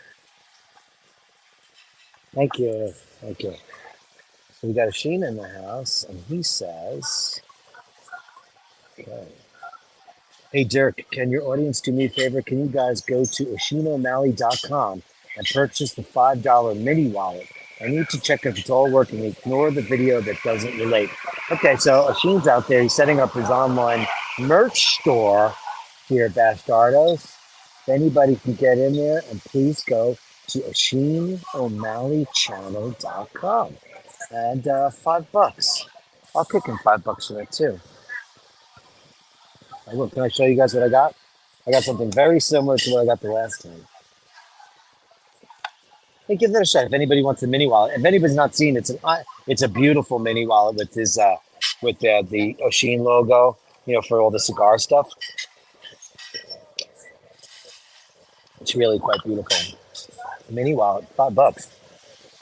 Thank you. Thank you. So we got a Sheen in the house, and he says, okay. Hey, Dirk, can your audience do me a favor? Can you guys go to OshinoMalley.com and purchase the $5 mini wallet? I need to check if it's all working. Ignore the video that doesn't relate. Okay, so Oshin's out there. He's setting up his online merch store here at Bastardos. If anybody can get in there, and please go to OshinoMalleyChannel.com. And $5. I'll kick in $5 for that too. I will. Can I show you guys what I got? I got something very similar to what I got the last time. Hey, give that a shot. If anybody wants a mini wallet, if anybody's not seen it, it's a beautiful mini wallet with his with the Oshin logo. you know, for all the cigar stuff. It's really quite beautiful. Mini wallet, $5.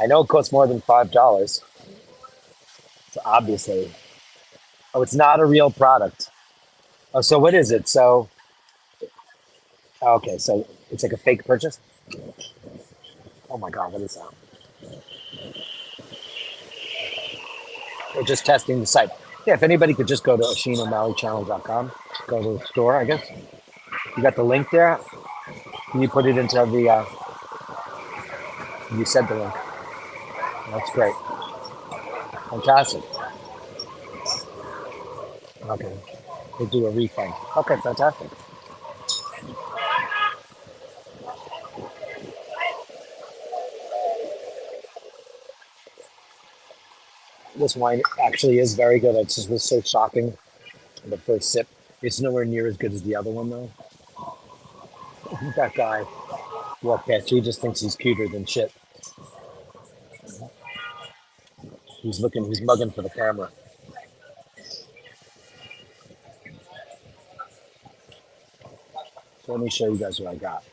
I know it costs more than $5. So obviously, oh, it's not a real product. Oh, so what is it? So okay, so it's like a fake purchase. Oh my God, what is that? We're just testing the site. Yeah, if anybody could just go to OshinoMaliChannel.com, go to the store, I guess. You got the link there. Can you put it into the, you said the link. That's great. Fantastic. Okay. We'll do a refund. Okay, fantastic. This wine actually is very good. It just was so shocking. The first sip. It's nowhere near as good as the other one, though. That guy walked past. He just thinks he's cuter than shit. He's mugging for the camera. So let me show you guys what I got.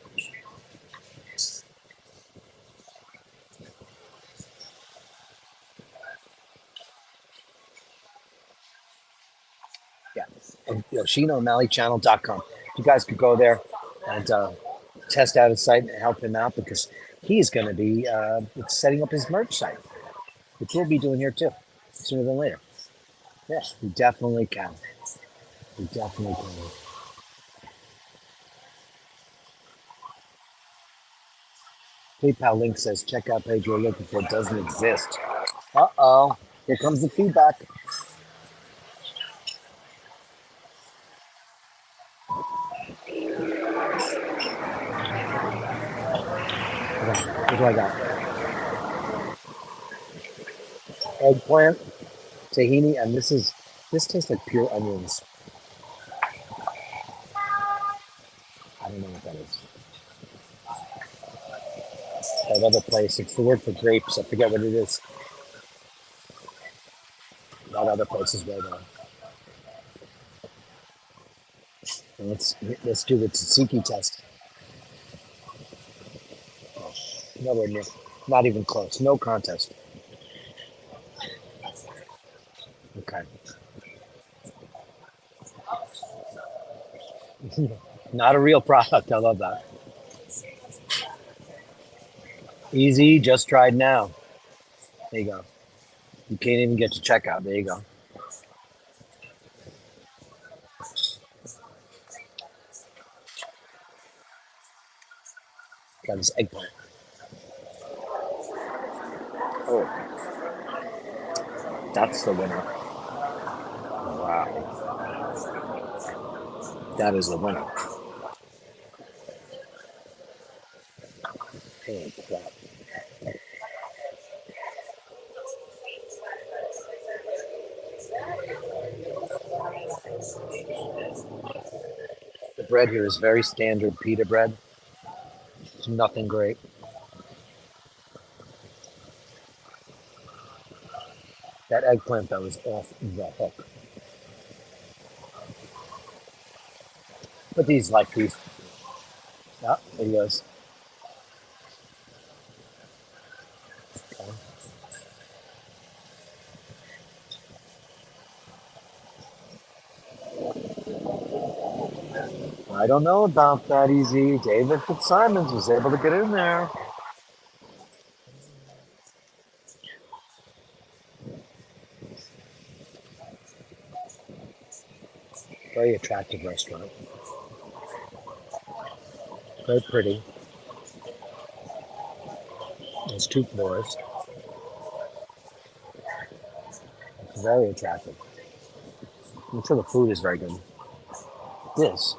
Yeah, and YoshinoMaliChannel.com. You guys could go there and test out his site and help him out because he's going to be setting up his merch site, which we'll be doing here too, sooner than later. Yeah, we definitely can. We definitely can. PayPal link says checkout page you're looking for doesn't exist. Uh-oh. Here comes the feedback. Okay, here's what I got. Eggplant, tahini, and this tastes like pure onions. I don't know what that is. That other place, it's the word for grapes. I forget what it is. That other place is right on. And let's do the tzatziki test. Oh, nowhere near. Not even close. No contest. Okay. Not a real product. I love that. Easy, just tried now. There you go. You can't even get to checkout. There you go. Got this eggplant. Oh, that's the winner. Wow. That is the winner. Holy crap. The bread here is very standard pita bread. It's nothing great. That eggplant, though, is off the hook. But these, like these. Yeah, there he goes. Okay. I don't know about that easy. David Fitzsimons was able to get in there. Very attractive restaurant. Very pretty. There's 2 floors. It's very attractive. I'm sure the food is very good. This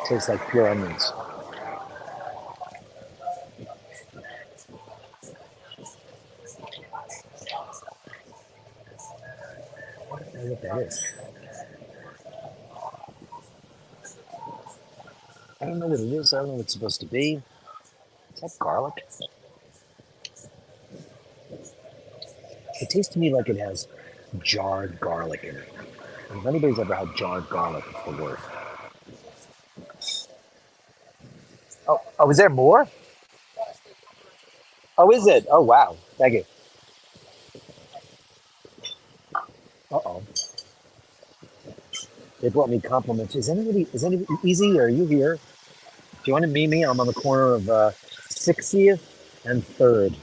tastes like pure onions. I don't know what that is. I don't know what it is. I don't know what it's supposed to be. Is that garlic? It tastes to me like it has jarred garlic in it. And if anybody's ever had jarred garlic, it's the worst. Oh, is there more? Oh, is it? Oh, wow. Thank you. Uh-oh. They brought me compliments. Is anybody, Easy, are you here? Do you want to meet me? I'm on the corner of 60th and 3rd.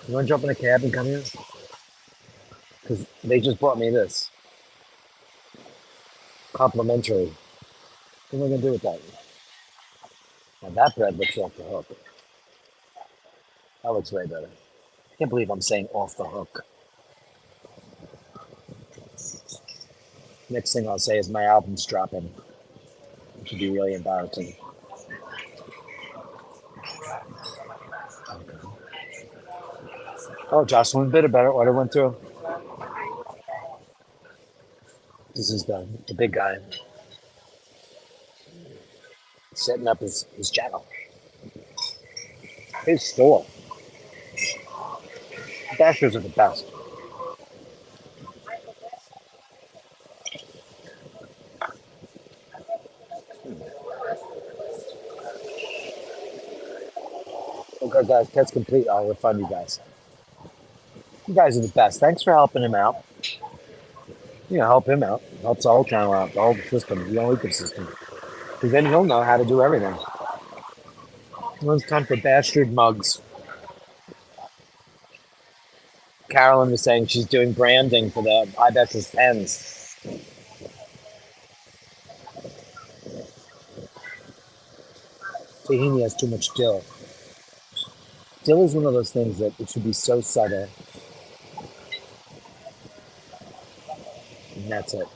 You want to jump in a cab and come here? Because they just brought me this. Complimentary. What am I going to do with that? Now that bread looks off the hook. That looks way better. I can't believe I'm saying off the hook. Next thing I'll say is my album's dropping. It should be really embarrassing. Okay. Oh, Jocelyn, bit better. What I went through. This is the big guy setting up his channel. His store. Bastards are the best. Okay, guys, test complete. I'll refund you guys. You guys are the best. Thanks for helping him out. You know, help him out. Helps the whole channel out, the whole system, the whole ecosystem. Because then he'll know how to do everything. Well, it's time for Bastard mugs. Carolyn was saying she's doing branding for the iBest's pens. Tahini has too much dill. Dill is one of those things that it should be so subtle. And that's it.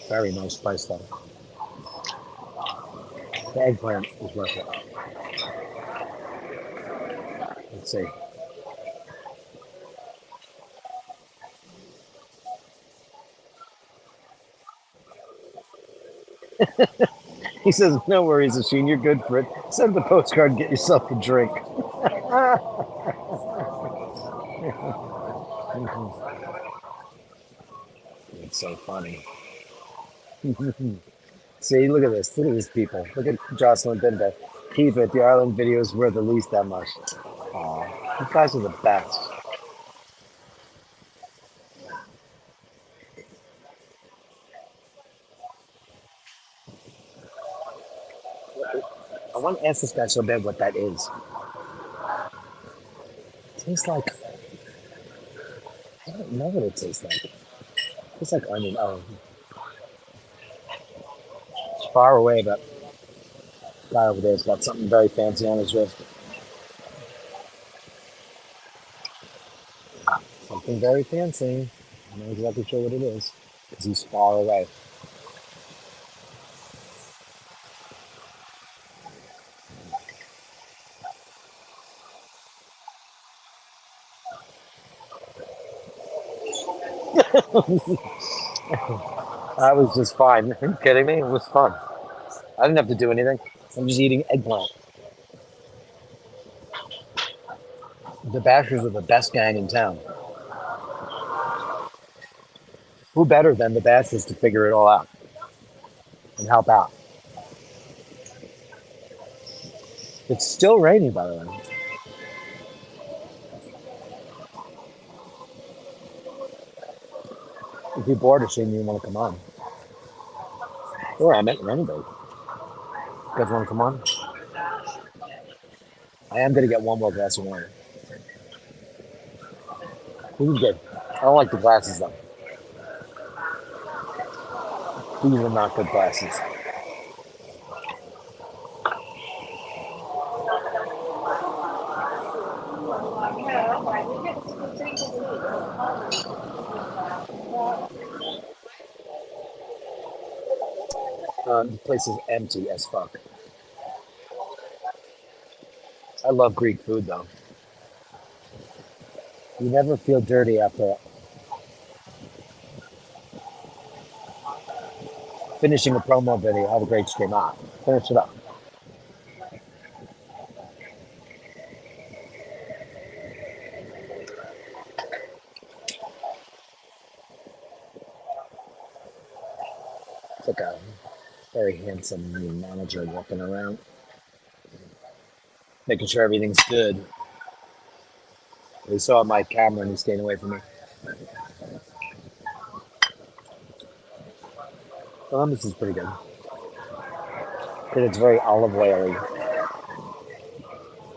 Very nice price though. The eggplant is worth it. Let's see. He says, no worries, Asheen, you're good for it. Send the postcard and get yourself a drink. It's so funny. See, look at this. Look at these people. Look at Jocelyn Binde. Keep it. The Ireland video is worth at least that much. Aw, you guys are the best. I want to ask this guy so bad what that is. It tastes like... I don't know what it tastes like. It tastes like onion. Oh. It's far away, but the guy over there's got something very fancy on his wrist. Something very fancy. I'm not exactly sure what it is because he's far away. I was just fine. Are you kidding me? It was fun. I didn't have to do anything. I'm just eating eggplant. The Bashers are the best gang in town. Who better than the Bashers to figure it all out and help out? It's still raining, by the way. If you're bored of seeing me, you want to come on. Or I met anybody. You guys want to come on? I am going to get one more glass of wine. This is good. I don't like the glasses, though. These are not good glasses. The place is empty as fuck. I love Greek food, though. You never feel dirty after finishing a promo video. Have a great stream. Finish it up. like a very handsome manager walking around, making sure everything's good. He saw my camera and he's staying away from me. Columbus is pretty good because it's very olive oily.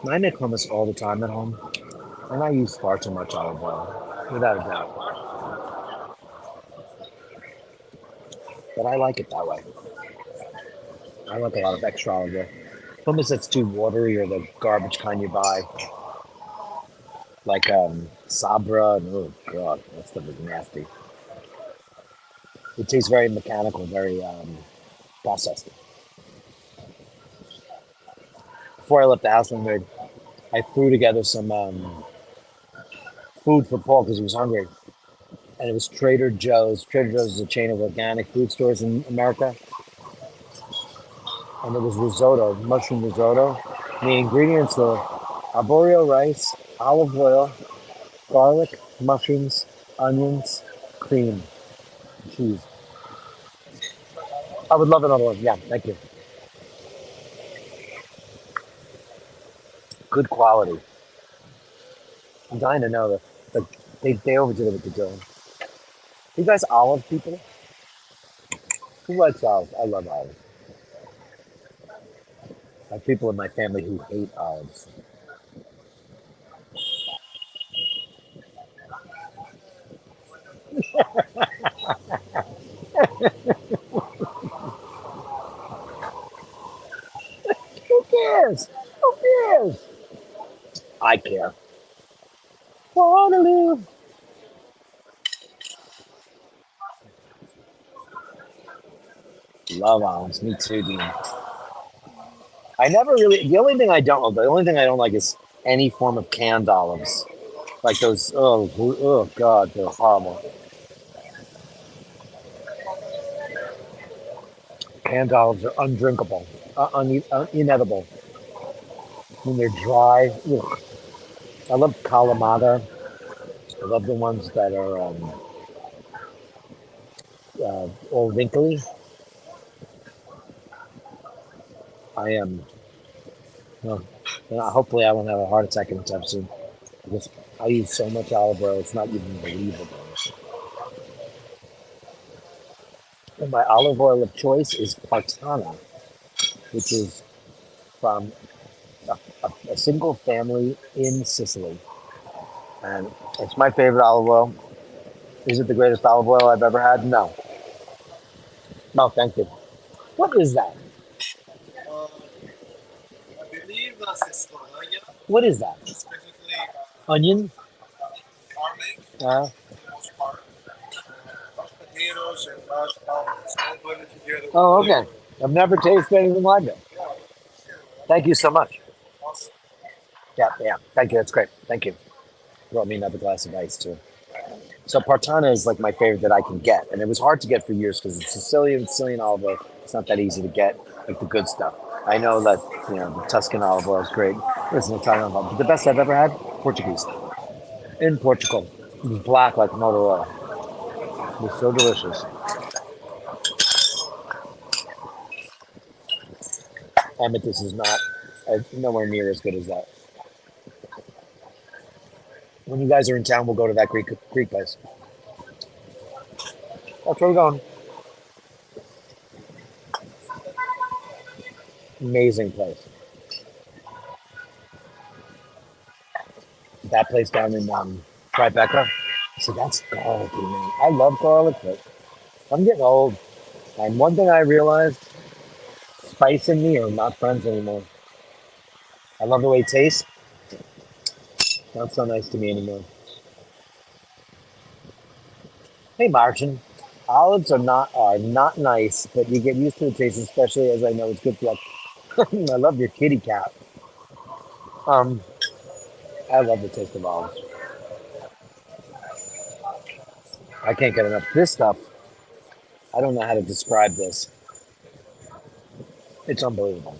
I make hummus all the time at home, and I use far too much olive oil, without a doubt. But I like it that way. I like a lot of extra olive oil. Hummus that's too watery or the garbage kind you buy, like Sabra, and oh god, that stuff is nasty. It tastes very mechanical, very processed. Before I left the house one day, I threw together some food for Paul because he was hungry. And it was Trader Joe's. Trader Joe's is a chain of organic food stores in America. And it was risotto, mushroom risotto. And the ingredients were arborio rice, olive oil, garlic, mushrooms, onions, cream, cheese. I would love another one. Yeah, thank you. Good quality. I'm dying to know that they overdid it with the dough. You guys olive people? Who likes olives? I love olives. I have people in my family who hate olives. Who cares? Who cares? I care. Waterloo. Love olives. Me too, Dean. I never really. The only thing I don't like is any form of canned olives, like those. Oh God, they're horrible. Canned olives are undrinkable, inedible. When they're dry. Ugh. I love Kalamata. I love the ones that are all wrinkly. I am. Well, hopefully, I won't have a heart attack anytime soon because I use so much olive oil, it's not even believable. And my olive oil of choice is Partana, which is from a single family in Sicily. And it's my favorite olive oil. Is it the greatest olive oil I've ever had? No. No, thank you. What is that? I believe that's Estonia, What is that? specifically Onion? farming Uh, for the most part. Mashed potatoes and mashed almonds all blended together. oh, With okay. I've never tasted anything like it. yeah, Thank you so much. awesome. Yeah. Thank you. That's great. Thank you. Brought me another glass of ice too. So Partana is like my favorite that I can get, and it was hard to get for years because it's Sicilian olive oil. It's not that easy to get, like the good stuff. I know that the Tuscan olive oil is great. Listen, Italian olive oil, but the best I've ever had, Portuguese in Portugal. It was black like motor oil. It was so delicious. Amethyst is not nowhere near as good as that. When you guys are in town, we'll go to that Greek place. That's where we're going. Amazing place. That place down in Tribeca. So that's garlicky, man. I love garlic, but I'm getting old. And one thing I realized, spice and me are not friends anymore. I love the way it tastes. Not so nice to me anymore. Hey, Martin. Olives are not nice, but you get used to the taste, especially as I know it's good for you. I love your kitty cat. Um, I love the taste of olives. I can't get enough. This stuff, I don't know how to describe this. It's unbelievable.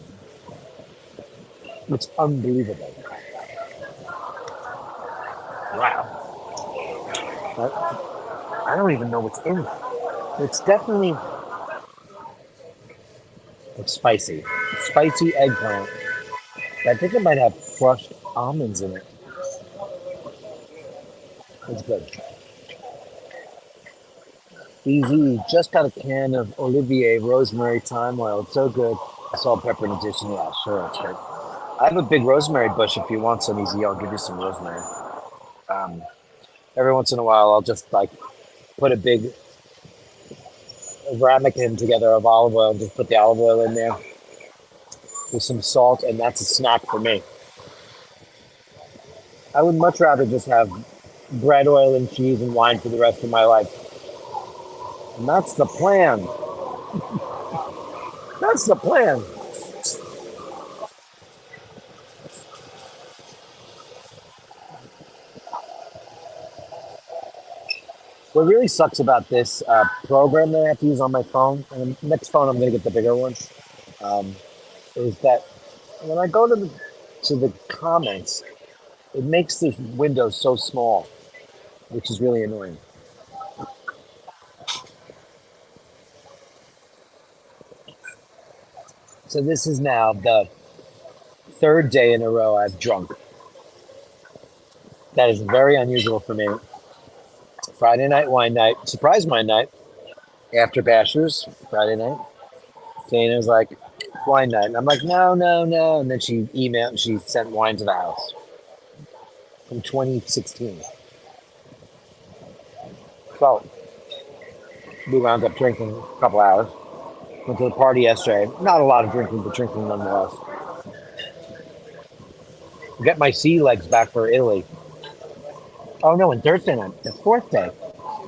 It's unbelievable. Wow. I don't even know what's in it. It's definitely It's spicy. Spicy eggplant. I think it might have crushed almonds in it. It's good. Easy. Just got a can of Olivier rosemary thyme oil. It's so good. Salt, pepper in addition. Yeah, sure. It's good. I have a big rosemary bush. If you want some easy, I'll give you some rosemary. Um, every once in a while, I'll just like put a big ramekin together of olive oil and just put the olive oil in there with some salt, and that's a snack for me. I would much rather just have bread, oil, and cheese and wine for the rest of my life. And that's the plan. That's the plan. What really sucks about this program that I have to use on my phone, and the next phone I'm going to get the bigger one, um, is that when I go to the comments, it makes the window so small, which is really annoying. So this is now the third day in a row I've drunk. That is very unusual for me. Friday night wine night, surprise wine night after Bashers Friday night. Dana was like, wine night. And I'm like, no, no, no. And then she emailed and she sent wine to the house from 2016. So we wound up drinking a couple hours. Went to the party yesterday. Not a lot of drinking, but drinking nonetheless. Get my sea legs back for Italy. Oh no, and Thursday night, the fourth day,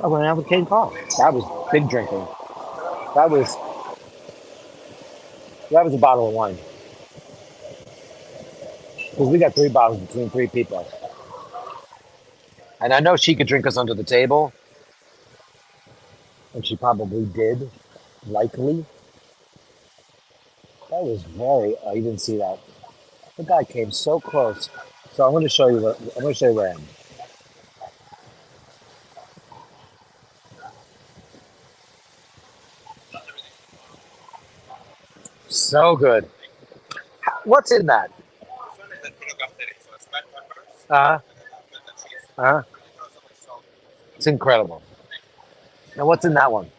I went out with Kate Paul. That was big drinking. That was a bottle of wine. Because we got 3 bottles between 3 people. And I know she could drink us under the table. And she probably did, likely. That was very, oh, you didn't see that. The guy came so close. So I'm going to show you where I am. So good. What's in that? Uh-huh. Uh-huh. It's incredible. And what's in that one?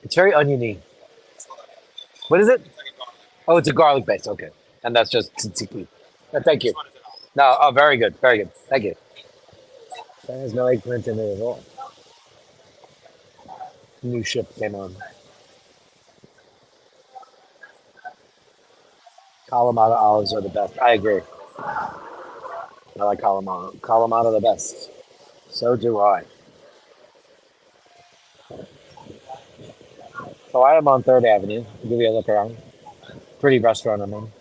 It's very oniony. What is it? Oh, it's a garlic base. Okay. And that's just tzatziki. Thank you. No, oh, very good. Very good. Thank you. There's no eggplant in it at all. New ship came on. Kalamata olives are the best. I agree. I like Kalamata. Kalamata the best. So do I. So I am on 3rd Avenue. I'll give you a look around. Pretty restaurant I'm in.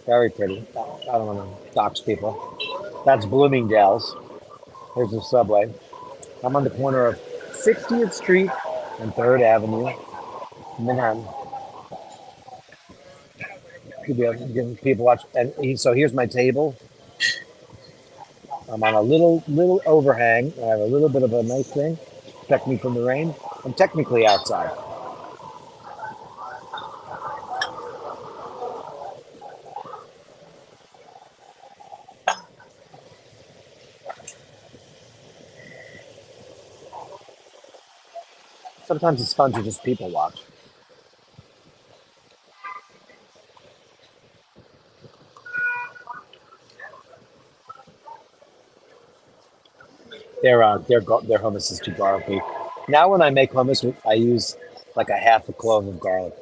Very pretty. I don't want to dox people. That's Bloomingdale's. Here's the subway. I'm on the corner of 60th Street and 3rd Avenue, Manhattan. People watch. And so here's my table. I'm on a little overhang. I have a little bit of a nice thing. Protect me from the rain. I'm technically outside. Sometimes it's fun to just people watch. Their hummus is too garlicky. Now when I make hummus, I use like a half a clove of garlic.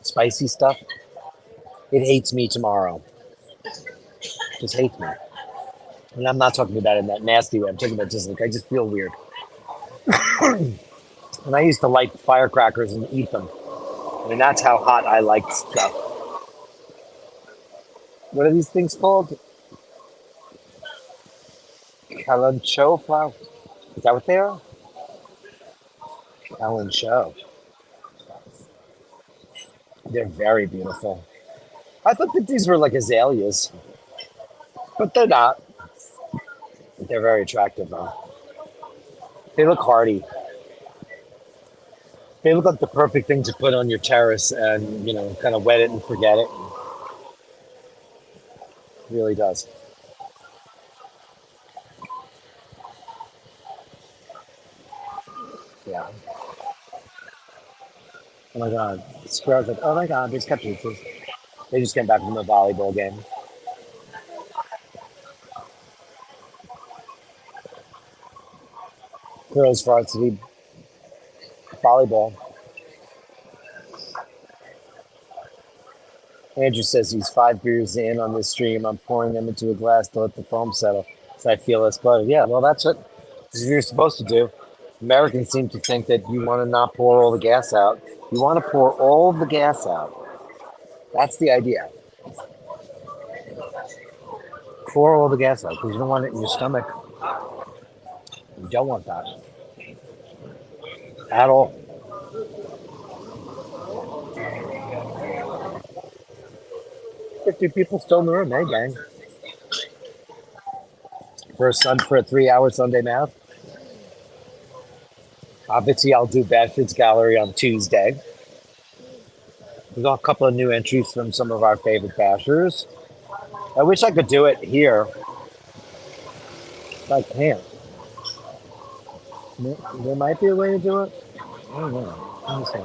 Spicy stuff. It hates me tomorrow. Just hates me. And I'm not talking about it in that nasty way. I'm talking about just like I just feel weird. And I used to light firecrackers and eat them. I mean that's how hot I like stuff. What are these things called? Calancho flower? Is that what they are? Calancho. They're very beautiful. I thought that these were like azaleas, but they're not. They're very attractive though. They look hardy. They look like the perfect thing to put on your terrace and, kind of wet it and forget it. It really does. Yeah. Oh my God. Squirrels like, oh my God, there's capuchas. They just came back from a volleyball game. Girls varsity volleyball. Andrew says he's 5 beers in on this stream. I'm pouring them into a glass to let the foam settle so I feel less butter. Yeah, well, that's what you're supposed to do. Americans seem to think that you want to not pour all the gas out. You want to pour all the gas out. That's the idea. Pour all the gas out because you don't want it in your stomach. You don't want that at all. 50 people still in the room, hey gang. For a 3-hour Sunday math. Obviously, I'll do Bashard's Gallery on Tuesday. We've got a couple of new entries from some of our favorite bashers. I wish I could do it here, but I can't. There might be a way to do it. I don't know. Let me see.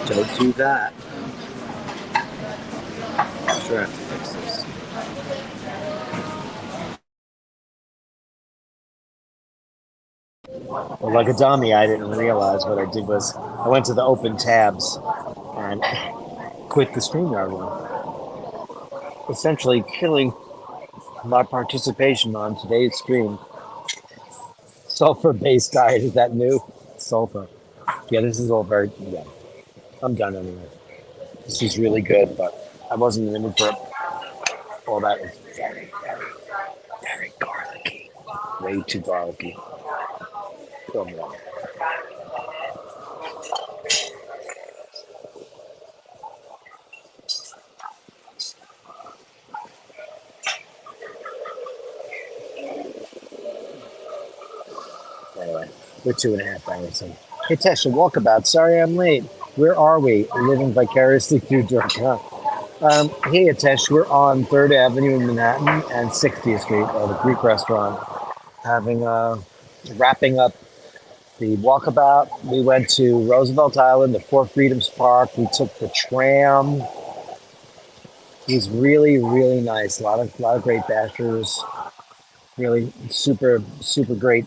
Don't do that. I'm sure I have to fix this. Well, like a dummy, I didn't realize what I did was I went to the open tabs and quit the StreamYard one, essentially killing my participation on today's stream. Sulfur-based diet, is that new? Sulfur. Yeah, this is all very, yeah, I'm done anyway. This is really good, but I wasn't in the mood for it. All that is very, very, very garlicky. Way too garlicky. Throw me on. Anyway, we're 2.5 hours in. Hey, Tesha, walkabout. Sorry I'm late. Where are we? Living vicariously through Dirk. Huh? Hey, Atesh, we're on 3rd Avenue in Manhattan and 60th Street, the Greek restaurant, wrapping up the walkabout. We went to Roosevelt Island, the Four Freedoms Park. We took the tram. It was really, really nice. A lot of great bashers. Really super, super great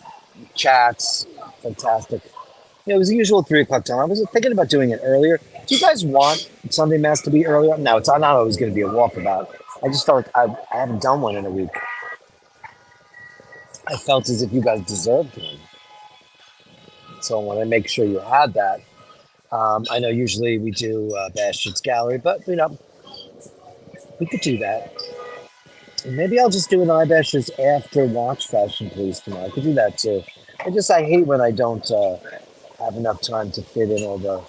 chats. Fantastic. It was the usual 3 o'clock time. I was thinking about doing it earlier. Do you guys want Sunday Mass to be earlier? No, it's not always going to be a walkabout. I just felt like I haven't done one in a week. I felt as if you guys deserved one. So I want to make sure you had that. I know usually we do Bashard's Gallery, but we could do that. And maybe I'll just do an iBashers after Watch Fashion Police tomorrow. I could do that too. I hate when I don't have enough time to fit in all the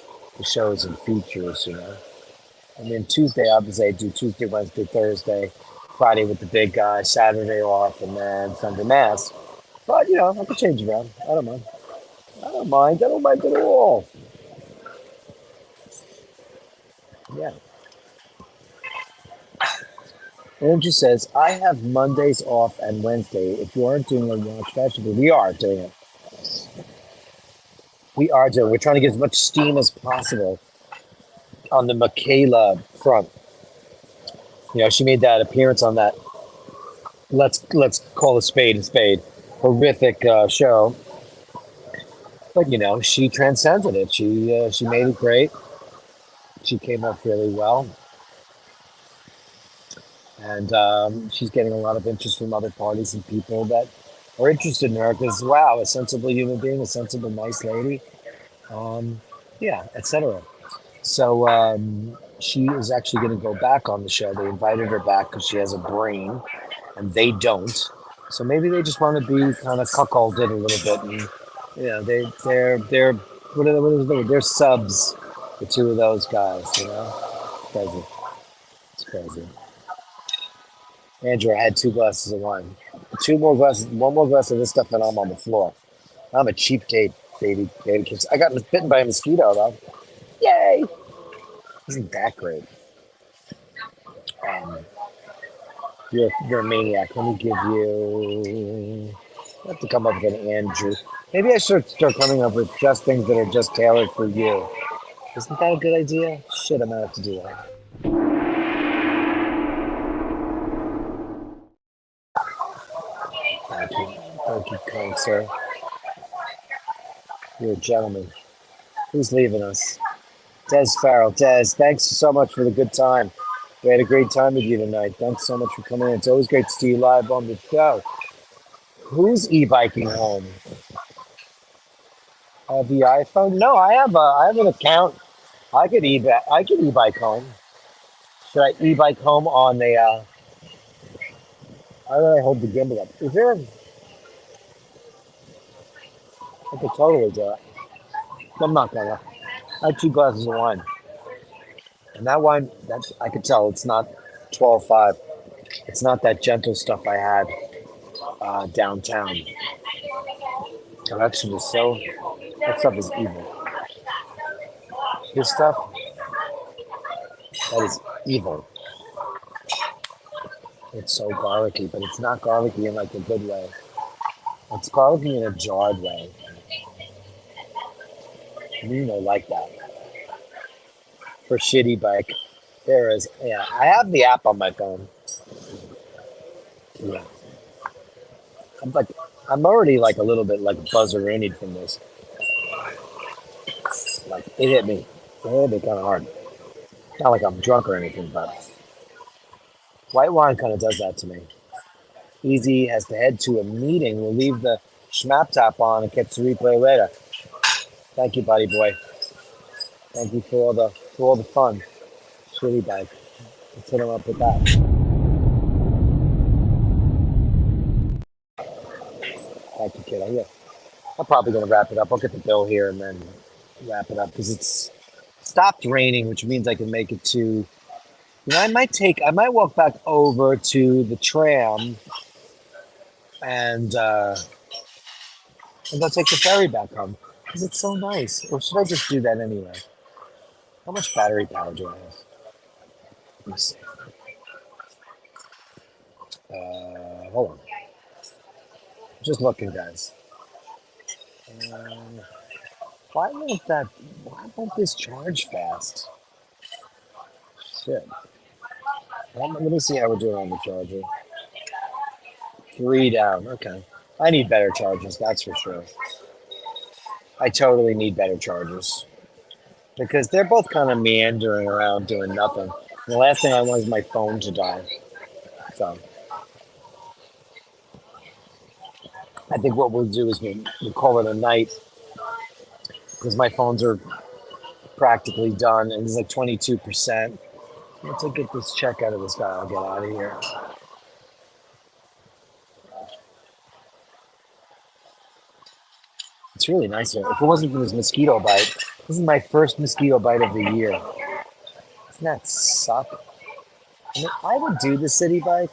shows and features, I mean, Tuesday, obviously, I do Tuesday, Wednesday, Thursday, Friday with the big guy, Saturday off, and then Sunday Mass. But, I can change it around. I don't mind. I don't mind. I don't mind at all. Yeah. Andrew says, I have Mondays off and Wednesday. If you aren't doing a Watch Fashion, but we are doing it. We are doing it. We're trying to get as much steam as possible on the Michaela front. She made that appearance on that let's call a spade horrific show. But she transcended it. She made it great. She came off really well. And she's getting a lot of interest from other parties and people that are interested in her because, wow, a sensible human being, a sensible, nice lady, yeah, etc. So she is actually going to go back on the show. They invited her back because she has a brain, and they don't. So maybe they just want to be kind of cuckolded a little bit, and they're they're subs. The two of those guys, crazy. It's crazy. Andrew, I had 2 glasses of wine, 2 more glasses, one more glass of this stuff, and I'm on the floor. I'm a cheap date, baby kids. I got bitten by a mosquito though. Yay! Isn't that great? Um, you're a maniac. Let me give you. I have to come up with an Andrew. Maybe I should start coming up with just things that are just tailored for you. Isn't that a good idea? Shit, I might have to do that. Thank you, kind sir. You're a gentleman. Who's leaving us? Des Farrell. Des, thanks so much for the good time. We had a great time with you tonight. Thanks so much for coming in. It's always great to see you live on the show. Who's e-biking home? The iPhone? No, I have an account. I could e-bike home. Should I e-bike home on the how do I hold the gimbal up? Is there I could totally do it. I'm not gonna. I had 2 glasses of wine. And that wine that I could tell it's not 12.5. It's not that gentle stuff I had downtown. Collection is that stuff is evil. This stuff, that is evil. It's so garlicky, but it's not garlicky in like a good way. It's garlicky in a jarred way. Like that. For shitty bike. There is, yeah. I have the app on my phone. Yeah. I'm already like a little bit like buzzeroonied from this. Like it hit me. It hit me kind of hard. Not like I'm drunk or anything, but white wine kind of does that to me. Easy has to head to a meeting. We'll leave the schmap top on and catch the replay later. Thank you, buddy boy. Thank you for all the fun. Shitty bag. Let's hit him up with that. Thank you, kid. I'm probably gonna wrap it up. I'll get the bill here and then wrap it up because it's stopped raining, which means I can make it to. I might walk back over to the tram and I'll take the ferry back home because it's so nice. Or should I just do that anyway? How much battery power do I have? Let me see. Hold on. Just looking, guys. Why won't this charge fast? Shit. Let me see how we're doing on the charger. 3 down. Okay. I need better chargers, that's for sure. I totally need better chargers. Because they're both kind of meandering around doing nothing. The last thing I want is my phone to die. So I think what we'll do is we'll call it a night because my phones are practically done and it's like 22%. Once I get this check out of this guy, I'll get out of here. It's really nice here. If it wasn't for this mosquito bite, this is my first mosquito bite of the year. Doesn't that suck? I would do the city bike.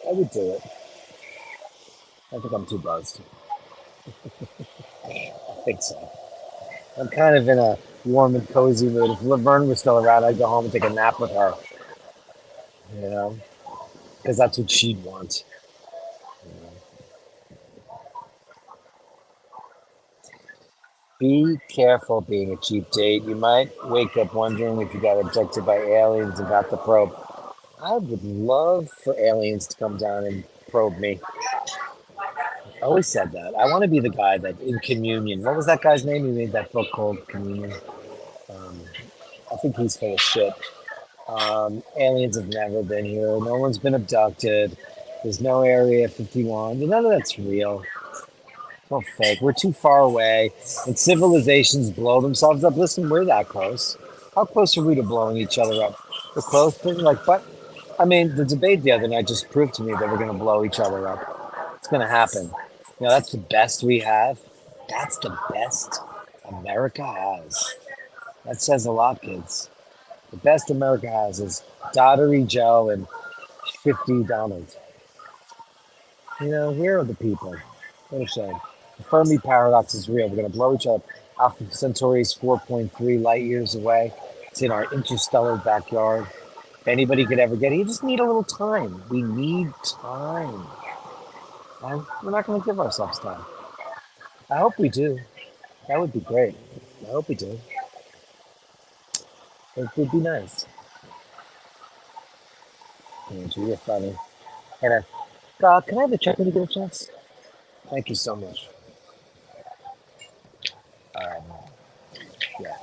I would do it. I think I'm too buzzed. I think so. I'm kind of in a warm and cozy mood. If Laverne was still around, I'd go home and take a nap with her. Because that's what she'd want. Be careful being a cheap date. You might wake up wondering if you got abducted by aliens and got the probe. I would love for aliens to come down and probe me. I always said that. I want to be the guy that in Communion. What was that guy's name? He made that book called Communion. I think he's full of shit. Aliens have never been here. No one's been abducted. There's no Area 51. None of that's real. It's all fake. We're too far away. And civilizations blow themselves up. Listen, we're that close. How close are we to blowing each other up? We're close. But like, but I mean, the debate the other night just proved to me that we're going to blow each other up. It's going to happen. You know, that's the best we have. That's the best America has. That says a lot, kids. The best America has is Dottery Joe and 50 Donald. You know, where are the people? What a shame. The Fermi paradox is real. We're going to blow each other up. Alpha Centauri is 4.3 light years away. It's in our interstellar backyard. If anybody could ever get it, you just need a little time. We need time. And we're not going to give ourselves time. I hope we do. That would be great. I hope we do. It would be nice. Angie, you're funny. And can I have a check when you get a chance? Thank you so much. Yeah,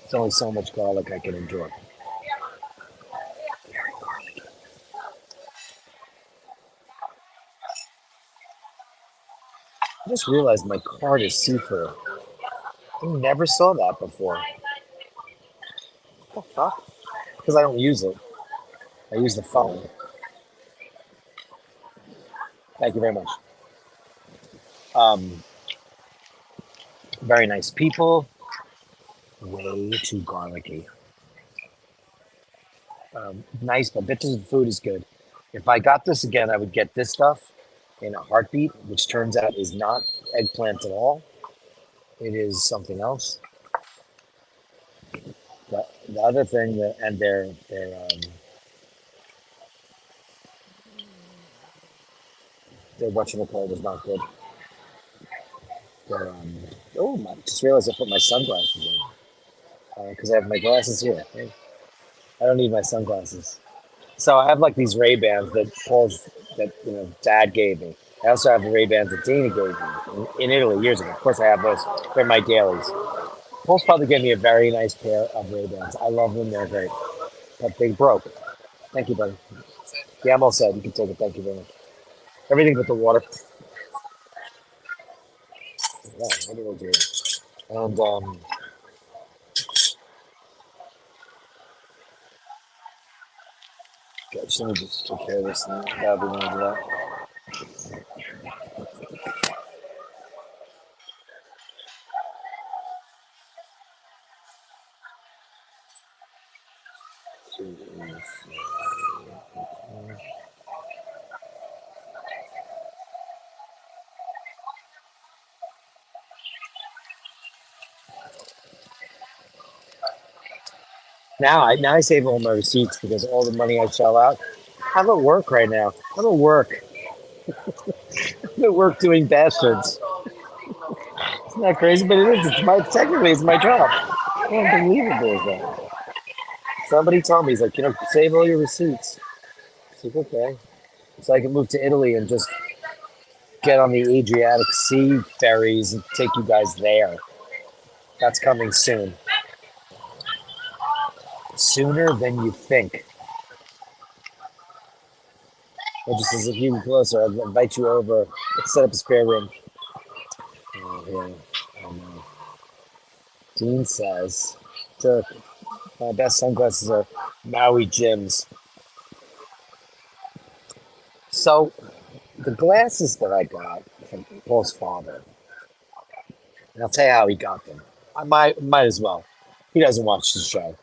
it's only so much garlic I can endure. Very garlicky. I just realized my card is see-through. I never saw that before. What the fuck? Because I don't use it. I use the phone. Thank you very much. Very nice people. Way too garlicky. Nice, but bits of food is good. If I got this again, I would get this stuff in a heartbeat, which turns out is not eggplant at all. It is something else. The other thing that, and their whatchamacallit is not good. Their, I just realized I put my sunglasses in because I have my glasses here. Right? I don't need my sunglasses. So I have like these Ray-Bans that Dad gave me. I also have the Ray-Bans that Dana gave me in Italy years ago. Of course, I have those. They're my dailies. Paul's father gave me a very nice pair of Ray-Bans. I love them. They're great. But they broke. Thank you, buddy. Yeah, I'm all set. You can take it. Thank you very much. Everything but the water. Yeah, what do I do? And gosh, let me just take care of this thing. That'll be one of that. Now I save all my receipts because all the money I shell out. I'm at work right now. I'm at work. I'm at work doing bastards. Isn't that crazy? But it is. Technically it's my job. How unbelievable is that? Somebody told me, he's like, save all your receipts. It's like, okay. So I can move to Italy and just get on the Adriatic Sea ferries and take you guys there. That's coming soon. Sooner than you think. It just says if you can closer, I'll invite you over. Let's set up a spare room. Oh, yeah. Oh, no. Dean says, Dirk, my best sunglasses are Maui Jims. So, the glasses that I got from Paul's father, and I'll tell you how he got them. I might as well. He doesn't watch the show.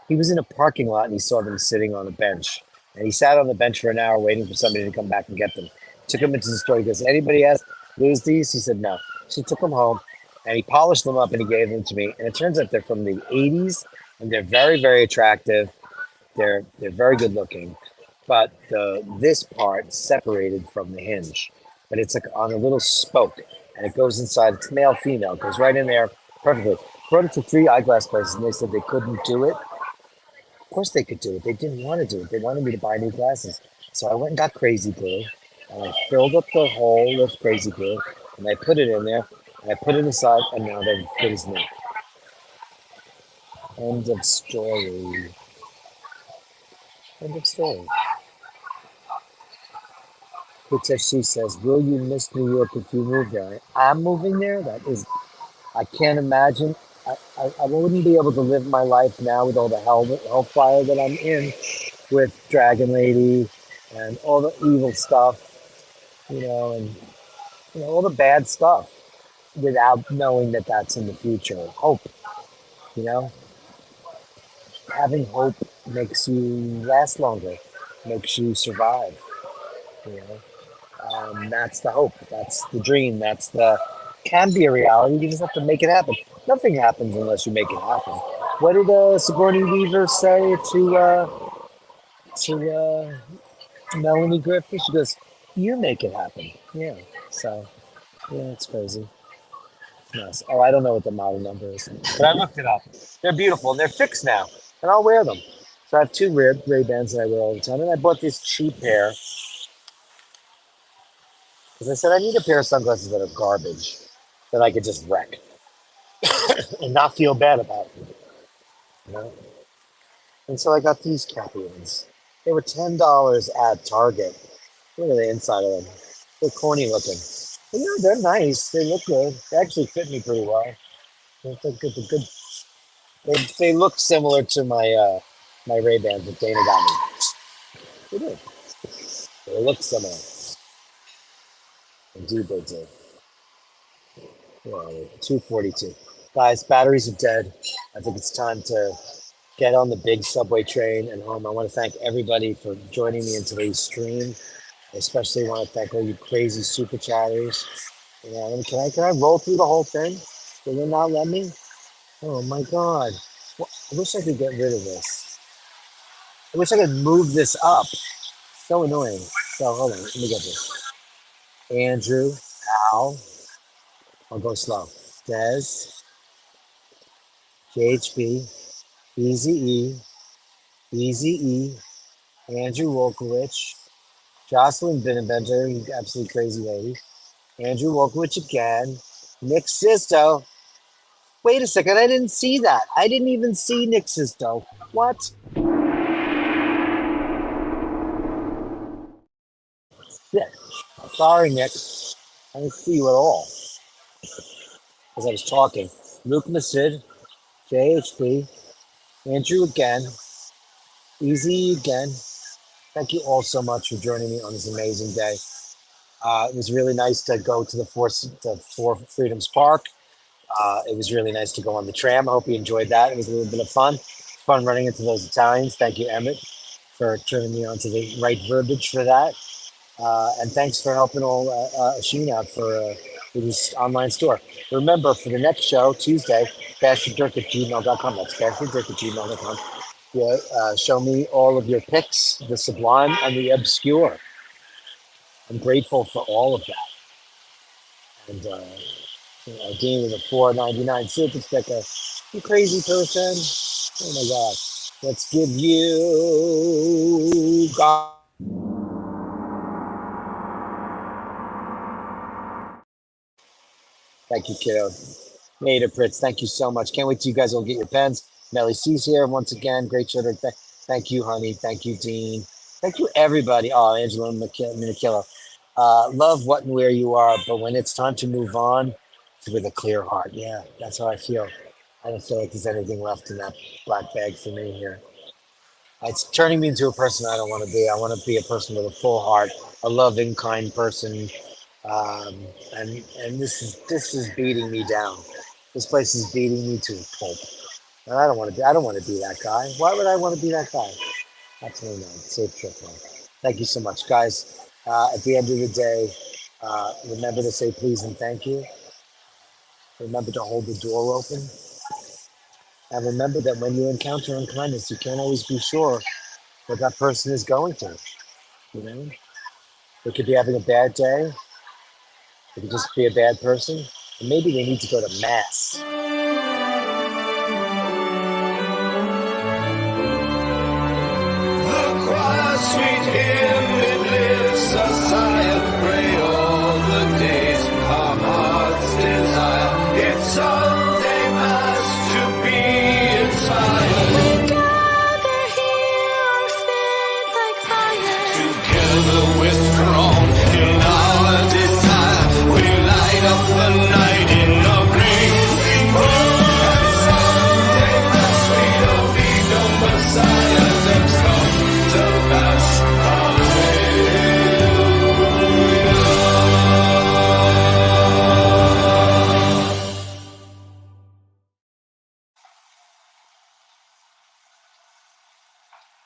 He was in a parking lot and he saw them sitting on a bench. And he sat on the bench for an hour waiting for somebody to come back and get them. Took him into the store. He goes, anybody lose these? He said, no. So he took them home and he polished them up and he gave them to me. And it turns out they're from the 80s and they're very, very attractive. They're very good looking. But this part separated from the hinge. But it's like on a little spoke and it goes inside. It's male, female. It goes right in there perfectly. Brought it to 3 eyeglass places and they said they couldn't do it. Of course they could do it. They didn't want to do it. They wanted me to buy new glasses. So I went and got crazy glue and I filled up the hole with crazy glue and I put it in there and I put it aside and now they're good as new. End of story. End of story. Which, as she says, will you miss New York if you move there? I'm moving there. That is, I can't imagine. I wouldn't be able to live my life now with all the hellfire that I'm in with Dragon Lady and all the evil stuff, and all the bad stuff without knowing that that's in the future. Hope, you know, having hope makes you last longer, makes you survive. You know, that's the hope. That's the dream. Can be a reality. You just have to make it happen. Nothing happens unless you make it happen. What did Sigourney Weaver say to Melanie Griffith? She goes, "You make it happen." Yeah. So yeah, it's crazy. Nice. Oh, I don't know what the model number is, but I looked it up. They're beautiful and they're fixed now, and I'll wear them. So I have two Ray-Bans that I wear all the time, and I bought this cheap pair because I said I need a pair of sunglasses that are garbage that I could just wreck and not feel bad about. You know? And so I got these crappy ones. They were $10 at Target. Look at the inside of them. They're corny looking. But, they're nice. They look good. They actually fit me pretty well. They're good. They're good. They look similar to my Ray-Bans that Dana got me. They do. They look similar. Indeed they do. Yeah, 242. Guys, batteries are dead. I think it's time to get on the big subway train and home. I want to thank everybody for joining me in today's stream. I especially want to thank all you crazy super chatters. Can I roll through the whole thing? Will they not let me? Oh my God. Well, I wish I could get rid of this. I wish I could move this up. So annoying. So hold on, let me get this. Andrew, Al, I'll go slow. Des, JHB, Easy E, Easy E, Andrew Wolkowicz, Jocelyn Binnenbender, you absolutely crazy lady. Andrew Wolkowicz again. Nick Sisto. Wait a second, I didn't see that. I didn't even see Nick Sisto. What? Yeah. Sorry, Nick. I didn't see you at all. As I was talking. Luke Masid, JHB, Andrew again, Easy again. Thank you all so much for joining me on this amazing day. It was really nice to go to the Four Freedoms Park. It was really nice to go on the tram. I hope you enjoyed that. It was a little bit of fun. Fun running into those Italians. Thank you, Emmett, for turning me on to the right verbiage for that. And thanks for helping Sheen out for his online store. Remember, for the next show, Tuesday, Basherdirk@gmail.com. That's Basherdirk@gmail.com. Yeah, show me all of your pics, the sublime and the obscure. I'm grateful for all of that. And Dean with a $4.99 super sticker. You crazy person. Oh my God. Let's give you God. Thank you, kiddo. Native Pritz, thank you so much. Can't wait till you guys will get your pens. Melly C's here once again. Great show. Thank you, honey. Thank you, Dean. Thank you, everybody. Oh, Angela Minikillo. Love what and where you are, but when it's time to move on, it's with a clear heart. Yeah, that's how I feel. I don't feel like there's anything left in that black bag for me here. It's turning me into a person I don't want to be. I want to be a person with a full heart, a loving, kind person. And this is beating me down. This place is beating me to a pulp. And I don't want to be that guy. Why would I want to be that guy? Absolutely not. Safe trip home. Thank you so much, guys. At the end of the day, remember to say please and thank you. Remember to hold the door open. And remember that when you encounter unkindness, you can't always be sure what that person is going through. You know, they could be having a bad day. They could just be a bad person. And maybe they need to go to mass. The choir sweet hymn, it lifts a sigh of prayer all the days our hearts desire. It's Sunday Mass to be inspired. We gather here, our faith we're strong.